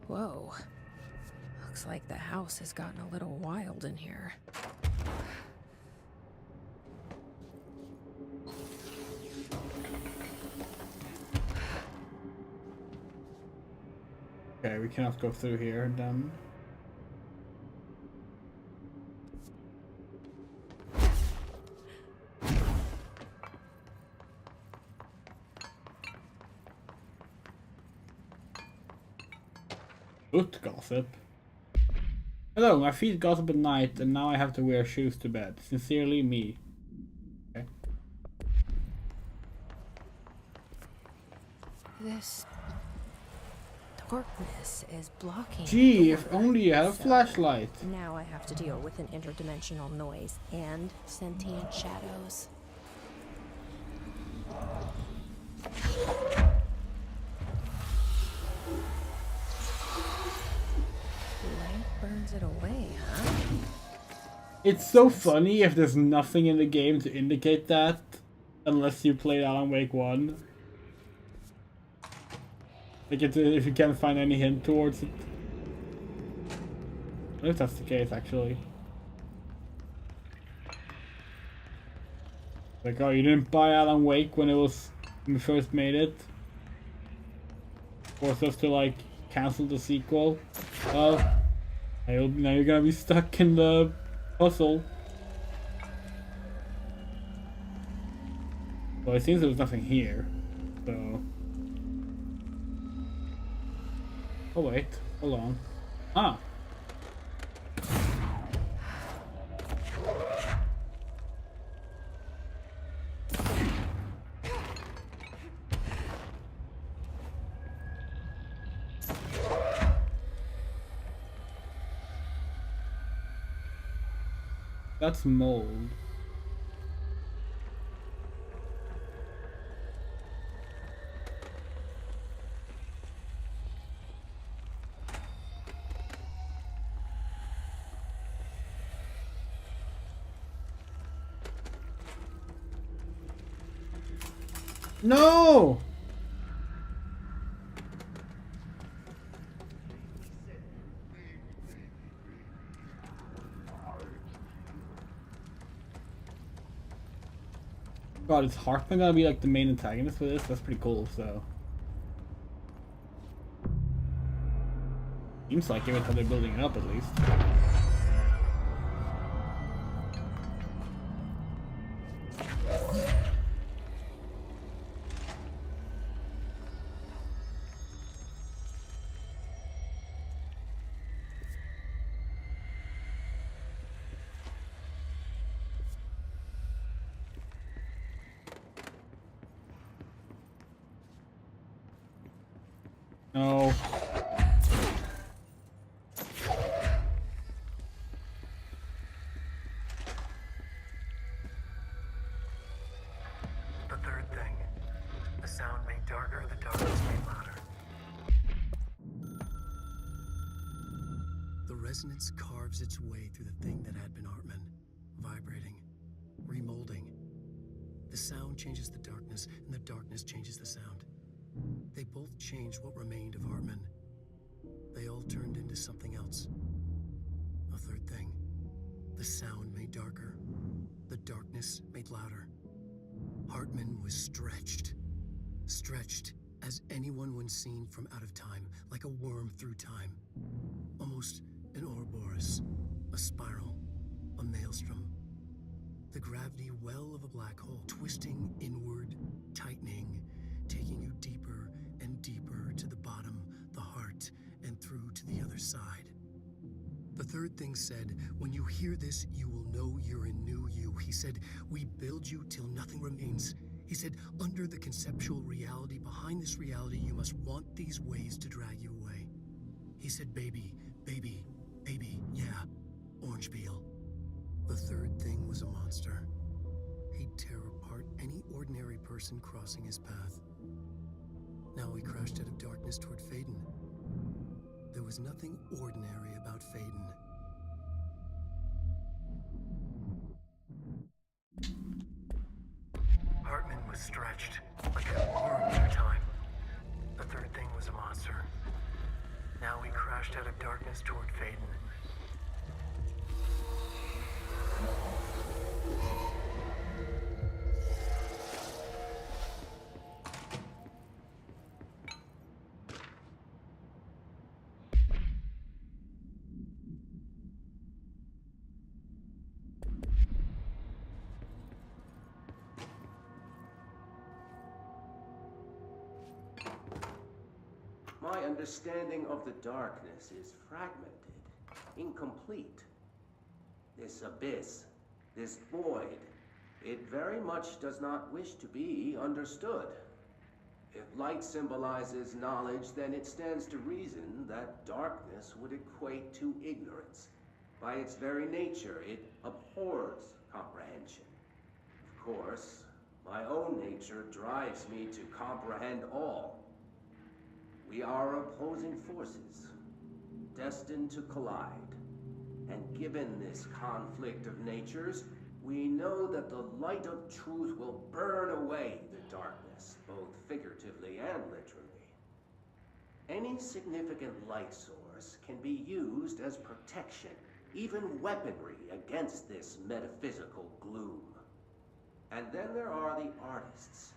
Whoa. Looks like the house has gotten a little wild in here. Okay, we cannot go through here then. Foot gossip. Hello, my feet gossip at night and now I have to wear shoes to bed. Sincerely, me. Okay. This darkness is blocking. Gee, if only you had a flashlight. Now I have to deal with an interdimensional noise and sentient shadows. Light burns it away, huh? It's so funny if there's nothing in the game to indicate that, unless you played Alan Wake 1. Like if you can't find any hint towards it. I if that's the case, actually. Like, oh, you didn't buy Alan Wake when we first made it? Forced us to, like, cancel the sequel? Well, now you're gonna be stuck in the puzzle. Well, it seems there was nothing here, so... Oh wait, hold on. Ah! That's mold. No! God, is Hartman gonna be like the main antagonist for this? That's pretty cool, so. Seems like every time they're building it up, at least. No. third thing. The sound made darker, the darkness made louder. The resonance carves its way through the thing that had been Hartman, vibrating, remolding. The sound changes the darkness, and the darkness changes the sound. They both changed what remained of Hartman. They all turned into something else. A third thing. The sound made darker. The darkness made louder. Hartman was stretched. Stretched as anyone when seen from out of time, like a worm through time. Almost an Ouroboros, a spiral, a maelstrom. The gravity well of a black hole, twisting inward, tightening, taking you deeper and deeper to the bottom, the heart, and through to the other side. The third thing said, when you hear this, you will know you're in new you. He said, we build you till nothing remains. He said, under the conceptual reality, behind this reality, you must want these ways to drag you away. He said, baby, baby, baby, yeah, orange peel. The third thing was a monster. He'd tear apart any ordinary person crossing his path. Now he crashed out of darkness toward Faden. There was nothing ordinary about Faden. Hartman was stretched like a worm through time. The third thing was a monster. Now he crashed out of darkness toward Faden. My understanding of the darkness is fragmented, incomplete. This abyss, this void, it very much does not wish to be understood. If light symbolizes knowledge, then it stands to reason that darkness would equate to ignorance. By its very nature, it abhors comprehension. Of course, my own nature drives me to comprehend all. We are opposing forces, destined to collide. And given this conflict of natures, we know that the light of truth will burn away the darkness, both figuratively and literally. Any significant light source can be used as protection, even weaponry against this metaphysical gloom. And then there are the artists.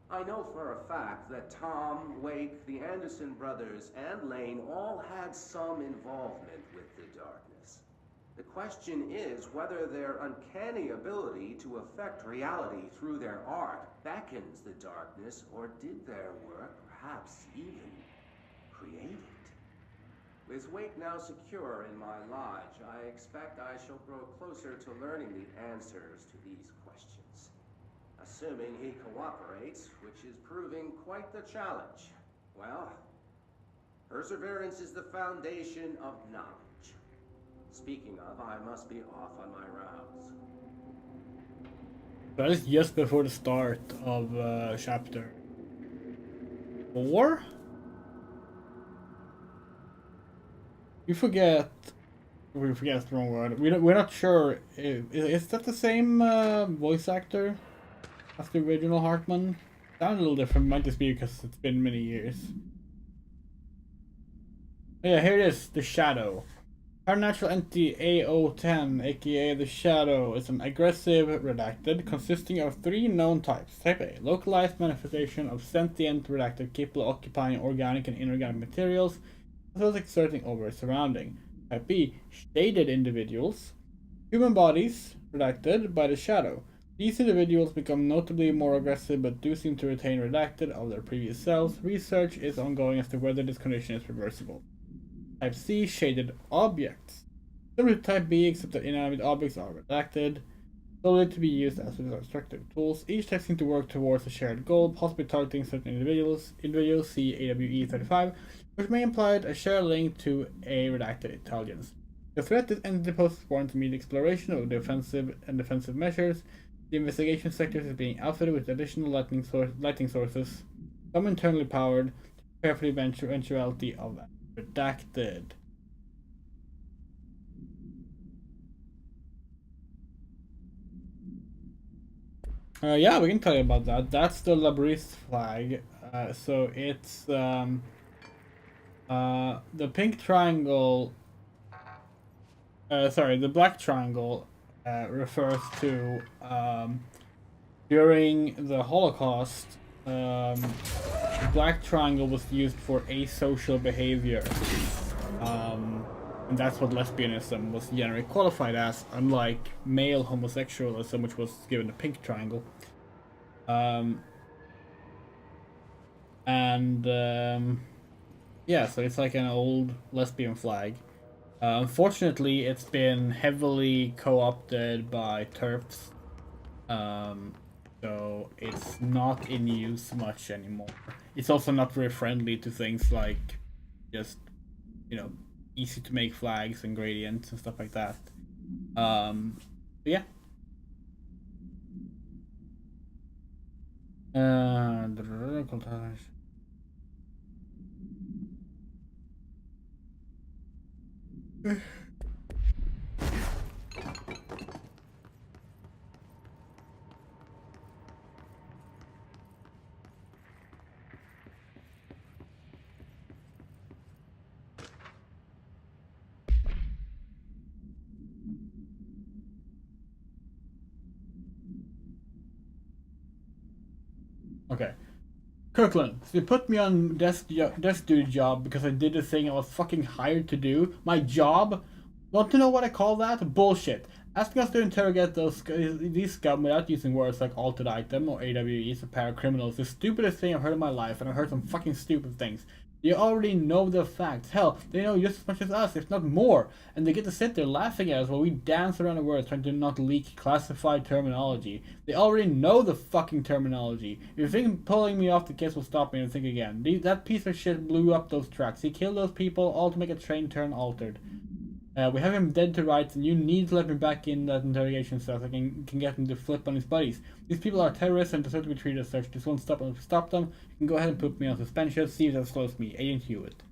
I know for a fact that Tom, Wake, the Anderson brothers, and Lane all had some involvement with the darkness. The question is whether their uncanny ability to affect reality through their art beckons the darkness, or did their work perhaps even create it? With Wake now secure in my lodge, I expect I shall grow closer to learning the answers to these questions. Assuming he cooperates, which is proving quite the challenge. Well, perseverance is the foundation of knowledge. Speaking of, I must be off on my rounds. That is just before the start of chapter 4. We forget the wrong word. We're not sure. Is that the same voice actor as the original Hartman? Sounds a little different. Might just be because it's been many years. Oh, yeah, here it is. The Shadow. Paranormal entity AO10, aka the Shadow, is an aggressive redacted consisting of 3 known types. Type A, localized manifestation of sentient redacted capable of occupying organic and inorganic materials, as well as exerting over its surrounding. Type B, shaded individuals, human bodies redacted by the Shadow. These individuals become notably more aggressive but do seem to retain redacted of their previous selves. Research is ongoing as to whether this condition is reversible. Type C, shaded objects. Similar to Type B, except that inanimate objects are redacted, solely to be used as destructive tools. Each type seems to work towards a shared goal, possibly targeting certain individuals. Individuals see AWE 35, which may imply a shared link to a redacted intelligence. The threat this entity poses warrants immediate exploration of the offensive and defensive measures. The investigation sector is being outfitted with additional lighting sources, some internally powered, to prepare for the eventuality of redacted. Yeah, we can tell you about that. That's the Labris flag. So it's the pink triangle. Sorry, the black triangle refers to during the Holocaust. The black triangle was used for asocial behavior. And that's what lesbianism was generally qualified as, unlike male homosexualism, which was given a pink triangle. Yeah, so it's like an old lesbian flag. Unfortunately, it's been heavily co-opted by TERFs, so it's not in use much anymore. It's also not very friendly to things like just, easy to make flags and gradients and stuff like that. Yeah. Okay. Kirkland, so you put me on desk duty job because I did the thing I was fucking hired to do. My job? Want to know what I call that? Bullshit. Asking us to interrogate these scum without using words like altered item or AWEs or paracriminals is the stupidest thing I've heard in my life, and I've heard some fucking stupid things. They already know the facts. Hell, they know just as much as us, if not more. And they get to sit there laughing at us while we dance around the words trying to not leak classified terminology. They already know the fucking terminology. If you think pulling me off the case will stop me, and think again. That piece of shit blew up those tracks. He killed those people, all to make a train turn altered. We have him dead to rights, and you need to let me back in that interrogation cell so I can get him to flip on his buddies. These people are terrorists and deserve to be treated as such. This won't stop them. If we stop them, you can go ahead and put me on suspension. See if that slows me. Agent Hewitt.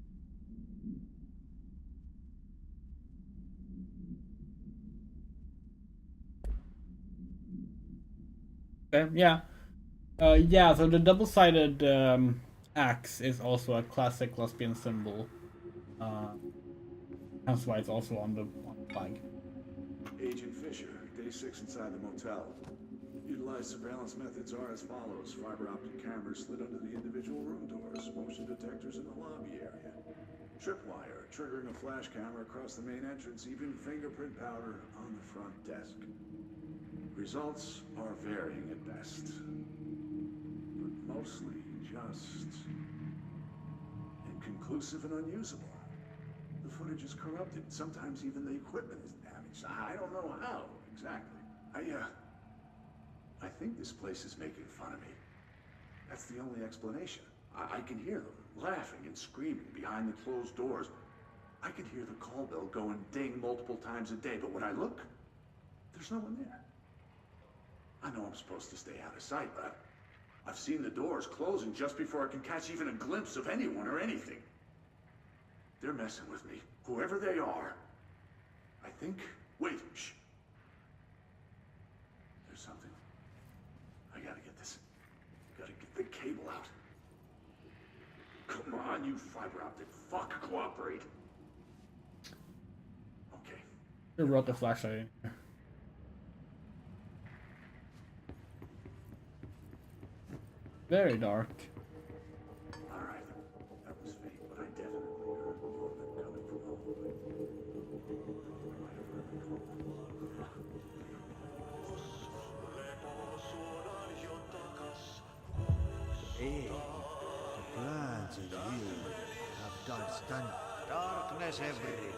Okay, yeah. Yeah, so the double-sided axe is also a classic lesbian symbol. That's why it's also on the flag. Agent Fisher, day 6 inside the motel. Utilized surveillance methods are as follows. Fiber optic cameras slid under the individual room doors, motion detectors in the lobby area. Tripwire, triggering a flash camera across the main entrance, even fingerprint powder on the front desk. Results are varying at best, but mostly just inconclusive and unusable. The footage is corrupted. Sometimes even the equipment is damaged. I don't know how, exactly. I think this place is making fun of me. That's the only explanation. I can hear them laughing and screaming behind the closed doors. I can hear the call bell going ding multiple times a day, but when I look, there's no one there. I know I'm supposed to stay out of sight, but I've seen the doors closing just before I can catch even a glimpse of anyone or anything. They're messing with me, whoever they are. I think... Wait, shh. There's something. I gotta get this. Gotta get the cable out. Come on, you fiber optic fuck, cooperate. Okay. You brought the flashlight in here. Very dark. Alright. That was fake, but I definitely heard movement coming from the hallway. Might have heard the call. Hey, the plants in here have done darkness everywhere.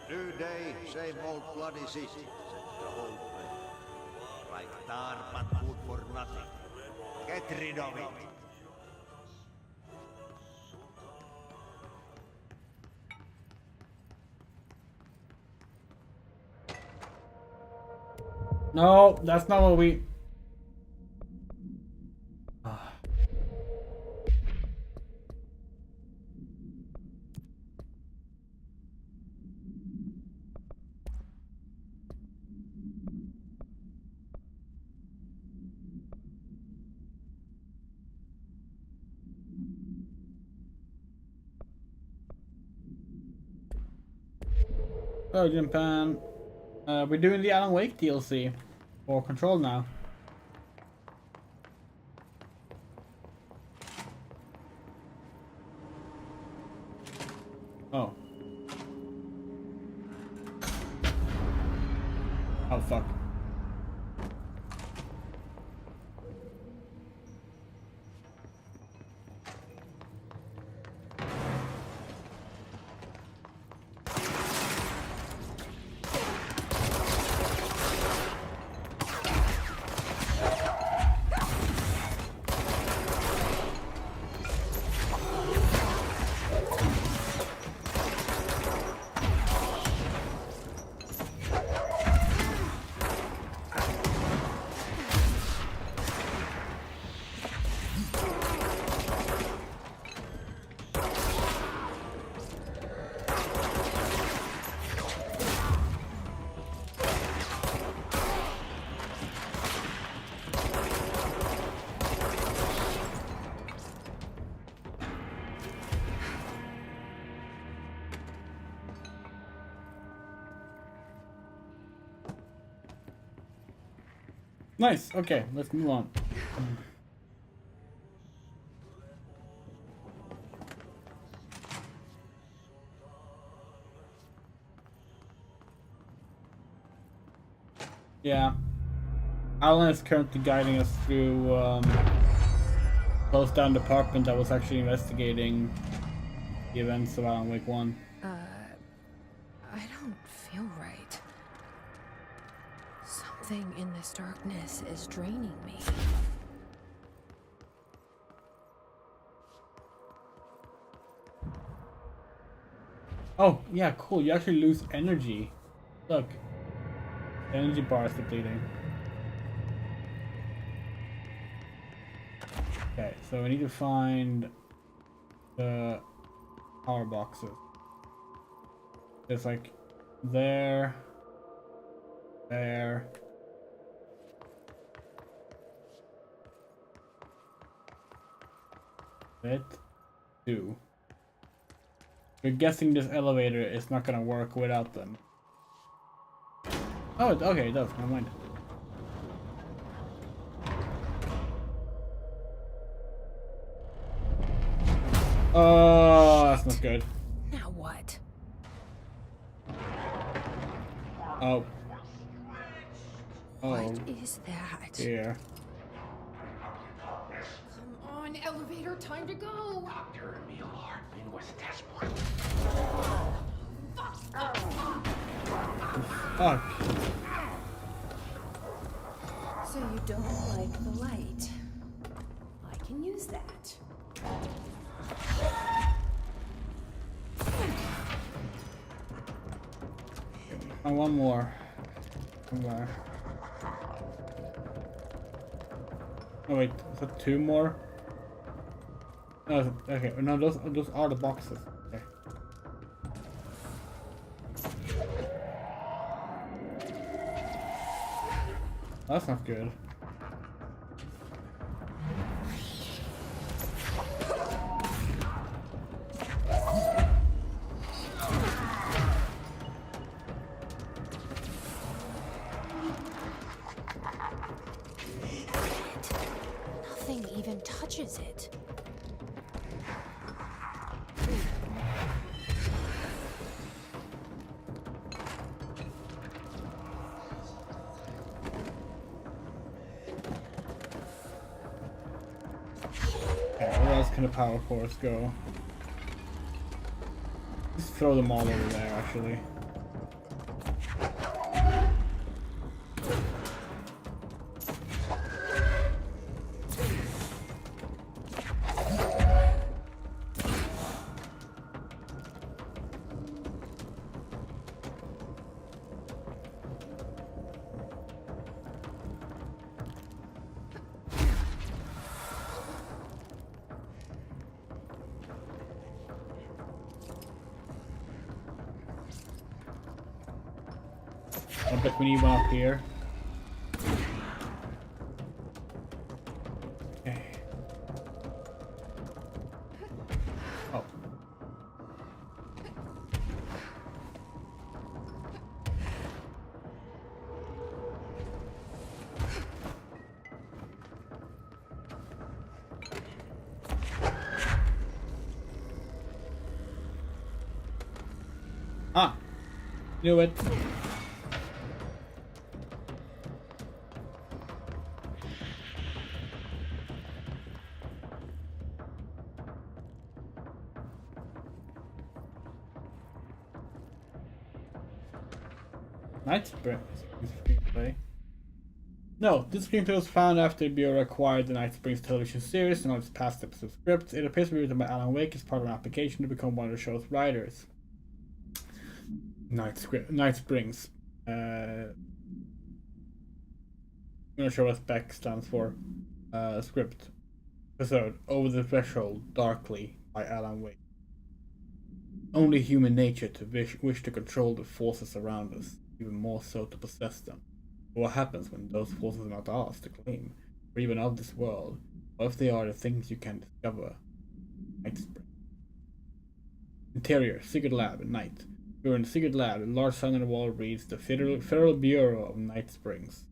New day, same old bloody city, said the whole place. Like tar but good for nothing. Get rid of it. No, that's not what we... Oh, Japan. We're doing the Alan Wake DLC for Control now. Oh. Oh, fuck. Nice. Okay, let's move on. Yeah. Alan is currently guiding us through closed down department that was actually investigating the events of Alan Wake 1. I don't feel right. Something in this darkness is draining me. Oh, yeah, cool. You actually lose energy. Look. The energy bar is depleting. Okay, so we need to find the power boxes. It's like there, there. It, two. We're guessing this elevator is not gonna work without them. Oh, okay, it does. Never mind. Oh, that's not good. Now what? Oh. Oh. What is that? Here. Come on, elevator, time to go. Dr. Emil Hartman was desperate. Fuck. So you don't like the light? I can use that. Oh, one more. One more. Oh wait, is that two more? No, okay. No, those are the boxes. Okay. That's not good. Nothing even touches it. Okay, where else can the power cores go? Just throw them all over there, actually. bet we need one up here. Okay. Oh. Ah, knew it. Night Springs screenplay. No, this screenplay was found after the Bureau acquired the Night Springs television series and all its past episode scripts. It appears to be written by Alan Wake as part of an application to become one of the show's writers. Night Springs. I'm gonna show what SPEC stands for. Script. Episode Over the Threshold Darkly by Alan Wake. Only human nature to wish to control the forces around us, even more so to possess them. But what happens when those forces are not ours to claim, or even of this world? What if they are the things you can discover? Night Springs. Interior, secret lab at night. We're in the secret lab. A large sign on the wall reads the Federal Bureau of Night Springs.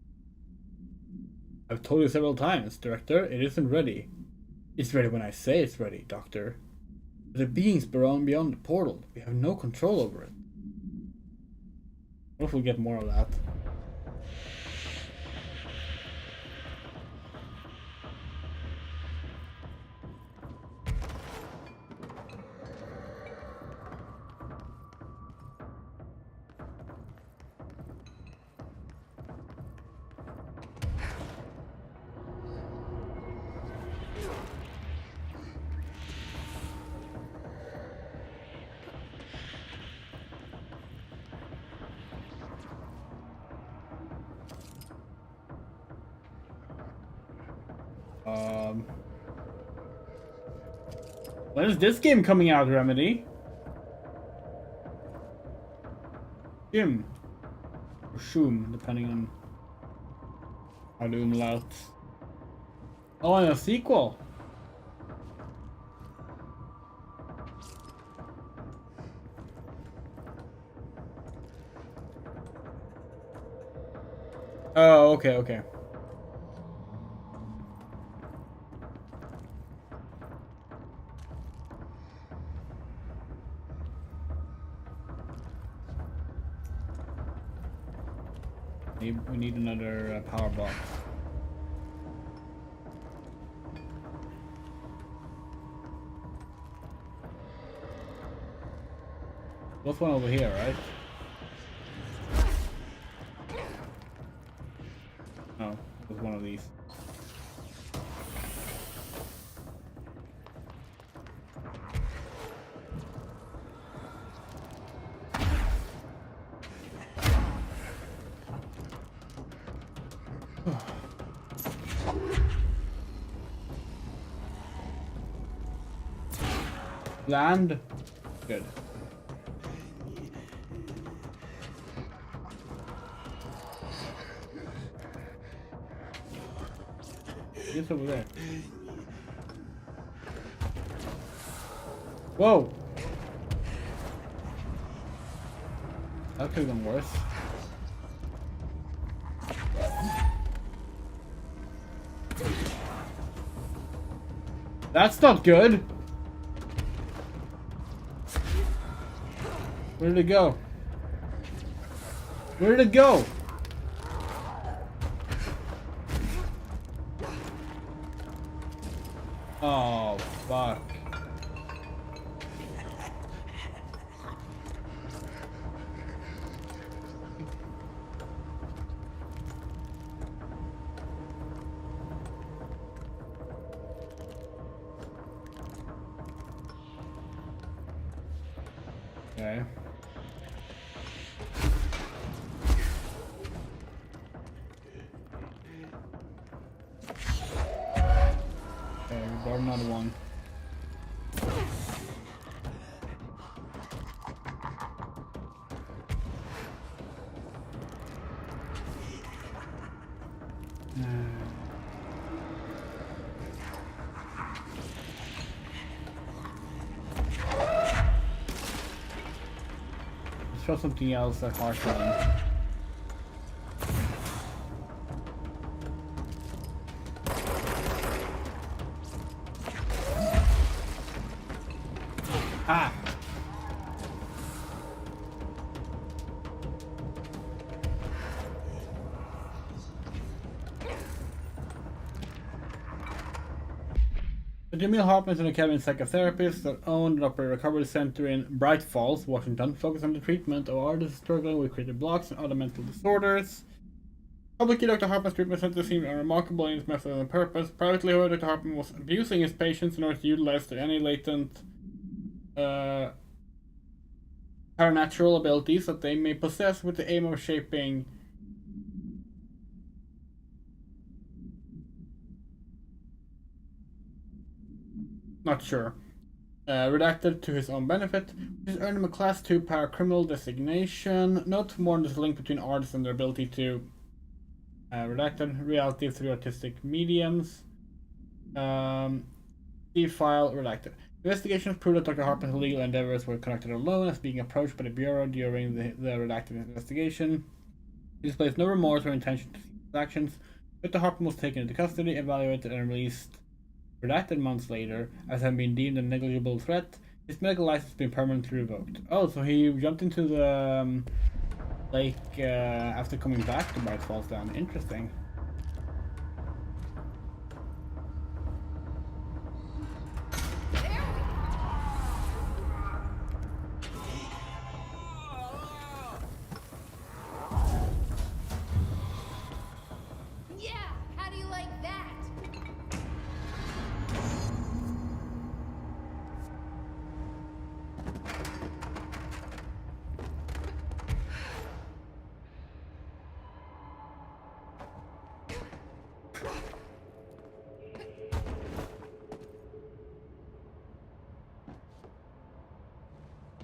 I've told you several times, Director, it isn't ready. It's ready when I say it's ready, Doctor. But the beings beyond the portal, we have no control over it. What if we get more of that? When is this game coming out, Remedy? Jim. Or Shum, depending on how the umlauts. Oh, and a sequel. Oh, okay. We need another power box. What's one over here, right? Oh, there's one of these. Land. Good. It's over there. Whoa! That could have been worse. That's not good! Where did it go? Where did it go? Oh, fuck. Okay. Okay, we got another one. show something else at Heartland. Ah! Jamil Hartman is an academy psychotherapist that owned and operated a recovery center in Bright Falls, Washington, focused on the treatment of artists struggling with creative blocks and other mental disorders. Publicly, Dr. Hartman's treatment center seemed unremarkable in its method and purpose. Privately, however, Dr. Hartman was abusing his patients in order to utilize any latent paranatural abilities that they may possess with the aim of shaping not sure. Redacted to his own benefit, which has earned him a Class 2 paracriminal designation. Note more on this link between artists and their ability to redacted reality through artistic mediums. See file redacted. Investigations proved that Dr. Hartman's legal endeavors were conducted alone, as being approached by the Bureau during the redacted investigation. He displays no remorse or intention to seek his actions. Dr. Hartman was taken into custody, evaluated, and released redacted months later, as having been deemed a negligible threat. His medical license has been permanently revoked. Oh, so he jumped into the lake after coming back to Bright Falls Down. Interesting. Yeah, how do you like that?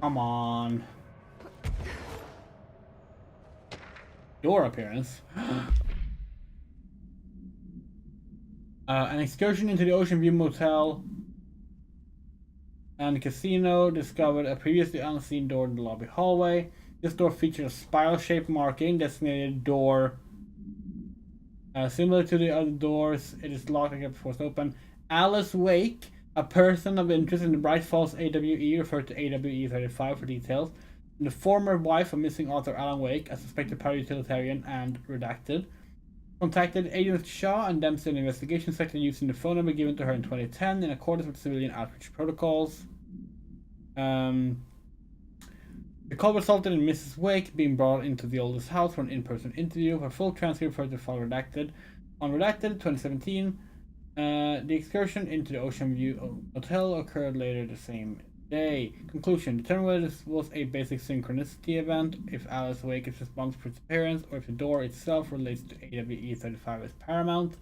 Come on. Your appearance. An excursion into the Ocean View Motel and casino discovered a previously unseen door in the lobby hallway. This door featured a spiral-shaped marking designated door. Similar to the other doors, it is locked and kept forced open. Alice Wake, a person of interest in the Bright Falls AWE, referred to AWE 35 for details, and the former wife of missing author Alan Wake, a suspected paramilitarian and redacted, contacted Agents Shaw and Dempsey in the investigation section using the phone number given to her in 2010 in accordance with civilian outreach protocols. The call resulted in Mrs. Wake being brought into the oldest house for an in-person interview. Her full transcript referred to file redacted. On redacted 2017, the excursion into the Ocean View Hotel occurred later the same day. Conclusion: determine whether this was a basic synchronicity event, if Alice Wake is responsible for its appearance, or if the door itself relates to AWE 35 as paramount.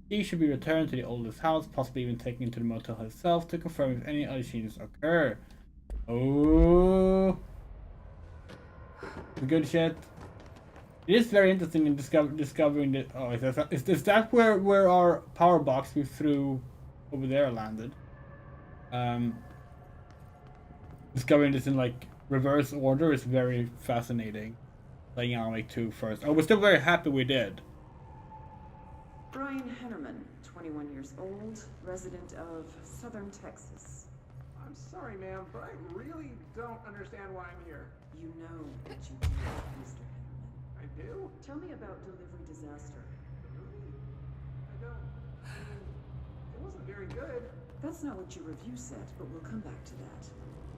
He should be returned to the oldest house, possibly even taken into the motel itself to confirm if any other changes occur. Oh, good shit. It is very interesting in discovering that. Oh, is that where our power box we threw over there landed? Discovering this in like reverse order is very fascinating. Laying out like 2 first. Oh, we're still very happy we did. Brian Hennerman, 21 years old, resident of Southern Texas. I'm sorry, ma'am, but I really don't understand why I'm here. You know what you do, Mr. Hennerman. I do? Tell me about Delivery Disaster. I mean, it wasn't very good. That's not what your review said, but we'll come back to that.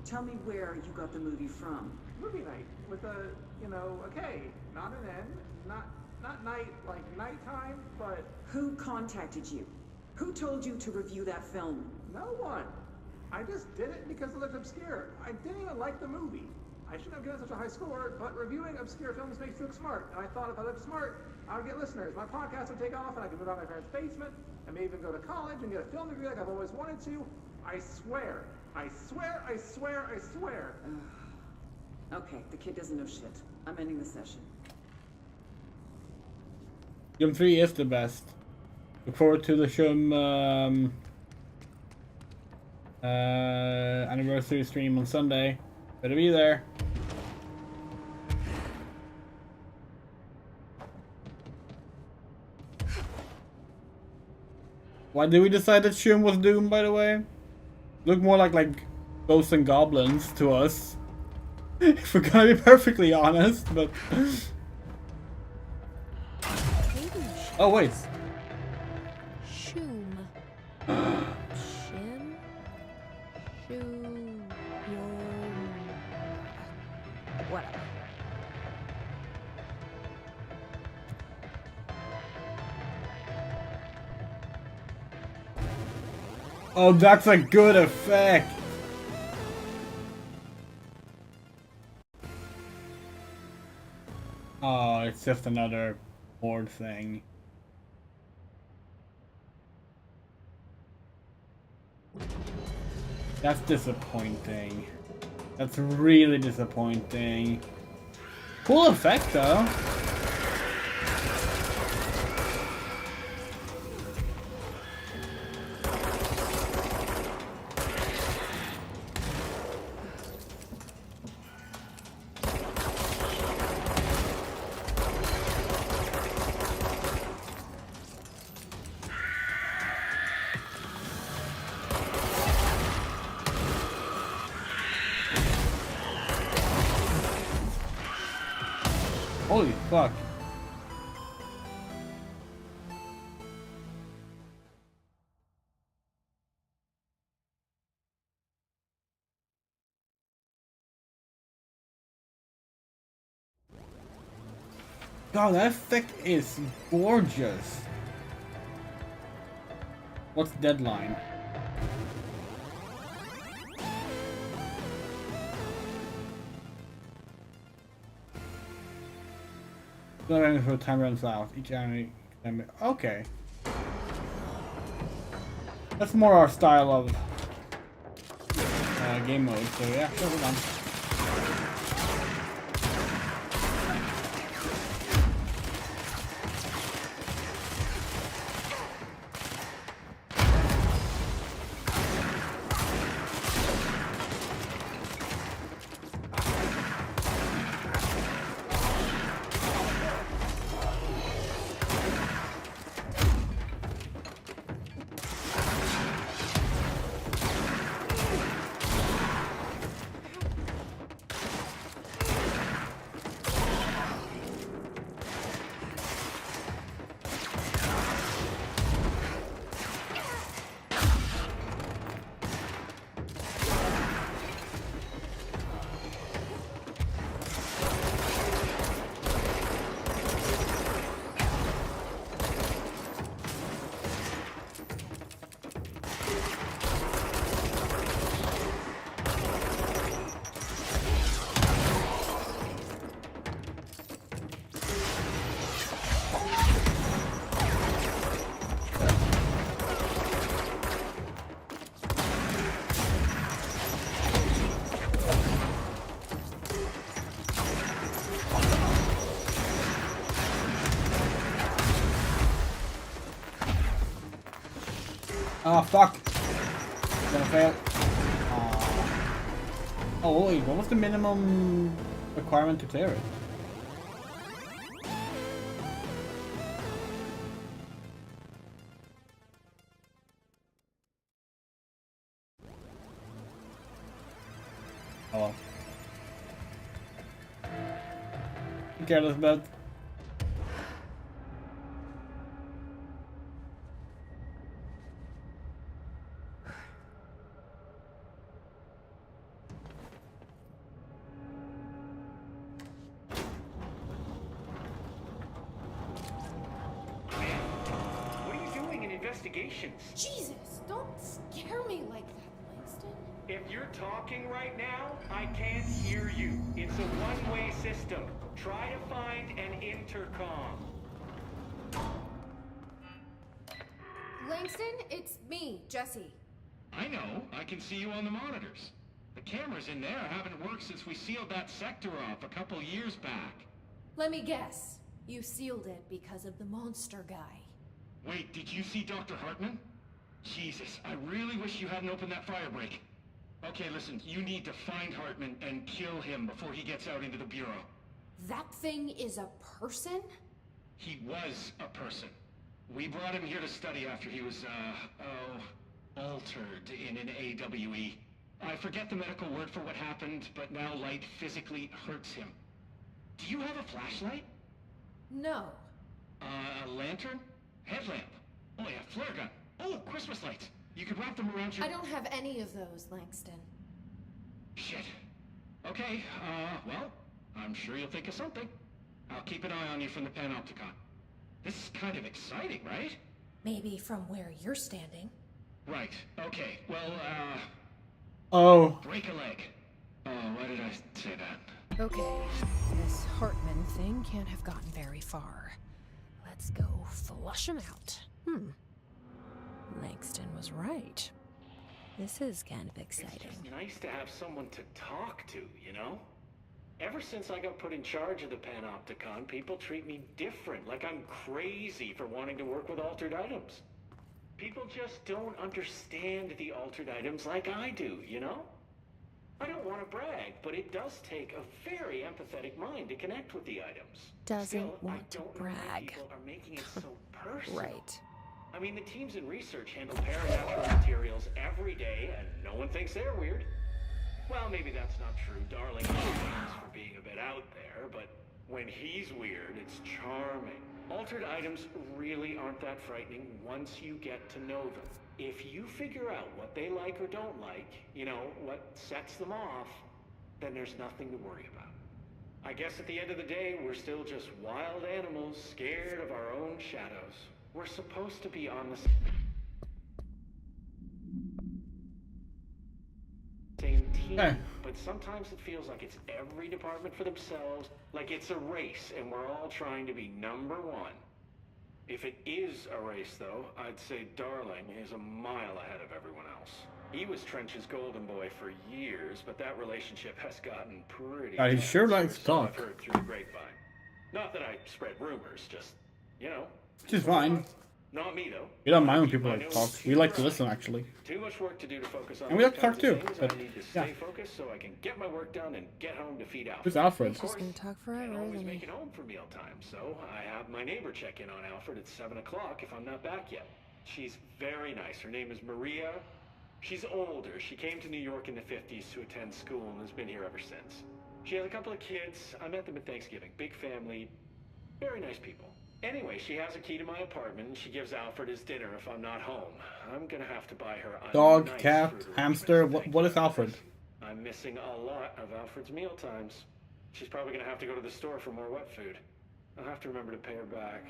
Tell me where you got the movie from. Movie night with a, a K, not an N, not night like nighttime, but Who contacted you? Who told you to review that film? no one. I just did it because it looked obscure. I didn't even like the movie. I shouldn't have given such a high score, but reviewing obscure films makes you look smart. And I thought if I looked smart, I would get listeners. My podcast would take off and I could move out of my parents' basement and maybe even go to college and get a film degree like I've always wanted to. I swear. I swear, I swear, I swear. Okay, the kid doesn't know shit. I'm ending the session. Game 3 is the best. Look forward to the Shum anniversary stream on Sunday. Better be there. Why did we decide that Shum was doomed, by the way? Look more like ghosts and goblins to us. If we're gonna be perfectly honest, but... Oh, wait. Shum. Shim? Shum. Whatever. Oh, that's a good effect. Oh, it's just another board thing. That's disappointing. That's really disappointing. Cool effect though. Holy fuck. God, that effect is gorgeous. What's deadline? Before time runs out. Each enemy. Okay. That's more our style of game mode. So yeah, sure, we're done. Oh fuck! Gonna fail. Oh wait, what was the minimum requirement to clear it? Oh well. Be careless about. What are you doing in investigations? Jesus, don't scare me like that, Langston. If you're talking right now, I can't hear you. It's a one-way system. Try to find an intercom. Langston, it's me, Jesse. I know. I can see you on the monitors. The cameras in there haven't worked since we sealed that sector off a couple years back. Let me guess. You sealed it because of the monster guy. Wait, did you see Dr. Hartman? Jesus, I really wish you hadn't opened that fire break. Okay, listen, you need to find Hartman and kill him before he gets out into the Bureau. That thing is a person? He was a person. We brought him here to study after he was, altered in an AWE. I forget the medical word for what happened, but now light physically hurts him. Do you have a flashlight? No. A lantern? Headlamp? Oh yeah, flare gun. Oh, Christmas lights. You could wrap them around your... I don't have any of those, Langston. Shit. Okay, well, I'm sure you'll think of something. I'll keep an eye on you from the Panopticon. This is kind of exciting, right? Maybe from where you're standing. Right, okay, well, Oh. break a leg. Oh, why did I say that? Okay, this Hartman thing can't have gotten very far. Let's go flush him out. Langston was right. This is kind of exciting. It's just nice to have someone to talk to, you know? Ever since I got put in charge of the Panopticon, people treat me different, like I'm crazy for wanting to work with altered items. People just don't understand the altered items like I do, you know? I don't want to brag, but it does take a very empathetic mind to connect with the items. Doesn't Still, want to I don't know why brag. people are making it so personal. Right. I mean, the teams in research handle paranatural materials every day, and no one thinks they're weird. Well, maybe that's not true. Darling is famous for being a bit out there, but when he's weird, it's charming. Altered items really aren't that frightening once you get to know them. If you figure out what they like or don't like, you know, what sets them off, then there's nothing to worry about. I guess at the end of the day, we're still just wild animals scared of our own shadows. We're supposed to be on the same team, but sometimes it feels like it's every department for themselves, like it's a race and we're all trying to be number one. If it is a race, though, I'd say Darling is a mile ahead of everyone else. He was Trench's golden boy for years, but that relationship has gotten pretty God, he tense, sure likes to so talk. I've heard through the grapevine. Not that I spread rumors, just, you know. Which is fine. Not me, though. We don't mind when people like to talk. We like to listen, actually. Too much work to do to focus on And we like to those talk kinds of too, things. but, I need to yeah. stay focused so I can get my work done and get home to feed Alfred. Who's Alfred? Of course, Just gonna talk forever, can't always isn't make he? it home for mealtime, so I have my neighbor check in on Alfred at 7 o'clock if I'm not back yet. She's very nice. Her name is Maria. She's older. She came to New York in the 50s to attend school and has been here ever since. She has a couple of kids. I met them at Thanksgiving. Big family. Very nice people. Anyway, she has a key to my apartment and she gives Alfred his dinner if I'm not home. I'm gonna have to buy her a Dog, nice cat, fruit or hamster. What is Alfred? I'm missing a lot of Alfred's meal times. She's probably gonna have to go to the store for more wet food. I'll have to remember to pay her back.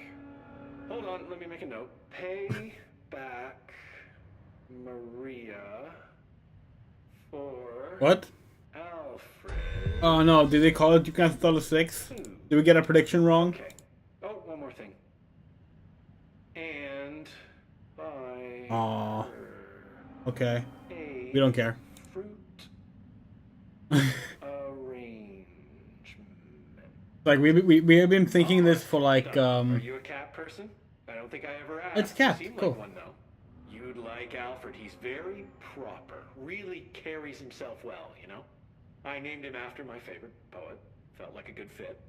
Hold on, let me make a note. Pay back Maria for What? Alfred. Oh no, did they call it You Can't Stall a Six? Did we get a prediction wrong? Oh, one more thing. And buy Aww. Okay. a We don't care. fruit arrangement. Like, we have been thinking this for like, Are you a cat person? I don't think I ever asked. It's a cat, You seem cool. like one, though. You'd like Alfred. He's very proper. Really carries himself well, you know? I named him after my favorite poet. Felt like a good fit.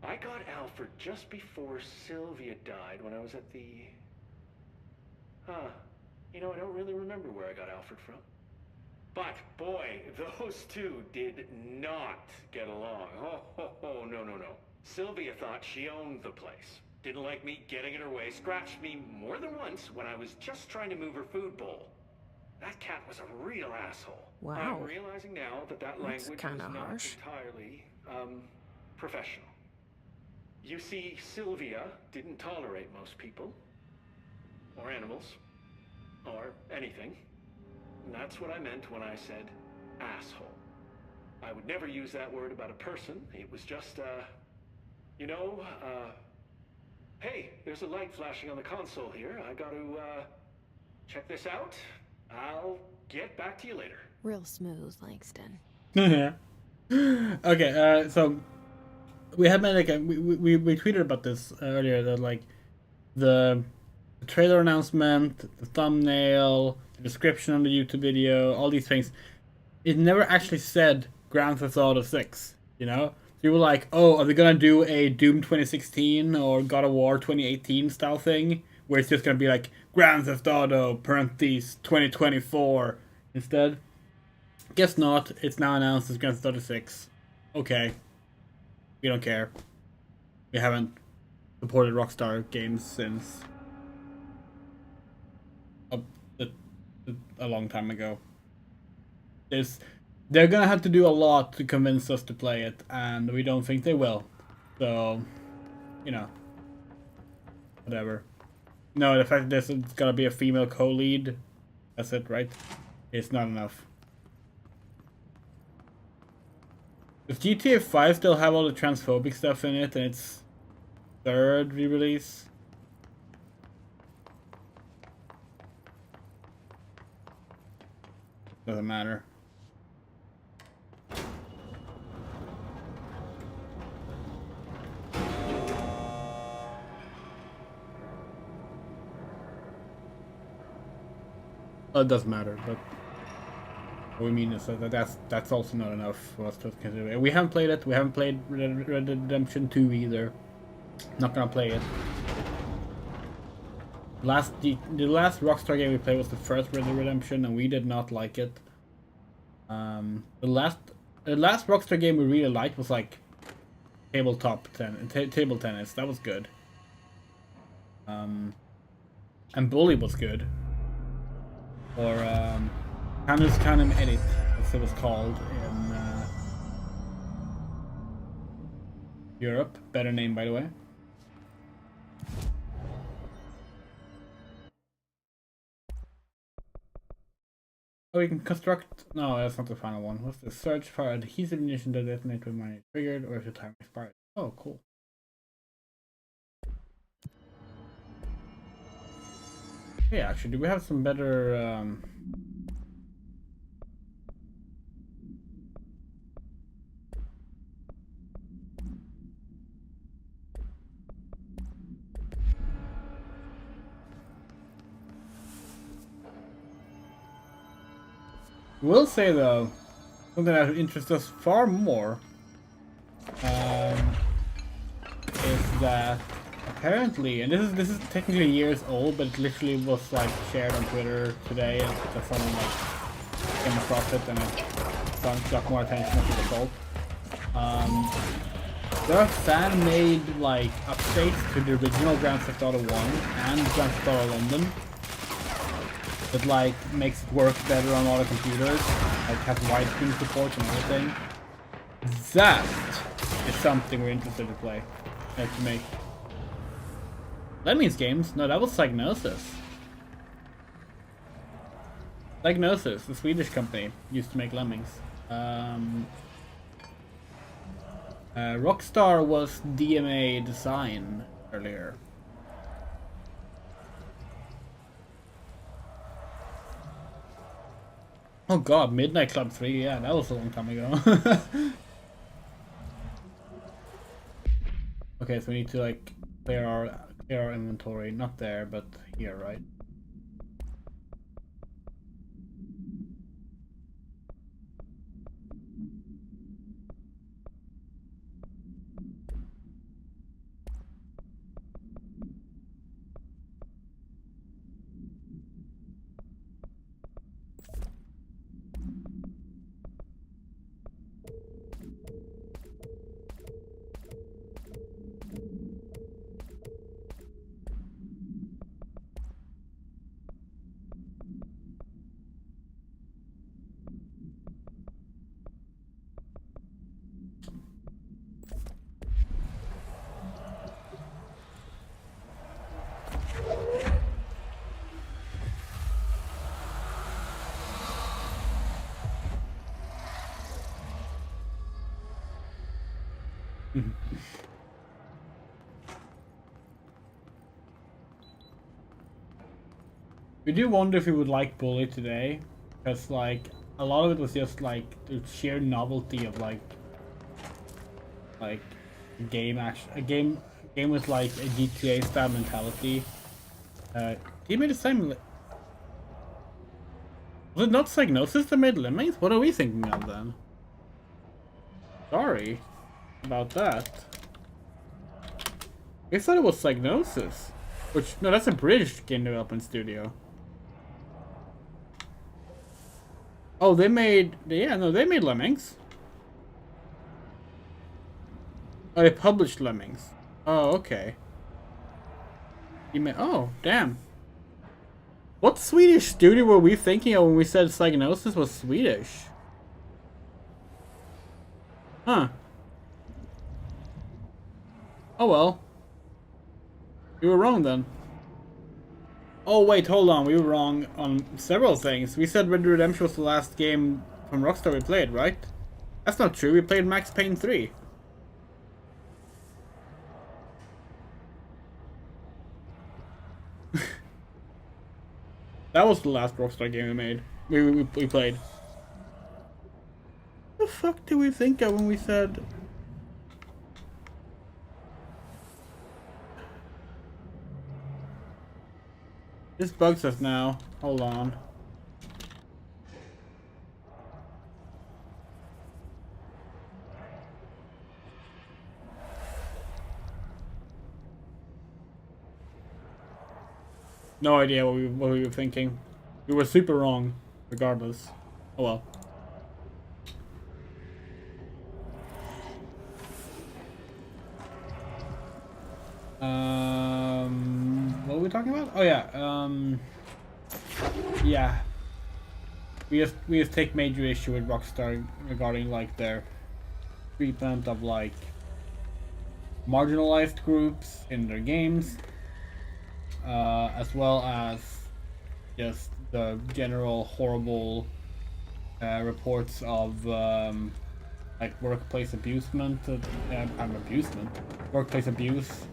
I got Alfred just before Sylvia died when I was at the... You know, I don't really remember where I got Alfred from. But, boy, those two did not get along. Oh, no. Sylvia thought she owned the place. Didn't like me getting in her way, scratched me more than once when I was just trying to move her food bowl. That cat was a real asshole. Wow. I'm realizing now that That's language was kinda not harsh. entirely, professional. You see, Sylvia didn't tolerate most people, or animals, or anything. And that's what I meant when I said asshole. I would never use that word about a person. It was just, hey, there's a light flashing on the console here. I gotta, check this out. I'll get back to you later. Real smooth, Langston. Okay, so we had made like we tweeted about this earlier, that like the trailer announcement, the thumbnail, the description on the YouTube video, all these things, it never actually said Grand Theft Auto 6, you know? So you were like, oh, are they gonna do a Doom 2016 or God of War 2018 style thing where it's just gonna be like Grand Theft Auto parentheses 2024 instead. Guess not. It's now announced as Grand Theft Auto 6. Okay. We don't care. We haven't supported Rockstar games since a long time ago. They're gonna have to do a lot to convince us to play it, and we don't think they will. So, you know, whatever. No, the fact that there's gonna be a female co-lead, that's it, right? It's not enough. Does GTA 5 still have all the transphobic stuff in it, and its third re-release? Doesn't matter. It doesn't matter, but what we mean is that that's also not enough for us to consider. We haven't played it. We haven't played Red Dead Redemption 2 either. Not gonna play it. The last Rockstar game we played was the first Red Dead Redemption, and we did not like it. The last Rockstar game we really liked was like table tennis. That was good. And Bully was good. Or Canus Canem Edit, as it was called in Europe. Better name, by the way. Oh, we can construct... No, that's not the final one. What's the search for adhesive munition to detonate when money triggered or if the time expired? Oh, cool. Yeah, actually, do we have some better... Will say though, something that interests us far more is that apparently, and this is technically years old, but it literally was like shared on Twitter today, and someone like came across it and it got more attention as a result. There are fan-made like updates to the original Grand Theft Auto 1 and Grand Theft Auto London. That like makes it work better on all the computers, like has widescreen support and everything. That is something we're interested to play, to make. Lemmings games? No, that was Psygnosis. Psygnosis, the Swedish company, used to make Lemmings. Rockstar was DMA Design earlier. Oh god, Midnight Club 3, yeah, that was a long time ago. Okay, so we need to like clear our inventory. Not there, but here, right? We do wonder if we would like Bully today, because like a lot of it was just like the sheer novelty of like a game with like a GTA style mentality. He made the same. Was it not Psygnosis that made Lemmings? What are we thinking of then? Sorry about that. I thought it was Psygnosis. Which, no, that's a British game development studio. Oh, they made, yeah, no, they made Lemmings. Oh, they published Lemmings. Oh, okay. Oh, damn. What Swedish studio were we thinking of when we said Psygnosis was Swedish? Huh. Oh well. We were wrong then. Oh wait, hold on, we were wrong on several things. We said Red Dead Redemption was the last game from Rockstar we played, right? That's not true, we played Max Payne 3. That was the last Rockstar game we made. We played. What the fuck did we think of when we said... This bugs us now. Hold on. No idea what we were thinking. We were super wrong, regardless. Oh well. What were we talking about? Oh yeah, yeah. We just take major issue with Rockstar regarding like their treatment of like marginalized groups in their games, as well as just the general horrible reports of like workplace abusement, workplace abuse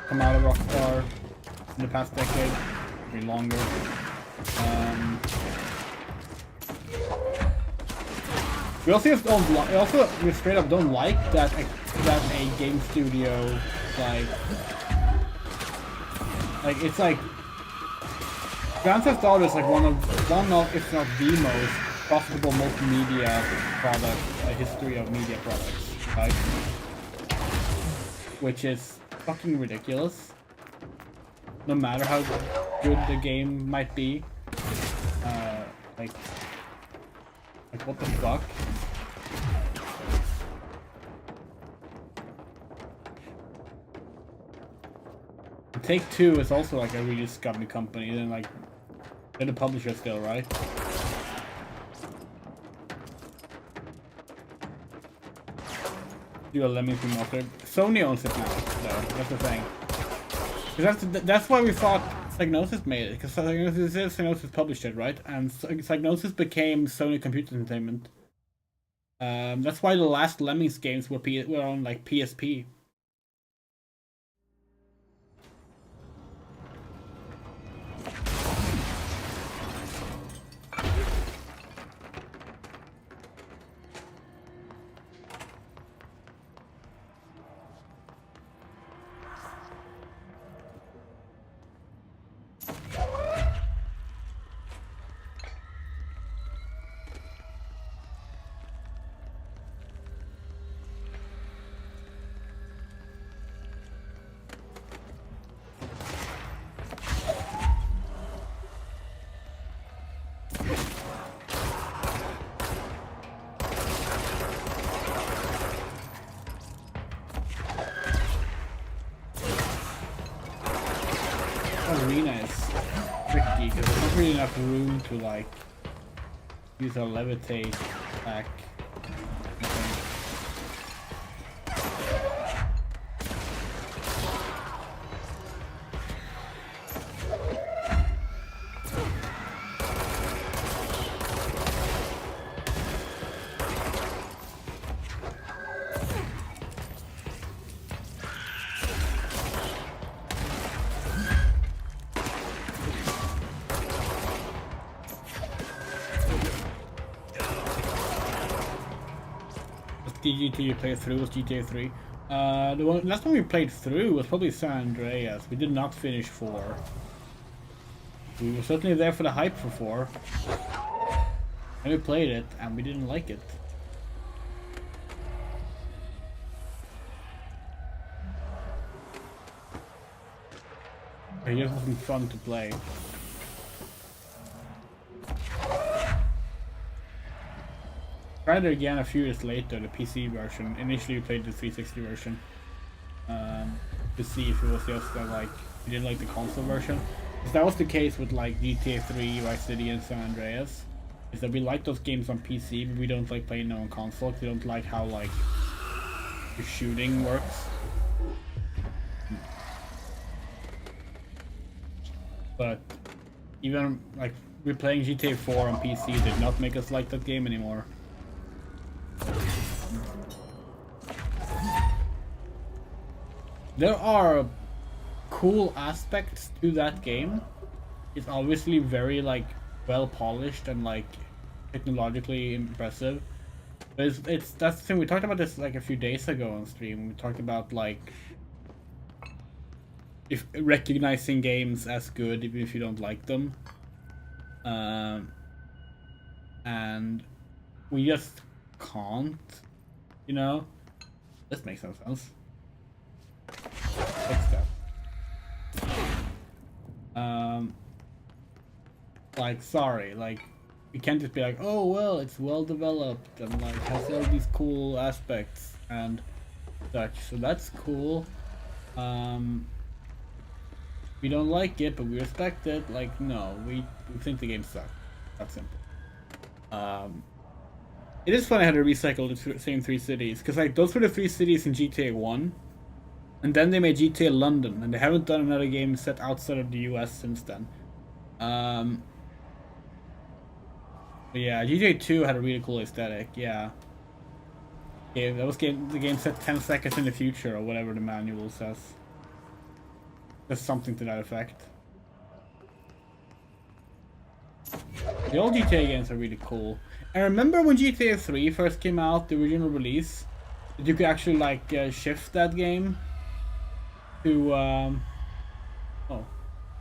come out of Rockstar in the past decade, maybe longer. We also just don't we straight up don't like that a game studio like it's like Grand Theft Auto is like one of if not the most profitable multimedia product in the history of media products, right? Which is fucking ridiculous. No matter how good the game might be, like what the fuck? Take-Two is also like a really scummy company, and like they're the publisher still, right? Do a Lemmings remaster. Sony owns it now, though. That's the thing. That's why we thought Psygnosis made it, because Psygnosis published it, right? And Psygnosis became Sony Computer Entertainment. That's why the last Lemmings games were on like PSP. Arena is tricky because there's not really enough room to like use a levitate attack. GTA you played through was GTA 3. The last one we played through was probably San Andreas. We did not finish 4. We were certainly there for the hype for 4. And we played it, and we didn't like it. It just wasn't fun to play. Tried it again a few years later, the PC version. Initially we played the 360 version. To see if it was just that like we didn't like the console version. Because that was the case with like GTA 3, Vice City and San Andreas. Is that we like those games on PC, but we don't like playing them on console. We don't like how like the shooting works. But even like replaying GTA 4 on PC did not make us like that game anymore. There are cool aspects to that game. It's obviously very like well polished and like technologically impressive. But it's that's the thing, we talked about this like a few days ago on stream. We talked about like if recognizing games as good even if you don't like them. And we just can't, you know? This makes no sense. Fix that. Like, sorry, like, you can't just be like, oh, well, it's well developed and, like, has all these cool aspects and such, so that's cool. We don't like it, but we respect it. Like, no, we think the game sucks. That's simple. It is funny how they recycle the same 3 cities, because, like, those were the 3 cities in GTA 1. And then they made GTA London, and they haven't done another game set outside of the US since then. But yeah, GTA 2 had a really cool aesthetic, yeah. Yeah, that was the game set 10 seconds in the future, or whatever the manual says. There's something to that effect. The old GTA games are really cool. And remember when GTA 3 first came out, the original release? That you could actually, like, shift that game? To, oh. Can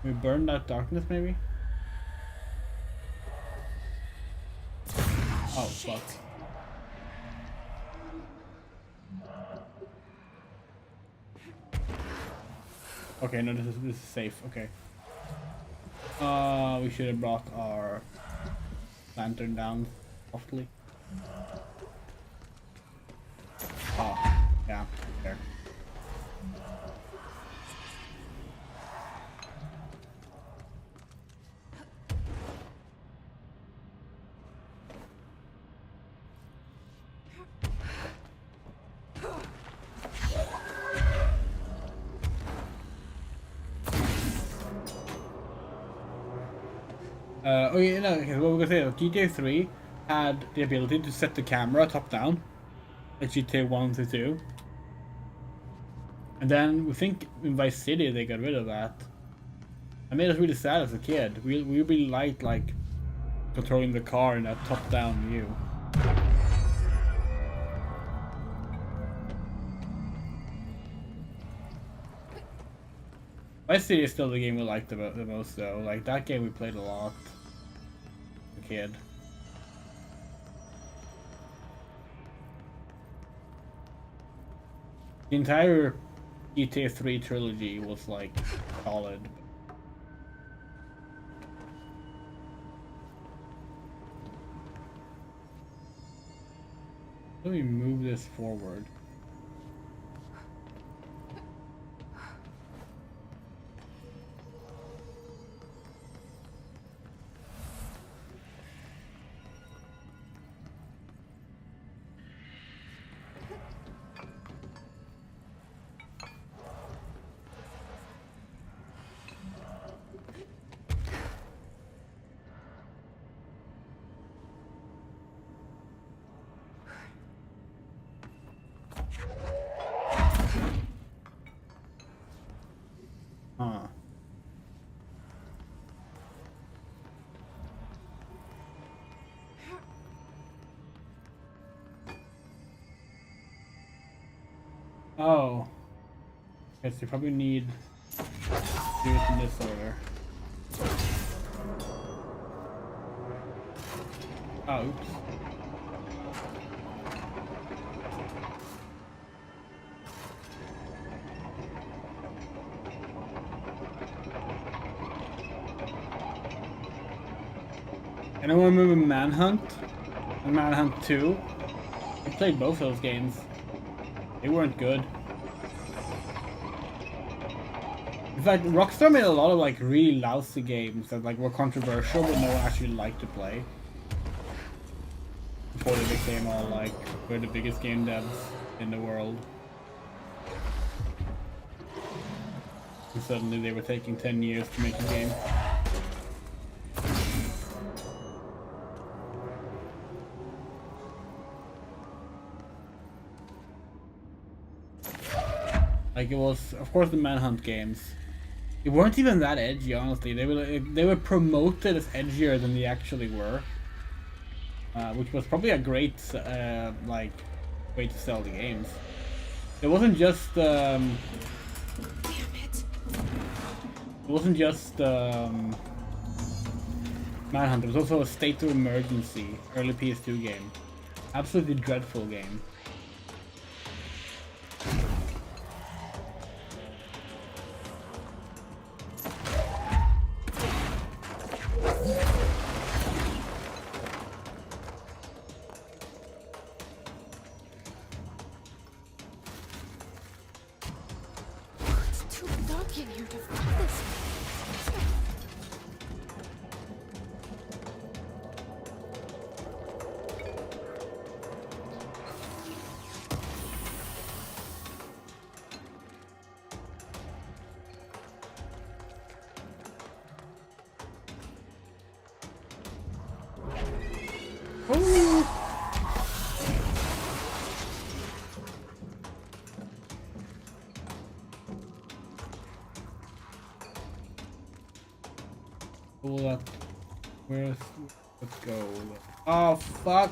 we burn that darkness, maybe? Oh, fuck. Okay, no, this is safe, okay. We should have brought our lantern down softly. Oh, yeah, there. Okay, no, okay, what we're gonna say is GTA 3 had the ability to set the camera top down, like GTA 1 to 2. And then we think in Vice City they got rid of that. It made us really sad as a kid. We really liked like controlling the car in that top down view. Vice City is still the game we liked the most though. Like that game we played a lot. Kid. The entire GTA 3 trilogy was like solid. Let me move this forward. Huh. Oh. Guess you probably need to do it in this order. Oh, oops. Anyone remember Manhunt? And Manhunt 2? I played both those games. They weren't good. In fact, Rockstar made a lot of like really lousy games that like were controversial but no one actually liked to play. Before they became all like, we're the biggest game devs in the world. And suddenly they were taking 10 years to make a game. Like it was, of course, the Manhunt games. They weren't even that edgy, honestly. They were promoted as edgier than they actually were, which was probably a great like way to sell the games. It wasn't just Damn it. it wasn't just Manhunt. It was also a State of Emergency early PS2 game. Absolutely dreadful game. It's too dark in here to find this. Pull up. Where's... Let's go. Oh, fuck!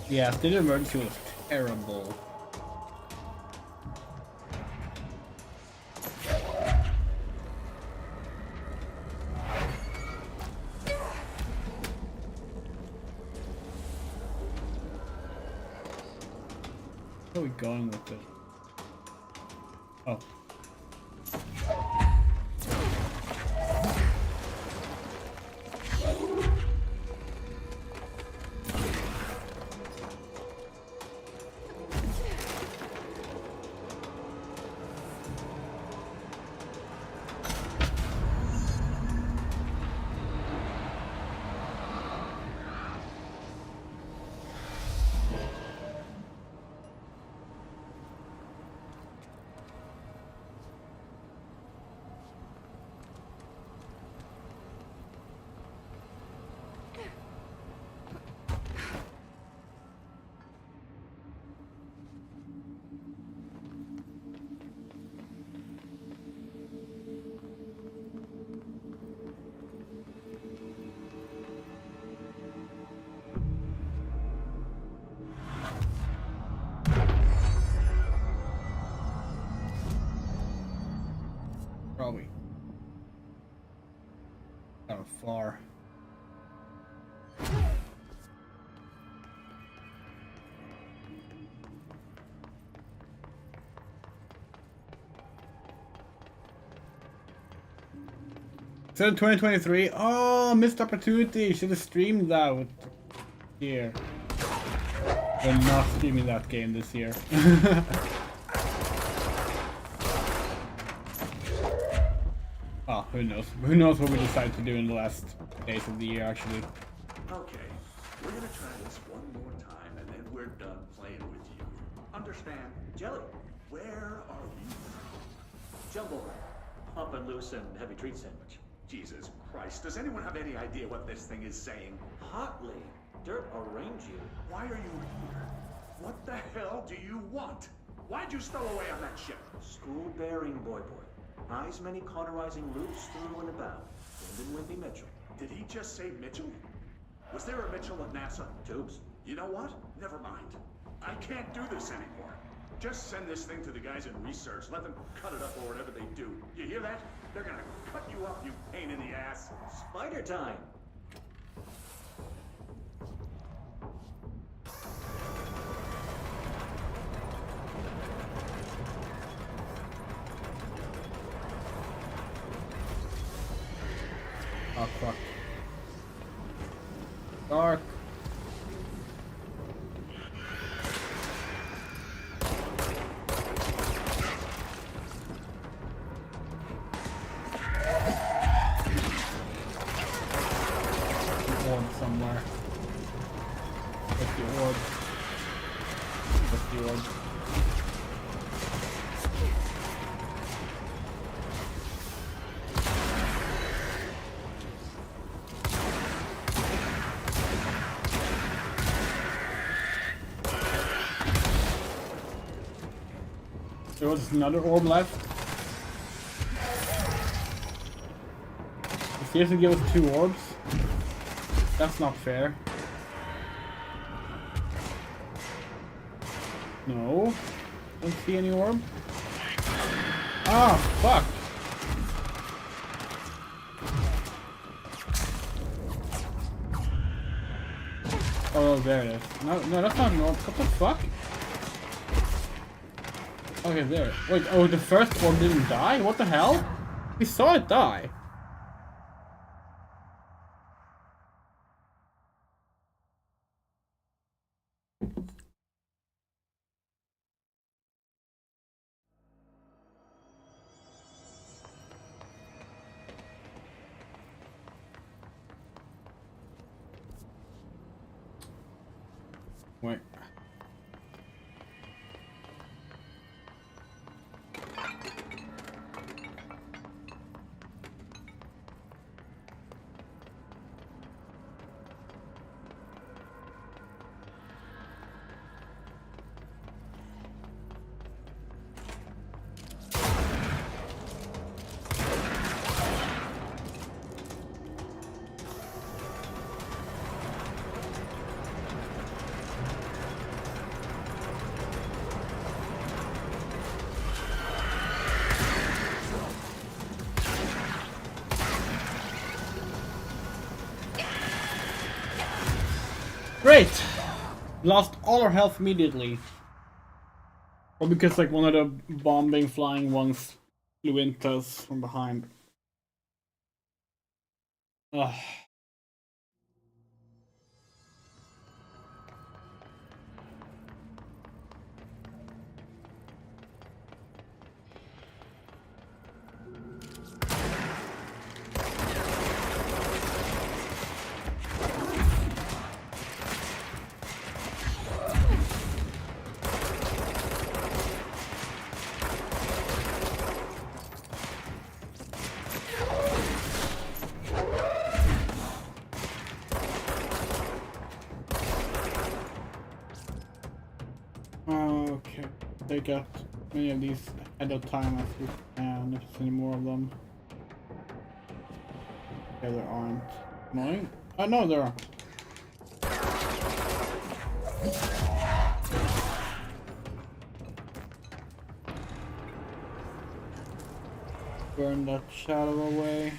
Yeah, State of Emergency was terrible. Where are we going with it? Oh. Probably. Kind of far. So 2023. Oh, missed opportunity. Should have streamed that with here. We're not streaming that game this year. Oh, who knows? Who knows what we decide to do in the last days of the year, actually. Okay, we're gonna try this one more time and then we're done playing with you. Understand? Jelly. Where are we? Jumbo. Pumping loose and heavy treat sandwich. Jesus Christ, does anyone have any idea what this thing is saying? Hotly. Dirt arrange you. Why are you here? What the hell do you want? Why'd you stow away on that ship? School bearing, boy. Eyes many cauterizing loops through and about. Wind and Wimpy Mitchell. Did he just say Mitchell? Was there a Mitchell at NASA? Tubes. You know what? Never mind. I can't do this anymore. Just send this thing to the guys in research. Let them cut it up or whatever they do. You hear that? They're gonna cut you up, you pain in the ass. Spider time. Oh fuck. Dark. Orb somewhere. Where's the orb? Where's the orb? There was another orb left. You seriously give us 2 orbs? That's not fair. No. Don't see any orb. Ah, fuck. Oh, there it is. No, that's not an orb. What the fuck? Okay, there. Wait, oh, the first orb didn't die? What the hell? We saw it die. Wait. Great! Lost all our health immediately. Or because like one of the bombing flying ones flew into us from behind. Ugh. Okay, take out many of these at a time as we can, if there's any more of them. Okay, there aren't. Annoying? Oh no, there are. Burn that shadow away.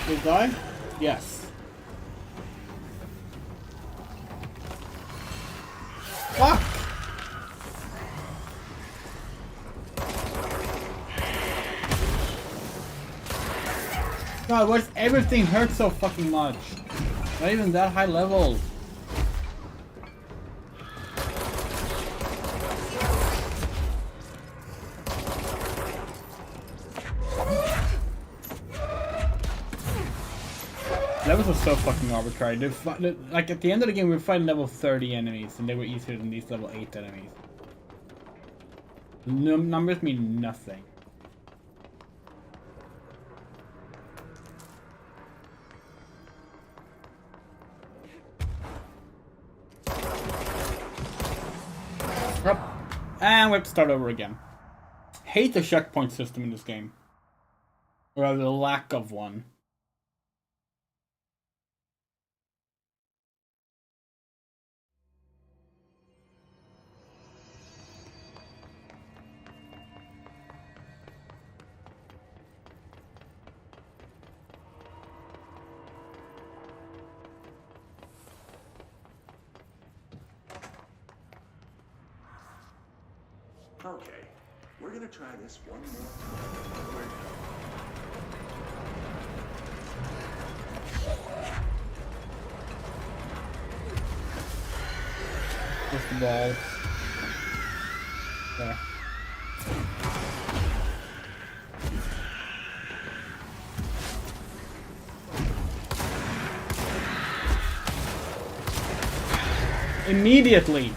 Did it die? Yes. Fuck! God, why does everything hurt so fucking much? Not even that high level. Levels are so fucking arbitrary. Like at the end of the game, we were fighting level 30 enemies, and they were easier than these level 8 enemies. Numbers mean nothing. And we have to start over again. Hate the checkpoint system in this game. Or rather, the lack of one. Okay, we're gonna try this one more time. Where Just the ball. There. Immediately.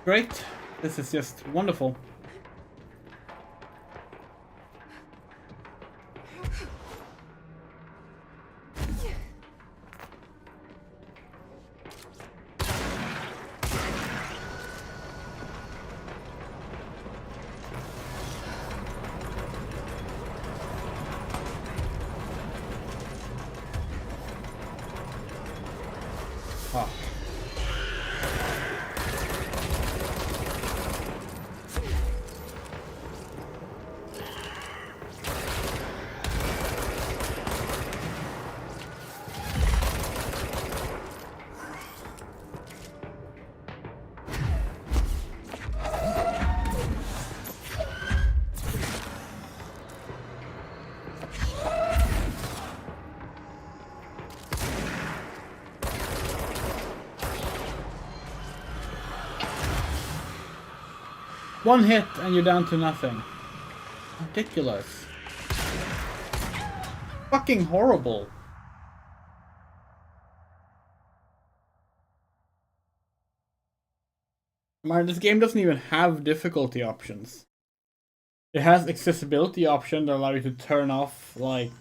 Great. This is just wonderful. Ah. One hit and you're down to nothing. Ridiculous. Fucking horrible. This game doesn't even have difficulty options. It has accessibility option that allow you to turn off, like,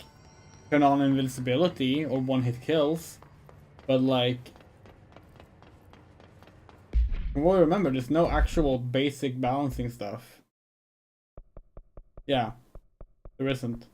turn on invincibility or one-hit kills. But, like, well, remember, there's no actual basic balancing stuff. Yeah, there isn't.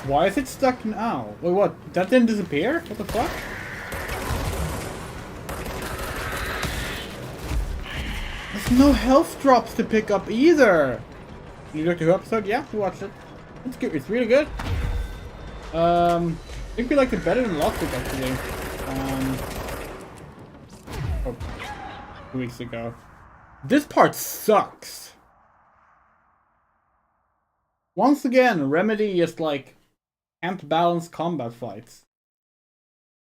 Why is it stuck now? Wait, what? That didn't disappear? What the fuck? There's no health drops to pick up either! New Doctor Who episode? Yeah, we watched it. It's good. It's really good. I think we liked it better than last week, actually. Oh, 2 weeks ago. This part sucks! Once again, Remedy is like can't balance combat fights.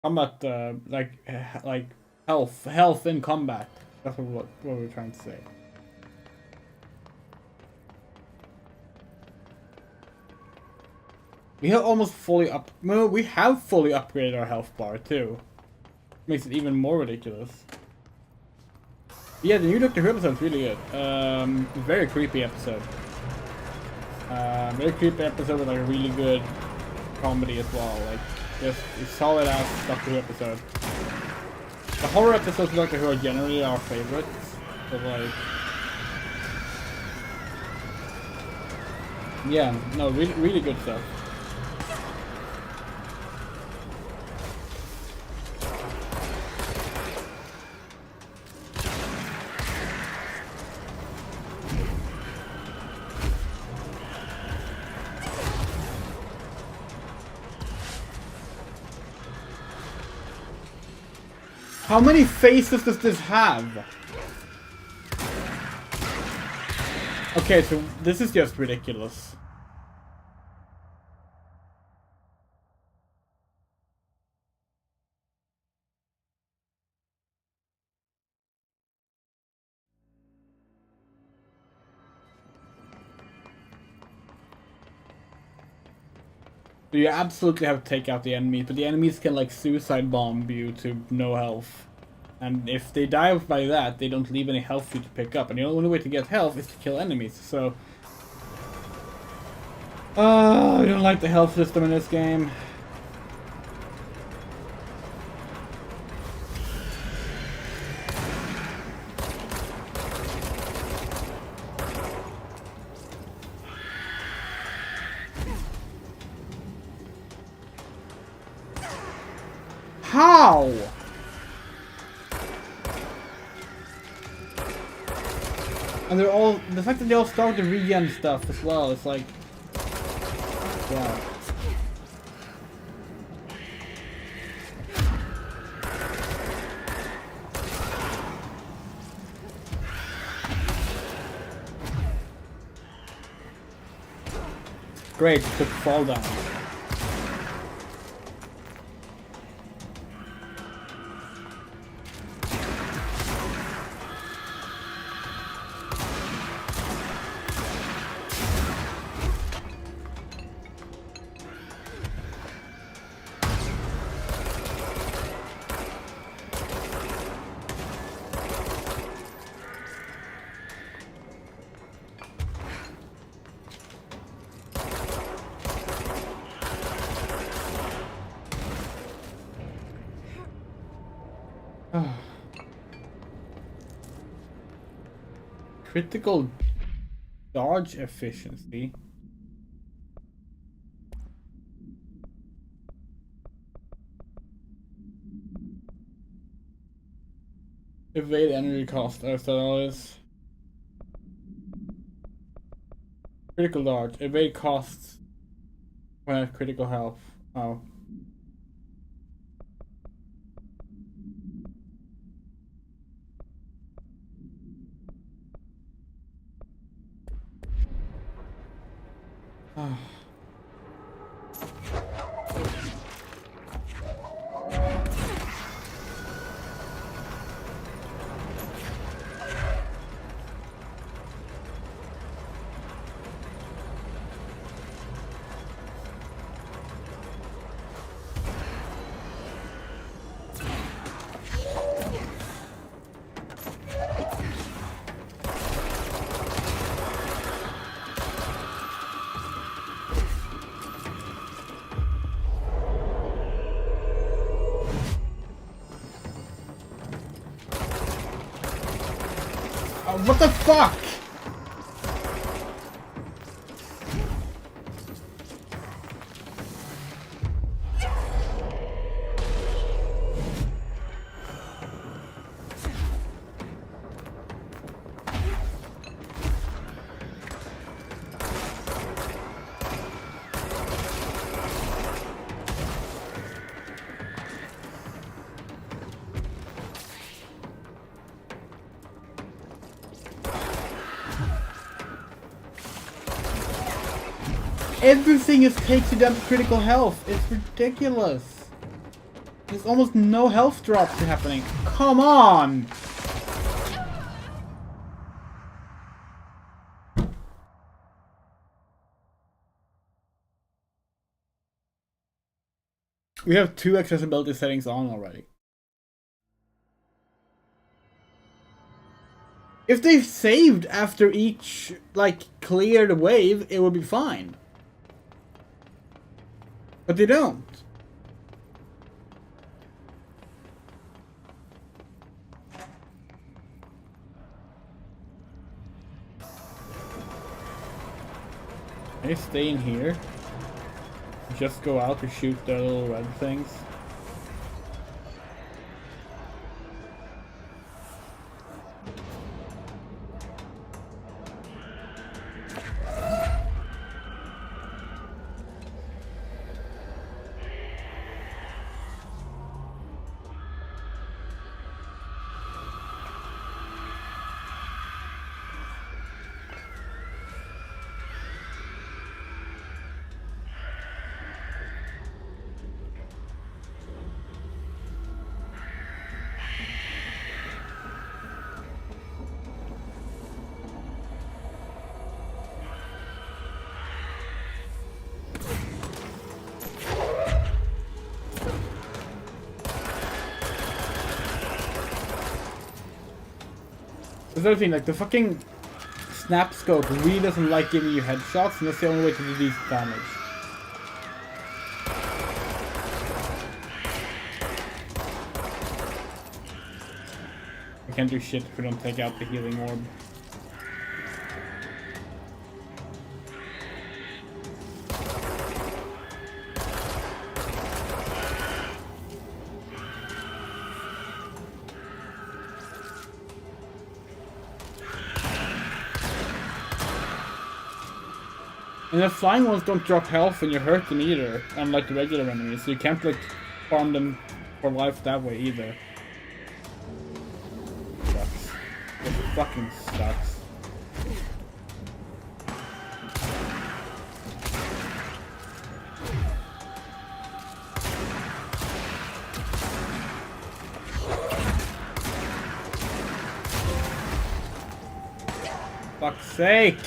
Combat, like health in combat. That's what we're trying to say. We have almost fully we have fully upgraded our health bar too. Makes it even more ridiculous. Yeah, the new Doctor Who episode is really good. Very creepy episode. Very creepy episode with like a really good comedy as well. Like just a solid ass Doctor Who episode. The horror episodes of Doctor Who are generally our favorites. But like Yeah, no, really, really good stuff. How many faces does this have? Okay, so this is just ridiculous. So you absolutely have to take out the enemies, but the enemies can like suicide bomb you to no health. And if they die by that, they don't leave any health for you to pick up. And the only way to get health is to kill enemies, so... I don't like the health system in this game. How? And they're all, the fact that they all start the regen stuff as well, it's like, wow. Great, took fall down. Critical dodge efficiency. Evade energy cost, as that always. Critical dodge. Evade costs when at critical health. Oh. What the fuck? Everything is takes you down to critical health. It's ridiculous. There's almost no health drops happening. Come on! We have 2 accessibility settings on already. If they saved after each, like, cleared wave, it would be fine. But they don't. Can you stay in here? Just go out to shoot the little red things? There's another thing, like the fucking snap scope really doesn't like giving you headshots, and that's the only way to do decent damage. We can't do shit if we don't take out the healing orb. And the flying ones don't drop health when you hurt them either, unlike the regular enemies, so you can't like farm them for life that way either. Sucks. It fucking sucks. Fuck's sake!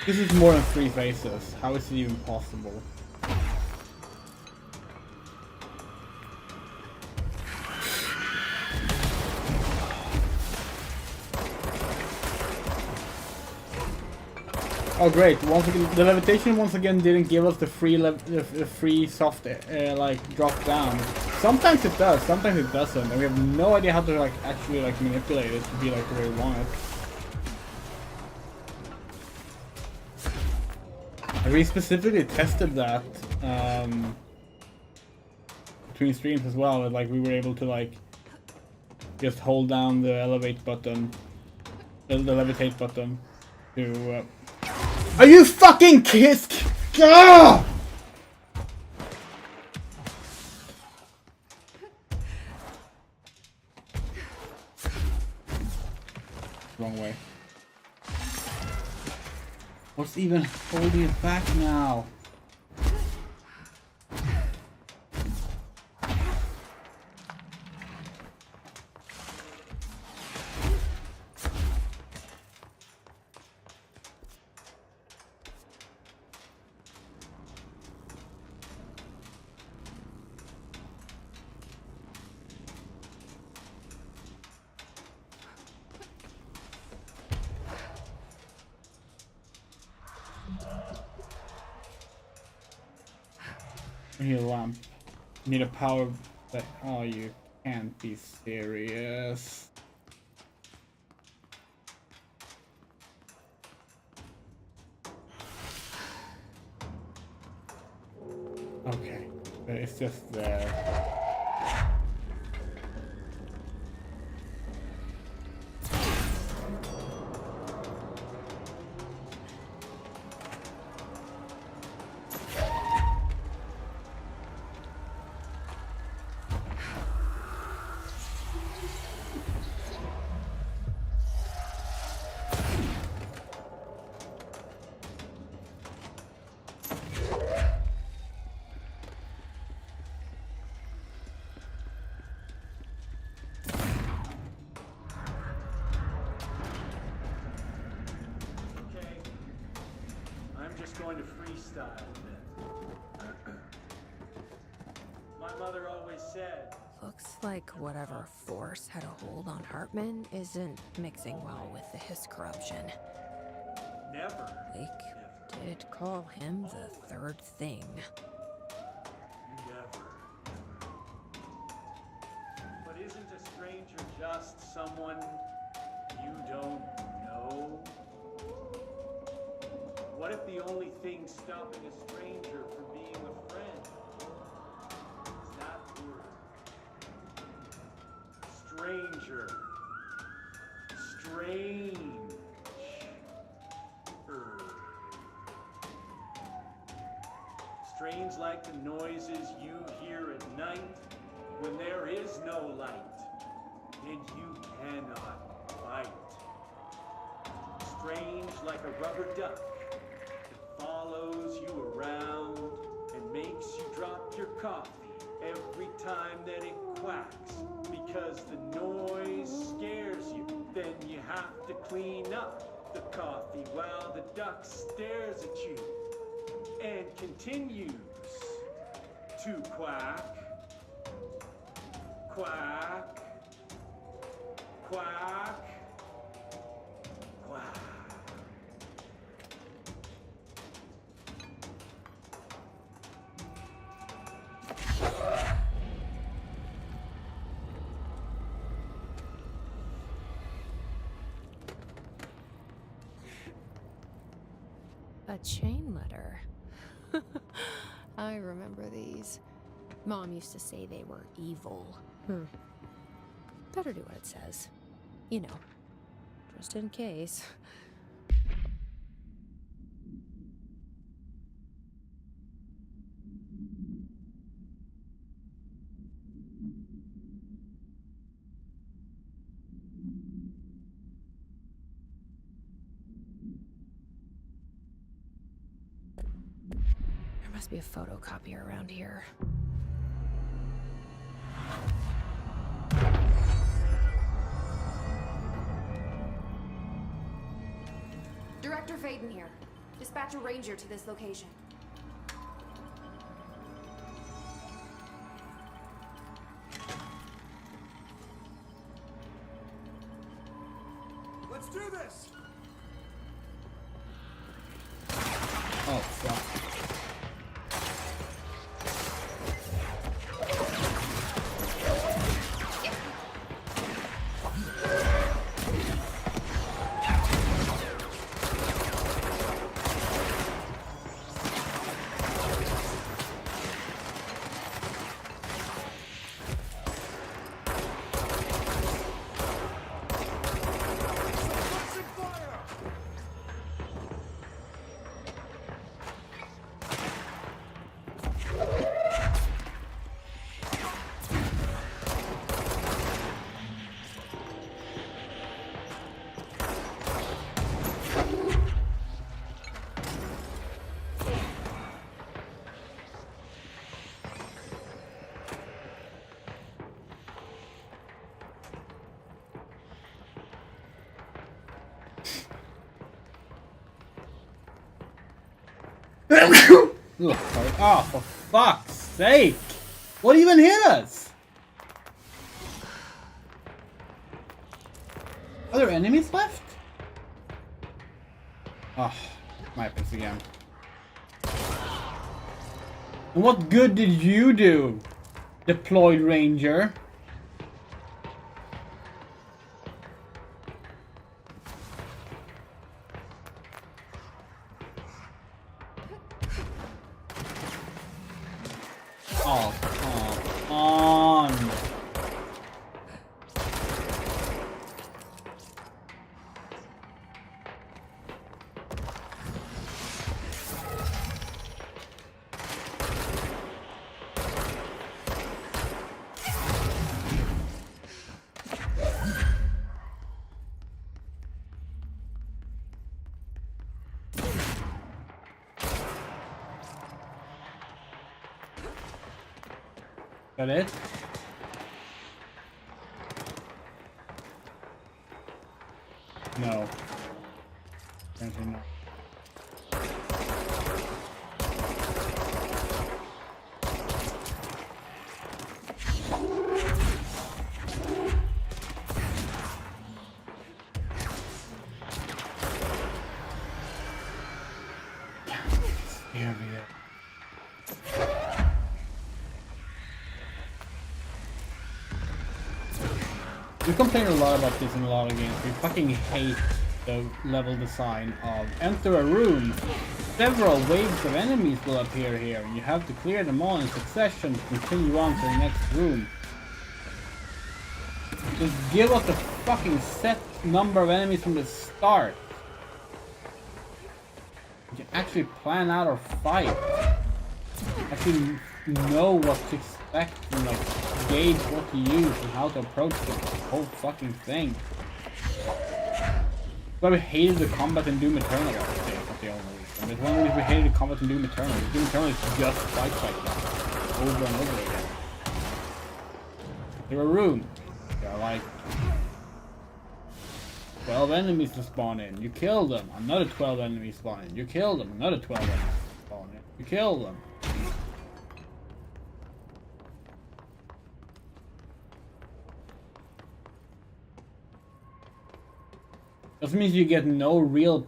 This is more than 3 phases. How is it even possible? Oh great! Once again, the levitation once again didn't give us the free soft like drop down. Sometimes it does, sometimes it doesn't, and we have no idea how to like actually like manipulate it to be like the way we want it. We specifically tested that between streams as well. Like we were able to like just hold down the elevate button, the levitate button, to. Are you fucking kissed? Gah! Wrong way. What's even holding it back now? I need a lamp. I need a power that. Oh, you can't be serious. Okay. It's just there. Okay. I'm just going to freestyle a bit. My mother always said, Looks like whatever force had a hold on Hartman isn't mixing well with the Hiss corruption. never. Blake did call him the third thing. Never. But isn't a stranger just someone you don't know? What if the only thing stopping a stranger from being a friend is that word? Stranger. Strange. Strange like the noises you hear at night when there is no light and you cannot fight. Strange like a rubber duck that follows you around and makes you drop your coffee every time that it quacks because the noise scares you. Then you have to clean up the coffee while the duck stares at you and continues to quack, quack, quack, quack. A chain letter. I remember these. Mom used to say they were evil. Better do what it says. You know, just in case. There must be a photocopier around here. Director Faden here. Dispatch a ranger to this location. Let's do this! Oh, fuck. Oh, for fuck's sake! What even hit us? Are there enemies left? Oh, my happens again. And what good did you do, deployed ranger? that it? No. Apparently not. We complain a lot about this in a lot of games. We fucking hate the level design of enter a room. Several waves of enemies will appear here, and you have to clear them all in succession to continue on to the next room. Just give us a fucking set number of enemies from the start. You can actually plan out our fight. Actually know what to expect and like gauge what to use and how to approach the whole fucking thing. But we hated the combat in Doom Eternal. That's not the only reason. There's one reason we hated the combat in Doom Eternal. Doom Eternal is just fights like that. Over and over again. There are rooms. There are like 12 enemies to spawn in. You kill them. Another 12 enemies spawn in. You kill them. Another 12 enemies spawn in. You kill them. Doesn't mean you get no real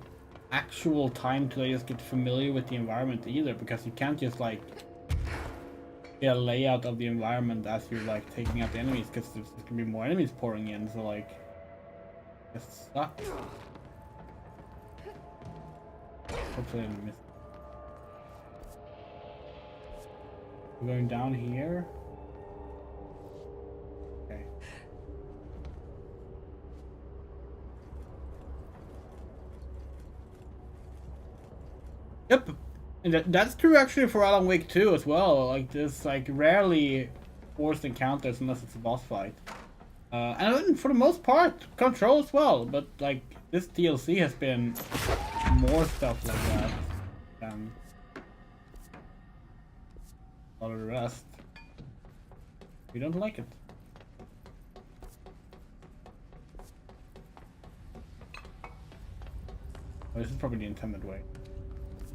actual time to just get familiar with the environment either, because you can't just like get a layout of the environment as you're like taking out the enemies, because there's gonna be more enemies pouring in, so like it sucks. Hopefully I didn't miss. We're going down here. Okay. Yep, and that's true actually for Alan Wake 2 as well. Like there's like rarely forced encounters unless it's a boss fight. And for the most part, Control as well. But like this DLC has been more stuff like that than all of the rest. We don't like it. Oh, this is probably the intended way.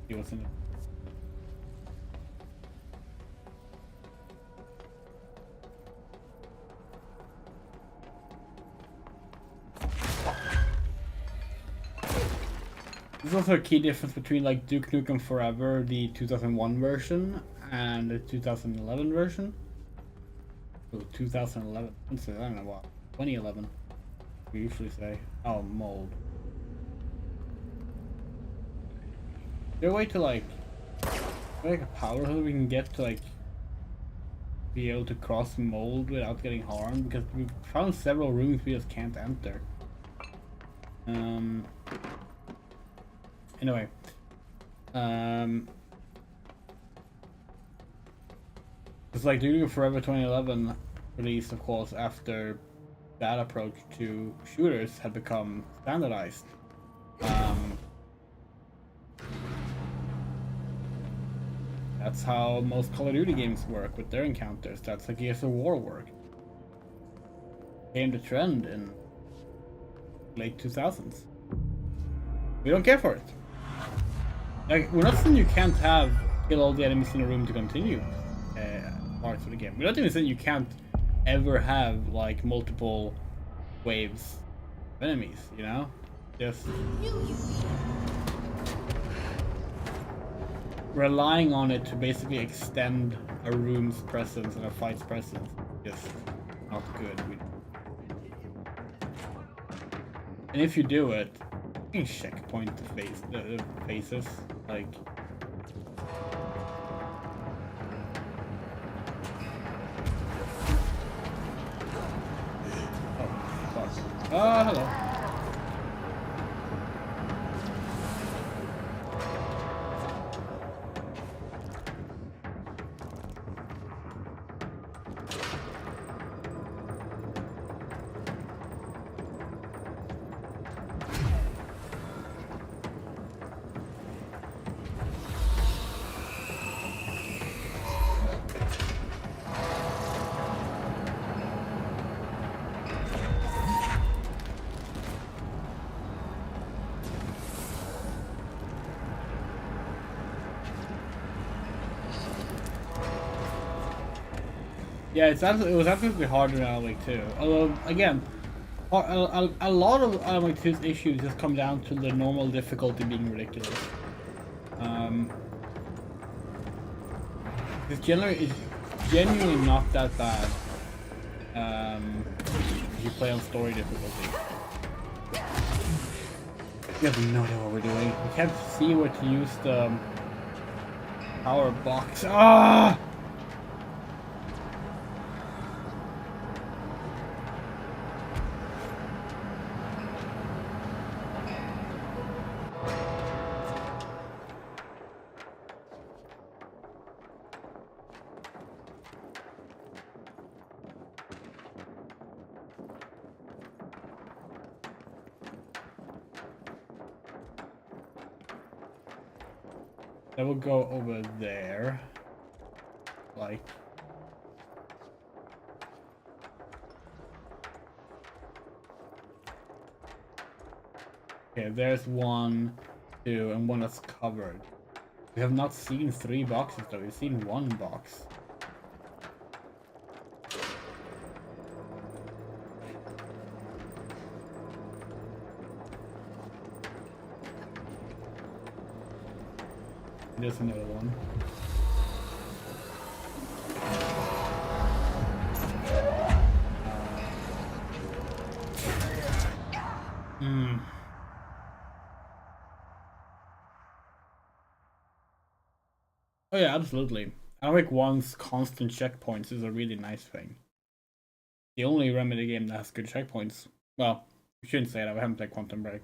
See what's in it. There's also a key difference between like Duke Nukem Forever, the 2001 version, and the 2011 version. Oh, 2011. I don't know what. 2011. We usually say. Oh, mold. Is there a way to like a power hill we can get to like be able to cross mold without getting harmed? Because we found several rooms we just can't enter. Anyway, it's like Duke Nukem Forever 2011 released, of course, after that approach to shooters had become standardized. That's how most Call of Duty games work with their encounters. That's how Gears of War work. Came the trend in late 2000s. We don't care for it. Like, we're not saying you can't kill all the enemies in a room to continue parts of the game. We're not even saying you can't ever have like multiple waves of enemies, you know? Just relying on it to basically extend a room's presence and a fight's presence is not good. And if you do it, you can checkpoint the faces, like. Oh, fuck. Oh, hello. Yeah, it was absolutely harder in Alan Wake 2. Although, again, a lot of Alan Wake 2's issues just come down to the normal difficulty being ridiculous. It's genuinely not that bad if you play on story difficulty. We have no idea what we're doing. We can't see where to use the power box. Ah! That will go over there, like. Okay, there's 1, 2, and one that's covered. We have not seen 3 boxes though, we've seen 1 box. There's another one. Oh yeah, absolutely. Alan Wake 1's constant checkpoints is a really nice thing. The only Remedy game that has good checkpoints. Well, we shouldn't say that, we haven't played Quantum Break.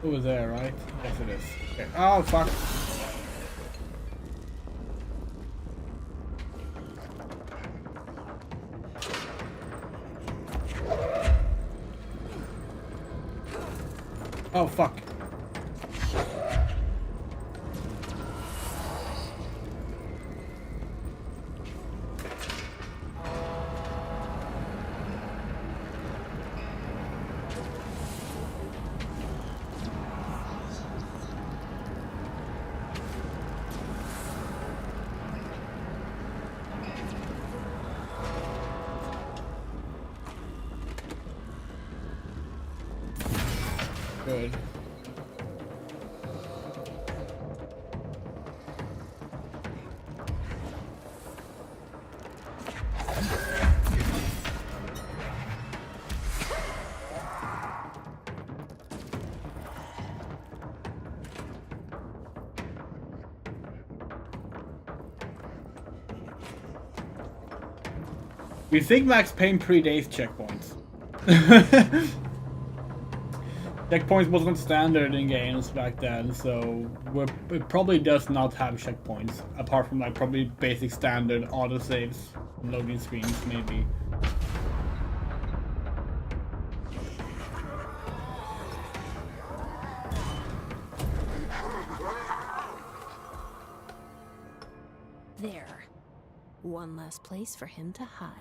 Over there, right? Yes, it is. Okay. Oh, fuck. Oh, fuck. Good. We think Max Payne predates checkpoints. Checkpoints wasn't standard in games back then, so it probably does not have checkpoints, apart from like probably basic standard autosaves, loading screens maybe. There. One less place for him to hide.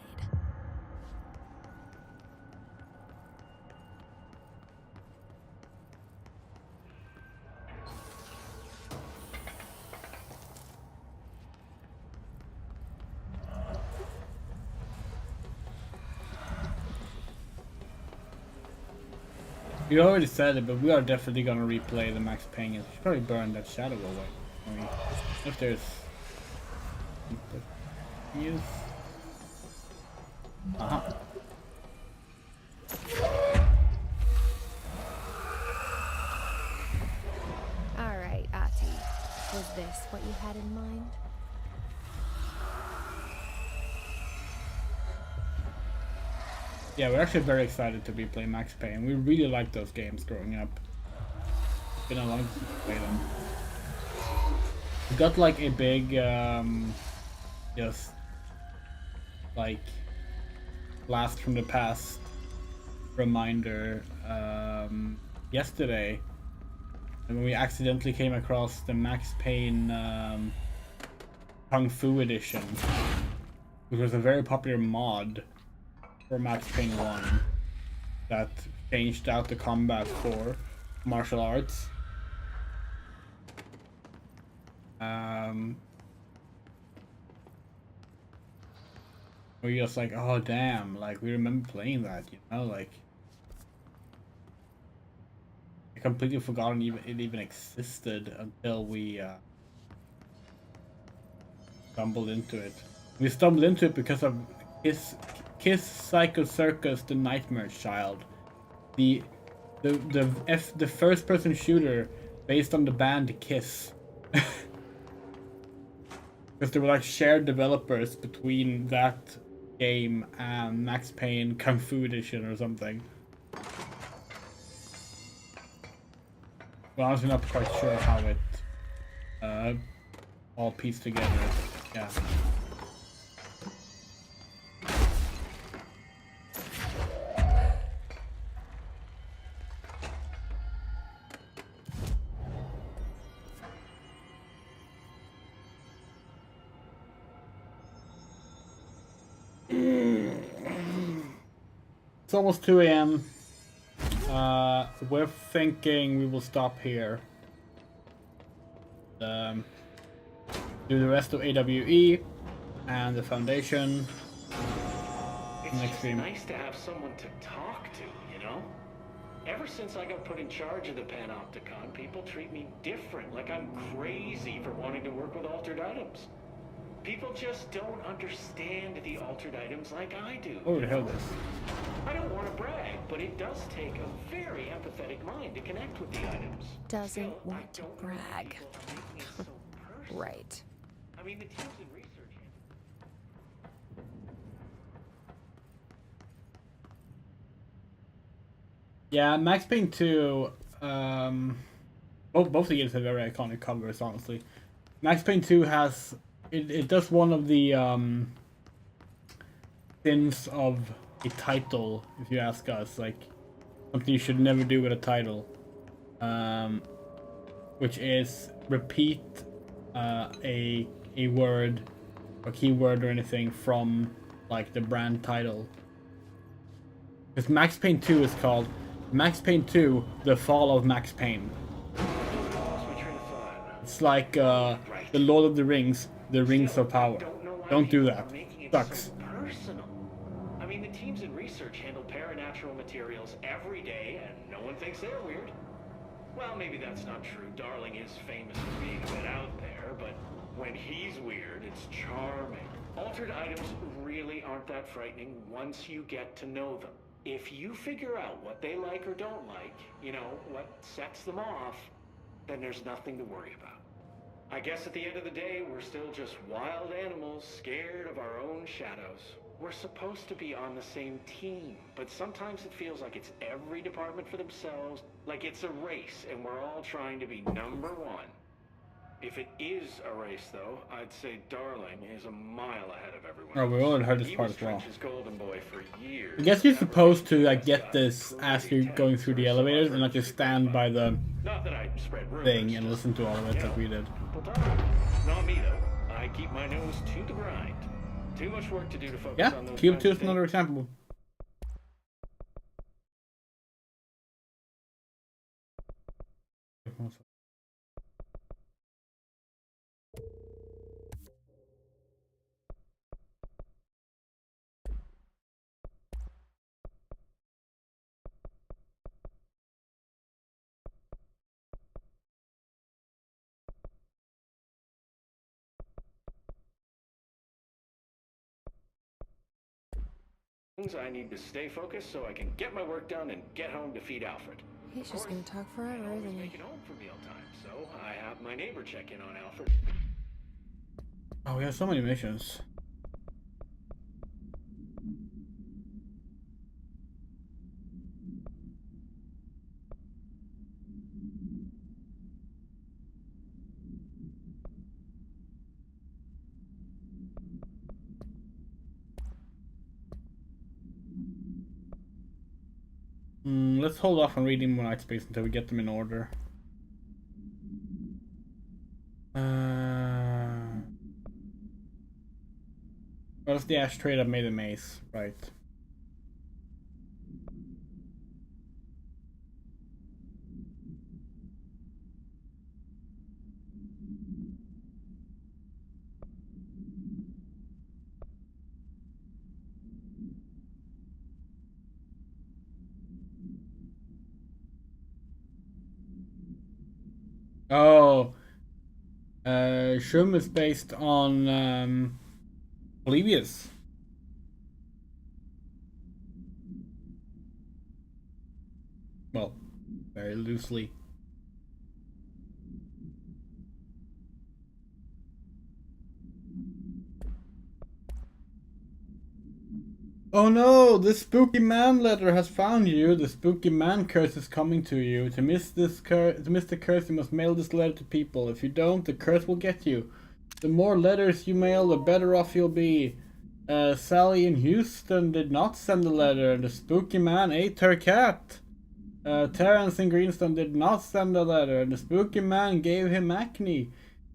You already said it, but we are definitely gonna replay the Max Payne. We should probably burn that shadow away. I mean, if there's... Use... Uh-huh. Alright, Ati. Was this what you had in mind? Yeah, we're actually very excited to be playing Max Payne. We really liked those games growing up. It's been a long time since we played them. We got like a big, just like blast from the past reminder yesterday, and when we accidentally came across the Max Payne Kung Fu edition, which was a very popular mod for Max Payne 1 that changed out the combat for martial arts. We're just like, oh damn, like we remember playing that, you know, like I completely forgotten it even existed until we stumbled into it. We stumbled into it because of Kiss Psycho Circus: The Nightmare Child, the first person shooter based on the band Kiss. Because there were like shared developers between that game and Max Payne Kung Fu Edition or something. Well, honestly not quite sure how it all pieced together. Yeah. It's almost 2 a.m. We're thinking we will stop here. Do the rest of AWE and the Foundation. It's just nice to have someone to talk to, you know? Ever since I got put in charge of the Panopticon, people treat me different, like I'm crazy for wanting to work with altered items. People just don't understand the altered items like I do. Oh, the hell this. I don't want to brag, but it does take a very empathetic mind to connect with the items. Doesn't want to brag. Right. I mean, the teams in research. Yeah, Max Payne 2, both the games have very iconic covers, honestly. Max Payne 2 has, it does one of the sins of a title, if you ask us, like something you should never do with a title, which is repeat a word or keyword or anything from like the brand title. Because Max Payne 2 is called Max Payne 2: The Fall of Max Payne. It's like the Lord of the Rings, the Rings of Power. Don't do that. Sucks. Personal. I mean, the teams in research handle paranatural materials every day, and no one thinks they're weird. Well, maybe that's not true. Darling is famous for being a bit out there, but when he's weird, it's charming. Altered items really aren't that frightening once you get to know them. If you figure out what they like or don't like, you know, what sets them off, then there's nothing to worry about. I guess at the end of the day, we're still just wild animals scared of our own shadows. We're supposed to be on the same team, but sometimes it feels like it's every department for themselves, like it's a race and we're all trying to be number one. If it is a race, though, I'd say Darling is a mile ahead of everyone. Oh, we already heard this part as well. Trench's golden boy for years. I guess you're supposed to like get this as you're going through the elevators and not just stand by the thing and listen to all of it like we did. Not me though. I keep my nose to the grind. Too much work to do to focus Yeah, on those Cube kinds 2 of is another example. things. I need to stay focused so I can get my work done and get home to feed Alfred. He's just gonna talk forever, isn't he? Make it home for mealtime, so I have my neighbor check in on Alfred. Oh, we have so many missions. Let's hold off on reading more Night Space until we get them in order. Well, it's the ashtray that made the maze, right? Oh, Shroom is based on Polybius. Well, very loosely. Oh no, the spooky man letter has found you. The spooky man curse is coming to you. To miss the curse, you must mail this letter to people. If you don't, the curse will get you. The more letters you mail, the better off you'll be. Sally in Houston did not send a letter, and the spooky man ate her cat. Terrence in Greenstone did not send a letter, and the spooky man gave him acne.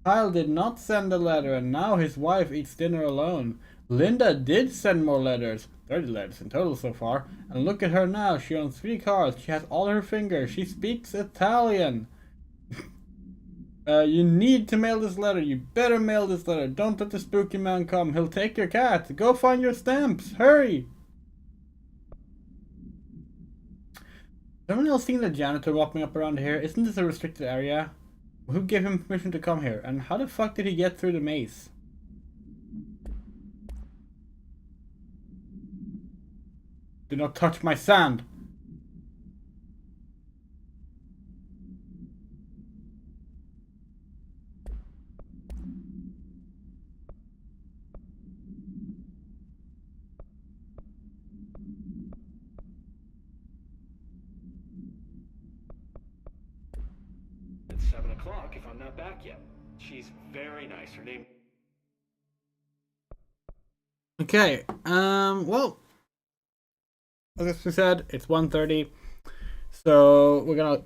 Kyle did not send a letter, and now his wife eats dinner alone. Linda did send more letters, 30 letters in total so far, and look at her now, she owns 3 cars, she has all her fingers, she speaks Italian. You need to mail this letter, you better mail this letter, don't let the spooky man come, he'll take your cat, go find your stamps, hurry! Everyone else seen the janitor walking up around here? Isn't this a restricted area? Who gave him permission to come here? And how the fuck did he get through the maze? Do not touch my sand! It's 7 o'clock if I'm not back yet. She's very nice. Her name... Okay, well, as we said, it's 1:30, so we're gonna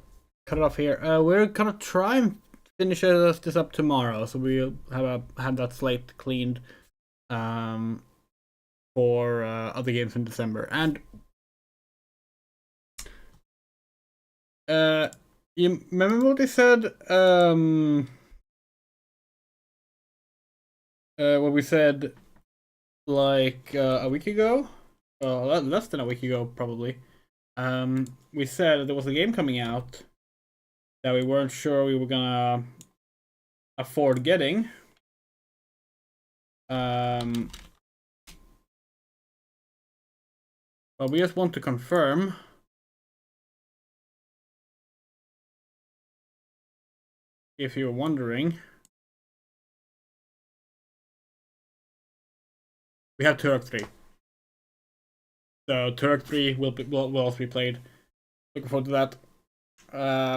cut it off here. We're gonna try and finish this up tomorrow, so we'll have that slate cleaned for other games in December. And you remember what they said? What we said like a week ago, less than a week ago probably. We said there was a game coming out that we weren't sure we were gonna afford getting. But we just want to confirm. If you're wondering, we have Turok 3. So Turok 3 will also be played. Looking forward to that.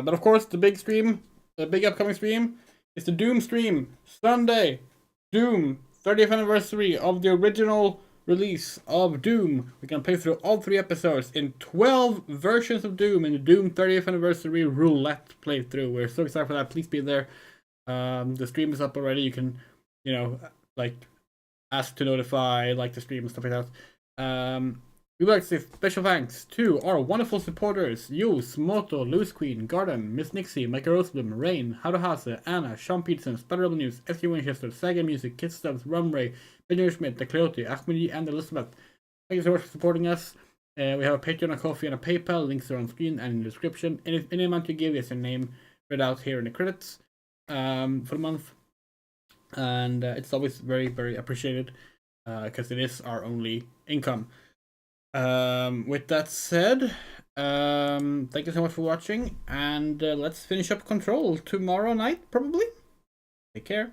But of course, the big stream, the big upcoming stream, is the Doom stream. Sunday, Doom, 30th anniversary of the original release of Doom. We can play through all 3 episodes in 12 versions of Doom in the Doom 30th anniversary roulette playthrough. We're so excited for that. Please be there. The stream is up already. You can, like, ask to notify, like the stream and stuff like that. We would like to say special thanks to our wonderful supporters: Yus, Moto, Loose Queen, Garden, Miss Nixie, Michael Roseblum, Rain, Haruhase, Anna, Sean Peterson, Spider News, SU Winchester, Saga Music, Kid Stubbs, Rumray, Benjamin Schmidt, The Coyote, Ahmedi, and Elizabeth. Thank you so much for supporting us. We have a Patreon, a Coffee, and a PayPal. Links are on screen and in the description. Any amount you give is your name read out here in the credits for the month. And it's always very, very appreciated because it is our only income. With that said, thank you so much for watching, and let's finish up Control tomorrow night, probably. Take care.